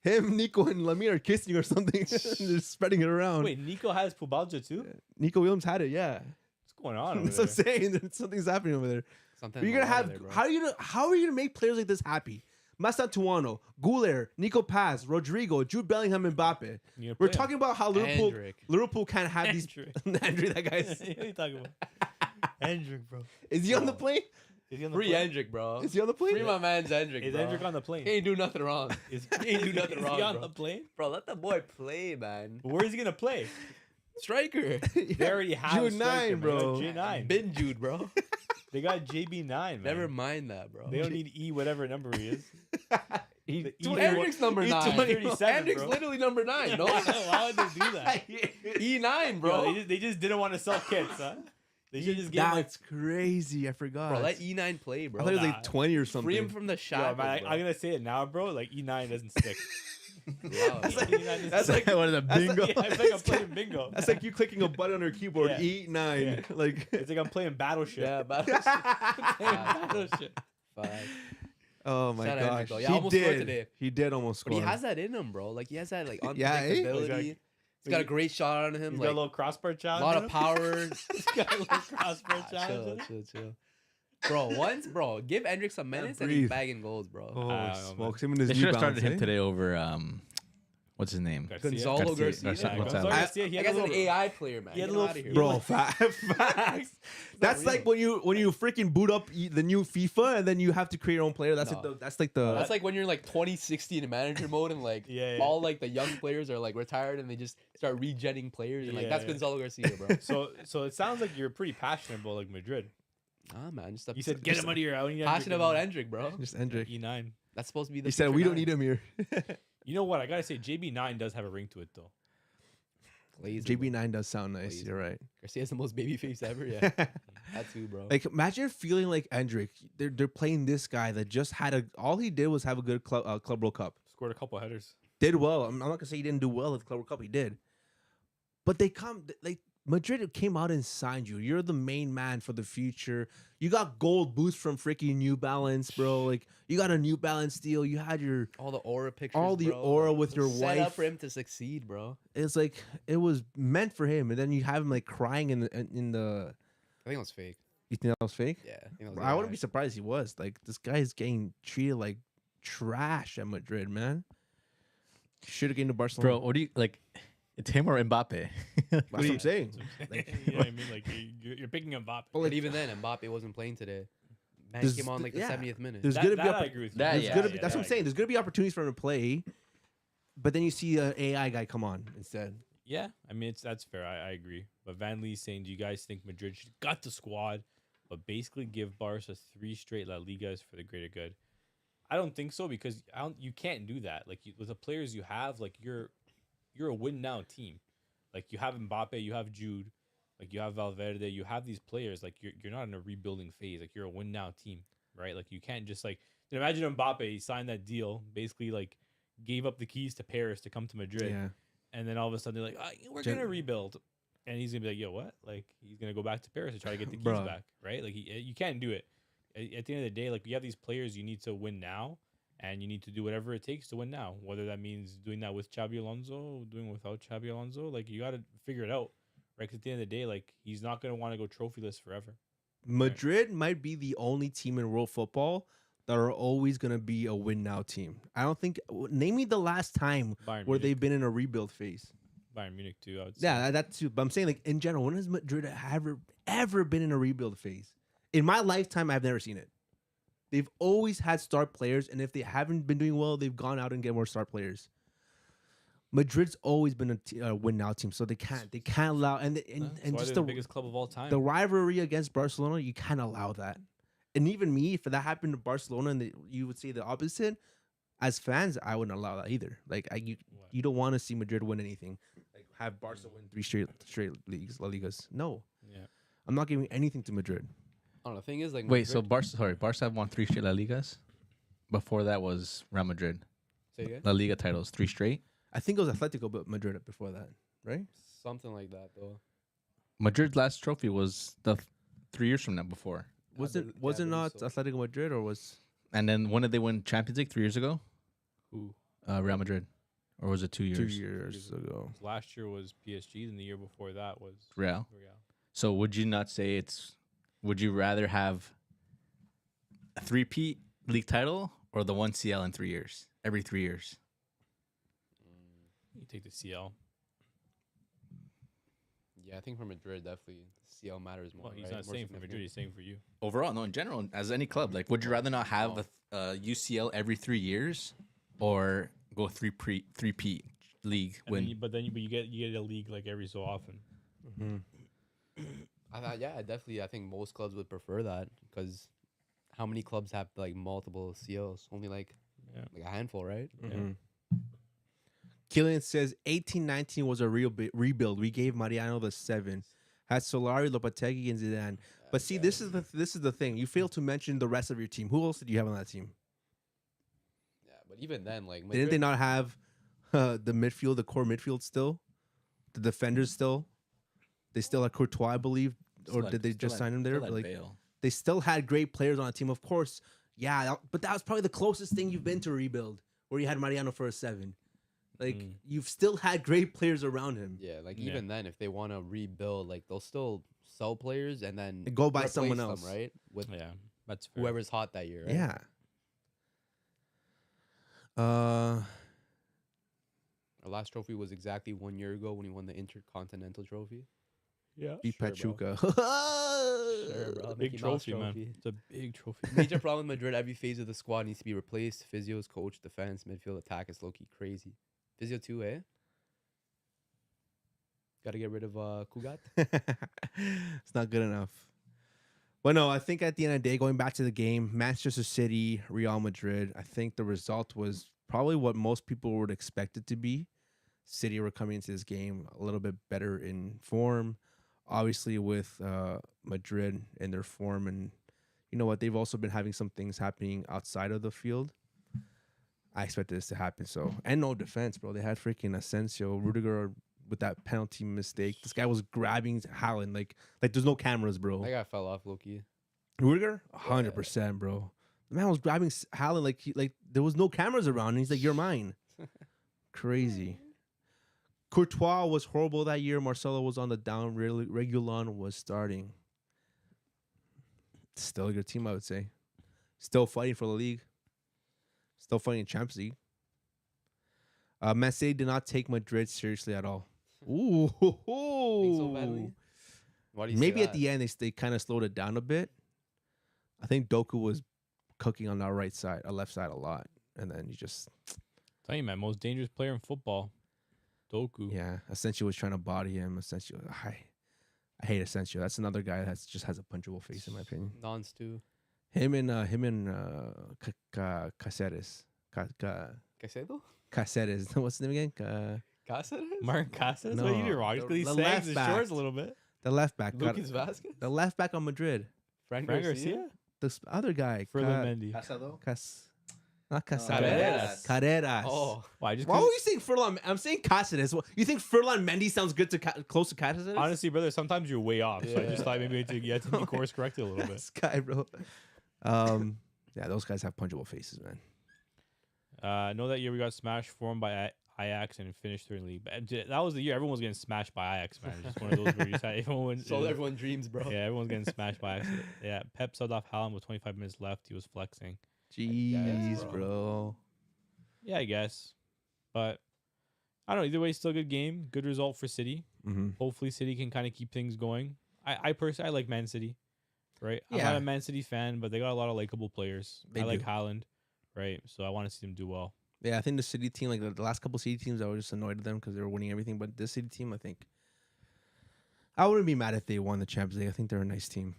him, Nico, and Lamine are kissing or something. They're spreading it around. Wait, Nico has pubalgia too? Nico Williams had it, yeah. What's going on over That's what I'm there? saying. Something's happening over there. Something But you're gonna have how are you gonna make players like this happy? Mastantuano, Goulet, Nico Paz, Rodrigo, Jude Bellingham, and Mbappe. You gonna We're play him? talking about how Liverpool Hendrick. can't have these. Hendrick. Hendrick, that guy's. What are you talking about? Hendrick, bro. Is he on the plane? Is he on the Free plane? Hendrick, bro. Is he on the plane? Free my man's Hendrick, Is bro. Hendrick on the plane? He ain't do nothing wrong. He ain't do nothing Is wrong, he on bro. the plane? Bro, let the boy play, man. Where is he gonna play? Striker. They already have Jude a striker, 9, man. bro. J9. Bin Jude, bro. They got JB9, man. Never mind that, bro. They don't need E whatever number he is. He- The Tw- E- Hendrick's number He's 9. 237, Hendrick's bro. literally number 9. No, Why would they do that? E9, Bro, bro. they just didn't want to sell kits, huh? They should just give him like, That's crazy. I forgot. Bro, let E9 play, I bro. thought it was Nah. like 20 or something. Free him from the yo, shackles, man, bro. I'm gonna say it now, bro. Like E9 doesn't stick. Wow, That's bro. like E9 doesn't That's stick. like What is that, That's bingo? like- Yeah, it's like I'm playing bingo. That's like you clicking a button on your keyboard. Yeah. Eat 9. Yeah. Like. It's like I'm playing Battleship. Yeah, battle. Battleship. Oh my Shout out Hendrick, gosh. though. Yeah, he almost scored did. today. He did almost But score. he has that in him, bro. Like, he has that, like, Yeah, eh? unpredictability. Exactly. He's got a great shot on him. He's Like, got a little crossbar a challenge. lot in of him. power. He's got a little crossbar challenge. chill, in him. chill. Bro, give Hendrick some minutes and he's breathe. bagging goals, bro. Oh, I don't know, smokes him in his They New should have started Balance, him eh? today over what's his name? Garcia. Gonzalo Garcia. Garcia. Garcia. Yeah, Gonzalo. Gonzalo Garcia, he That had a guy's an little. AI player, man. he had Get a him little- out of here. Bro, facts. That's real. like when you freaking boot up the new FIFA and then you have to create your own player. That's No. like the That's like when you're like 2060 in manager mode and like Yeah, yeah. all like the young players are like retired and they just start regenning players and like Yeah, that's yeah. Gonzalo Garcia, bro. So it sounds like you're pretty passionate about like Madrid. Ah, man, just You said get him out of here. I don't need passionate about Hendrick, bro. just Hendrick. E9. That's supposed to be the. He said future we don't nine. need him here. You know what? I gotta say JB9 does have a ring to it though. Lazy, bro. JB9 does sound nice. Please. You're right. Garcia's the most baby face ever. Yeah, that too, bro. Like imagine feeling like Hendrick. They're playing this guy that just had all he did was have a good Club World Cup. Scored a couple headers. Did well. I'm not gonna say he didn't do well at the Club World Cup. He did. But Madrid came out and signed you. You're the main man for the future. You got gold boots from freaking New Balance, bro. Like you got a New Balance deal. You had your. all the aura pictures, all the bro. aura with It's your set up wife. for him to succeed, bro. It's like it was meant for him, and then you have him like crying in the. I think it was fake. You think that was fake? Yeah, I, think it was I wouldn't AI. be surprised he was. Like this guy is getting treated like trash at Madrid, man. Should have gained to Barcelona. Bro, what do you like? It's him or Mbappe? That's what I'm saying. You know what I mean? Like you're picking Mbappe. But But like, even then, Mbappe wasn't playing today. Man There's- came on like the yeah. 70th minute. there's That, gonna that be I agree with you. That- there's yeah, gonna be, yeah, that's what I'm I saying. agree. There's gonna be opportunities for him to play, but then you see an AI guy come on instead. Yeah, I mean that's fair. I agree. But Van Lee's saying, do you guys think Madrid should gut the squad, but basically give Barca 3 straight La Ligas for the greater good? I don't think so because you can't do that. Like with the players you have, like you're a win now team. Like you have Mbappe, you have Jude, like you have Valverde, you have these players. Like you're not in a rebuilding phase. Like you're a win now team, right? Like you can't just like imagine Mbappe he signed that deal, basically like gave up the keys to Paris to come to Madrid, Yeah. and then all of a sudden they're like, we're Gen- gonna rebuild, and he's gonna be like, yo, what? Like he's gonna go back to Paris to try to get the keys Bruh. back, right? Like you can't do it. At the end of the day, like you have these players, you need to win now, and you need to do whatever it takes to win now. Whether that means doing that with Xabi Alonso, doing without Xabi Alonso, like you got to figure it out, right? Because at the end of the day, like he's not gonna want to go trophyless forever. Madrid might be the only team in world football that are always going to be a win now team. I don't think. Name me the last time Bayern where Munich, they've been in a rebuild phase. Bayern Munich too. I would say. Yeah, that too. But I'm saying, like, in general, when has Madrid ever been in a rebuild phase? In my lifetime, I've never seen it. They've always had star players, and if they haven't been doing well, they've gone out and get more star players. Madrid's always been a win now team, so they can't allow and That's why just they're the biggest club of all time. the rivalry against Barcelona, you can't allow that. And even me, if that happened to Barcelona and you would say the opposite, as fans, I wouldn't allow that either. Like you don't want to see Madrid win anything. Like have Barca win 3 straight leagues, La Ligas. No, Yeah. I'm not giving anything to Madrid. I don't know. The thing is, like, Wait, so Madrid- Barca have won 3 straight La Ligas. Before that was Real Madrid. say again? La Liga titles 3 straight. I think it was Atletico, but Madrid before that, right? Something like that, though. Madrid's last trophy was 3 years from now before. Was I it believe- was yeah, it I not believe so. Atletico Madrid or was And then when did they win Champions League? 3 years ago. Who? Real Madrid, or was it 2 years? 2 years ago? Last year was PSG, and the year before that was Real. Real. So would you not say it's? Would you rather have a 3-peat league title or the 1 CL in 3 years? Every 3 years. You take the CL. Yeah, I think for Madrid, definitely CL matters more. Well, he's right? not More saying for Madrid. He's saying for you. Overall, no. In general, as any club, like, would you rather not have a UCL every 3 years, or go 3-peat league And when? then you get a league like every so often. I thought, yeah, definitely. I think most clubs would prefer that because how many clubs have like multiple CLs? Only like Yeah. a handful, right? Mhm. Killian says 18-19 was a real rebuild. We gave Mariano the 7. Had Solari, Lopetegui, and Zidane. But see, this is the thing. You failed to mention the rest of your team. Who else did you have on that team? Yeah, but even then, like Didn't they Madrid, not have the midfield, the core midfield still? The defenders still? They still had Courtois, I believe. Or did they just sign him there? Like, they still had great players on the team. Of course, yeah. But that was probably the closest thing you've been to a rebuild, where you had Mariano for a 7. Like, you've still had great players around him. yeah, like Yeah. even then, if they want to rebuild, like they'll still sell players and then And go buy replace someone them, else. right? With Yeah, that's fair. whoever's hot that year, right? Yeah. Our last trophy was exactly 1 year ago when he won the Intercontinental Trophy. Yeah. Beat Sure, Pachuca. Sure, bro. Big Mickey Mouse trophy, man. It's a big trophy. Major problem with Madrid. Every phase of the squad needs to be replaced. Physios, coach, defense, midfield, attack is low-key crazy. Physio too, eh? Got to get rid of Kugat. It's not good enough. But no, I think at the end of the day, going back to the game, Manchester City, Real Madrid, I think the result was probably what most people would expect it to be. City were coming into this game a little bit better in form, obviously with Madrid in their form. And you know what? They've also been having some things happening outside of the field. I expected this to happen. So, and no defense, bro. They had freaking Asensio, Rudiger with that penalty mistake. This guy was grabbing Haaland like there's no cameras, bro. That guy fell off, Loki. Rudiger, 100%, bro. The man was grabbing Haaland like there was no cameras around. And he's like, "You're mine." Crazy. Courtois was horrible that year. Marcelo was on the down. Regulon was starting. Still a good team, I would say. Still fighting for the league. Still fighting in Champions League. Messi did not take Madrid seriously at all. Ooh, Think so badly? Why do you say maybe at that? the end they kind of slowed it down a bit. I think Doku was cooking on our left side a lot, and then you just Tell you, man, most dangerous player in football, Doku. yeah. Asensio was trying to body him. Asensio, I hate Asensio. That's another guy that just has a punchable face, in my opinion. Nons too. Him and Caceres. Caicedo? Caceres. What's his name again? Cáceres? Martin Casas? No, What you did wrong? the- Because he the sags left his back. shorts a little bit. The left back. Lucas Vasquez? The left back on Madrid. Frank Frank Garcia? Garcia? The other guy. Further Mendy. Cas. Not Caceres. Carreras. Carreras. Oh, Why? Just Why 'cause- were you saying Furlan? I'm saying Cáceres. You think Furlan Mendy sounds good to close to Cáceres? honestly, brother, sometimes you're way off. So I Yeah. just thought maybe you had to be course corrected a little bit. This guy, bro. Yeah, those guys have punchable faces, man. Know that year we got smashed 4-1 by Ajax and finished third in the league. But that was the year everyone was getting smashed by Ajax, man. It's just one of those where you just had everyone. so everyone dreams, bro. Yeah, everyone's getting smashed by Ajax. Yeah, Pep subbed off Haaland with 25 minutes left. He was flexing. Jeez, bro. bro. Yeah, I guess. But I don't know. Either way, still a good game. Good result for City. Mm-hmm. Hopefully, City can kind of keep things going. I personally like Man City, right? I'm Yeah. not a Man City fan, but they got a lot of likable players. They I like do. Haaland, right? So I want to see them do well. Yeah, I think the City team, like the last couple City teams, I was just annoyed at them because they were winning everything. But this City team, I think, I wouldn't be mad if they won the Champions League. I think they're a nice team.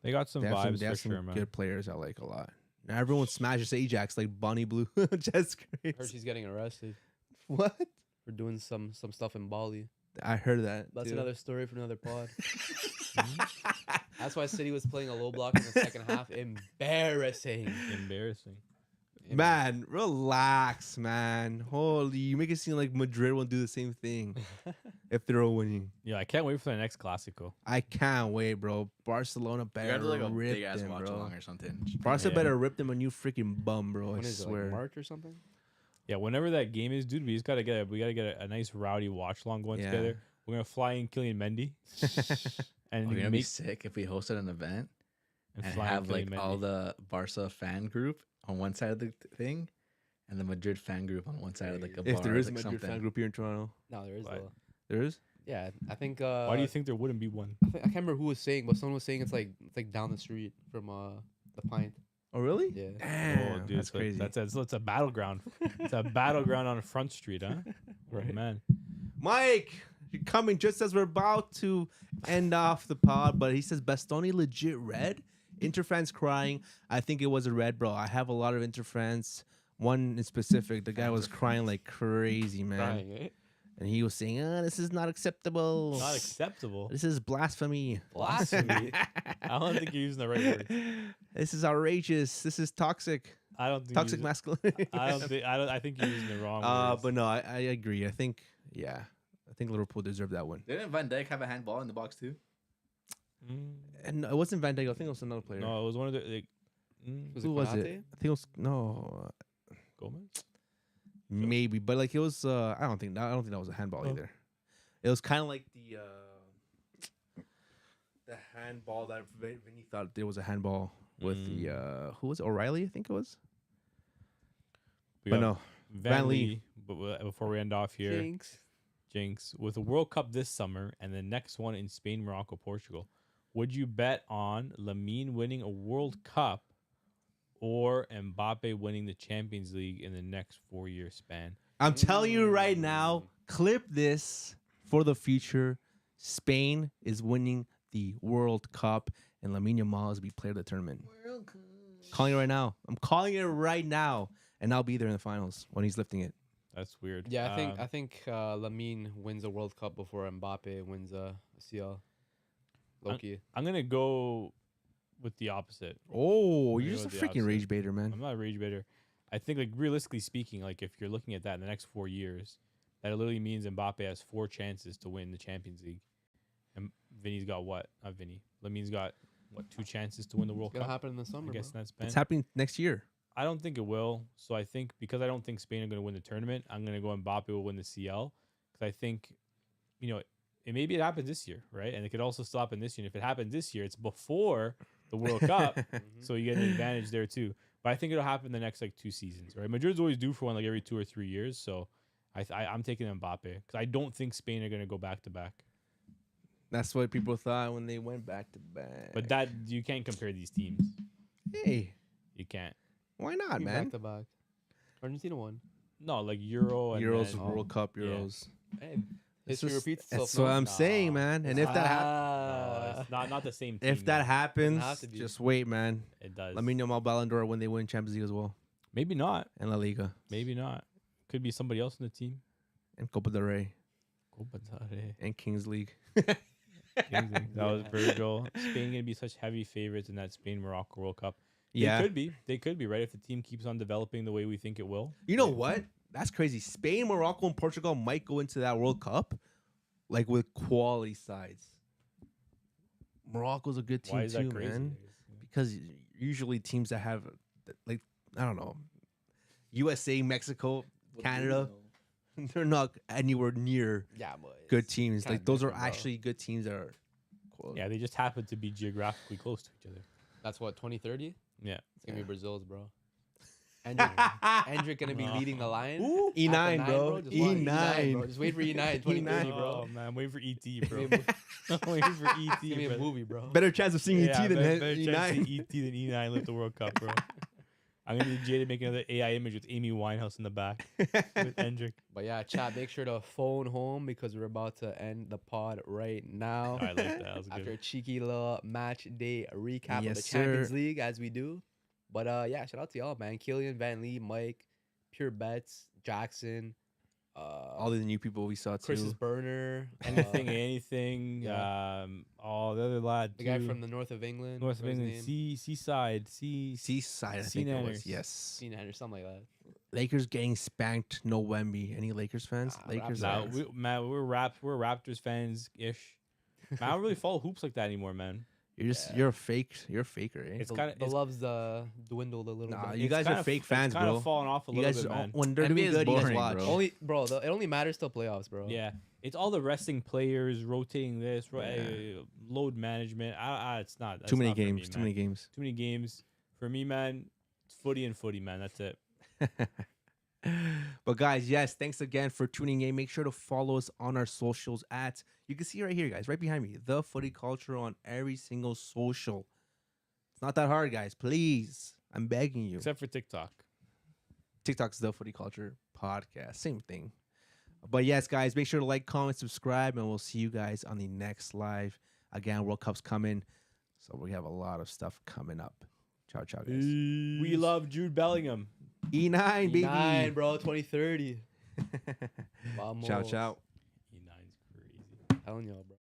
They got some They have some, vibes they have for some sure, man. good players I like a lot. Now everyone smashes Ajax like Bonnie Blue. Just Heard crazy. she's getting arrested What? for doing some stuff in Bali. I heard that. That's too. another story for another pod. That's why City was playing a low block in the second half. Embarrassing. Embarrassing. Man, relax, man. Holy, you make it seem like Madrid will do the same thing if they're all winning. Yeah, I can't wait for the next Clasico. I can't wait, bro. Barcelona You better gotta do like a rip big ass them, watch bro. along or something. Barca Yeah. better rip them a new freaking bum, bro. When I is it, swear. like March or something? Yeah, whenever that game is, dude, we gotta get a nice rowdy watch along going Yeah. together. We're gonna fly in Kylian Mendy and We're gonna make be sick if we hosted an event and fly in have like Kylian all Mendy. the Barca fan group on one side of the thing, and the Madrid fan group on one side of like a bar. If there is a like Madrid fan group here in Toronto, No, there is What? though. there is. Yeah, I think. Why do you think there wouldn't be one? I can't remember who was saying, but someone was saying it's like down the street from the Pint. Oh, really? Yeah. Damn, Oh, dude, that's so crazy. It's a battleground. It's a battleground on Front Street, huh? Right, man. Mike, you're coming just as we're about to end off the pod, but he says Bastoni legit red. Inter fans crying. I think it was a red, bro. I have a lot of Inter fans. One in specific, the guy was crying like crazy, man. Crying, eh? And he was saying, this is not acceptable. Not acceptable. This is blasphemy. Blasphemy. I don't think you're using the right word. This is outrageous. This is toxic. I don't think Toxic you're using- masculinity. I think you're using the wrong words. But no, I agree. I think Liverpool deserved that one. Didn't Van Dijk have a handball in the box too? Mm, And it wasn't Van Dijk. I think it was another player. no, it was one of the Was Who it was Konate? it? I think it was Gomez. maybe, but like it was. I don't think that was a handball Oh. either. It was kind of like the handball that Vinny thought there was a handball with the who was it? O'Reilly? I think it was. We But got no, Van Van Lee. Lee. But before we end off here, Jinx, with the World Cup this summer and the next one in Spain, Morocco, Portugal, would you bet on Lamine winning a World Cup or Mbappe winning the Champions League in the next 4-year span? I'm telling you right now. Clip this for the future. Spain is winning the World Cup, and Lamine Yamal is to be player of the tournament. Calling it right now. I'm calling it right now, and I'll be there in the finals when he's lifting it. That's weird. Yeah, I think Lamine wins a World Cup before Mbappe wins a CL. Loki. I'm gonna go with the opposite. Oh, I'm you're gonna just a go with the freaking opposite. rage baiter, man. I'm not a rage baiter. I think, like, realistically speaking, like, if you're looking at that in the next 4 years, that literally means Mbappe has 4 chances to win the Champions League. And Vinny's got what? Not Vinny. Lamine's got, what, 2 chances to win the World It's gonna Cup? happen in the summer. I guess bro. that's Ben. It's happening next year. I don't think it will. So I think, because I don't think Spain are going to win the tournament, I'm going to go Mbappe will win the CL. Because I think, maybe it happens this year, right? And it could also still happen this year. And if it happens this year, it's before the World Cup. So you get an advantage there too. But I think it'll happen the next 2 seasons, right? Madrid's always due for one every 2 or 3 years. So I'm taking Mbappe because I don't think Spain are going to go back to back. That's what people thought when they went back to back. But that you can't compare these teams. hey, You can't. why not, Back man? to back. Argentina won. No, like Euro and Euros, then- World Cup, Yeah. Euros. Hey, It's history just- repeats itself. That's what no? I'm saying, man. And if that No, it's not the same team. if that man. happens, have to be. just wait, man. It does. Let me know about Ballon d'Or when they win Champions League as well Maybe not. and La Liga Maybe not. Could be somebody else in the team. and Copa del Rey Copa del Rey. and Kings League. That was Virgil. Spain gonna be such heavy favorites in that Spain Morocco World Cup. Yeah. They could be right if the team keeps on developing the way we think it will. You know what? That's crazy. Spain, Morocco, and Portugal might go into that World Cup like with quality sides. Morocco's a good team Why is too, that crazy? man. Because usually teams that have like I don't know, USA, Mexico, Canada, they're not anywhere near Yeah, but good it's teams. kinda Like those are different, bro. actually good teams that are quality. Yeah, they just happen to be geographically close to each other. That's what 2030. Yeah. It's gonna be Brazil's, bro. Endrick gonna be leading the line. Ooh, At the E9, nine, bro. Just wait- E9. bro. Just wait for E9 2030, bro. Oh man, I'm waiting for ET, bro. It's I'm waiting for ET. gonna be a brother. movie, bro. Better chance of seeing Yeah, ET than better chance E9. to see ET than E9 lift the World Cup, bro. I'm gonna need Jay to make another AI image with Amy Winehouse in the back with Endrick. But yeah, chat, make sure to phone home because we're about to end the pod right now. I like that. That was After good. a cheeky little match day recap of Yes, the Champions sir. League as we do. But yeah, shout out to y'all, man. Killian, Van Lee, Mike, Pure Bets, Jackson, All the new people we saw too. Chris's Burner, Anything. yeah. Oh, the other lad. the guy too. from the north of England. North of what's his England, name? Seaside, Seaside, I think it was. Sea-Nanners. Yes. Cena or something like that. Lakers getting spanked. No Wemby. Any Lakers fans? Nah, Lakers. Raptors. are- Man, we're Raptors fans ish. Man, I don't really follow hoops like that anymore, man. You're a fake. You're a faker, eh? It's The, kinda- the it's- love's dwindled a little Nah, bit. you guys are fake fans, kind bro. of falling off a You little guys, bit, man. when they're NBA doing is good, you guys boring, watch. bro. It only matters till playoffs, bro. Yeah, it's all the resting players rotating this, load management. It's not that's Too many not for me, games. Too man. many games. Too many games for me, man. It's footy, man. That's it. But guys, yes, thanks again for tuning in. Make sure to follow us on our socials at, you can see right here, guys, right behind me, The Footy Culture on every single social. It's not that hard, guys. Please, I'm begging you. Except for TikTok. TikTok's The Footy Culture Podcast. Same thing. But yes, guys, make sure to like, comment, subscribe, and we'll see you guys on the next live. Again, World Cup's coming, so we have a lot of stuff coming up. Ciao, ciao, guys. We love Jude Bellingham. E9, baby. 9, bro, 2030. Ciao, ciao. E9's crazy. Telling y'all, bro.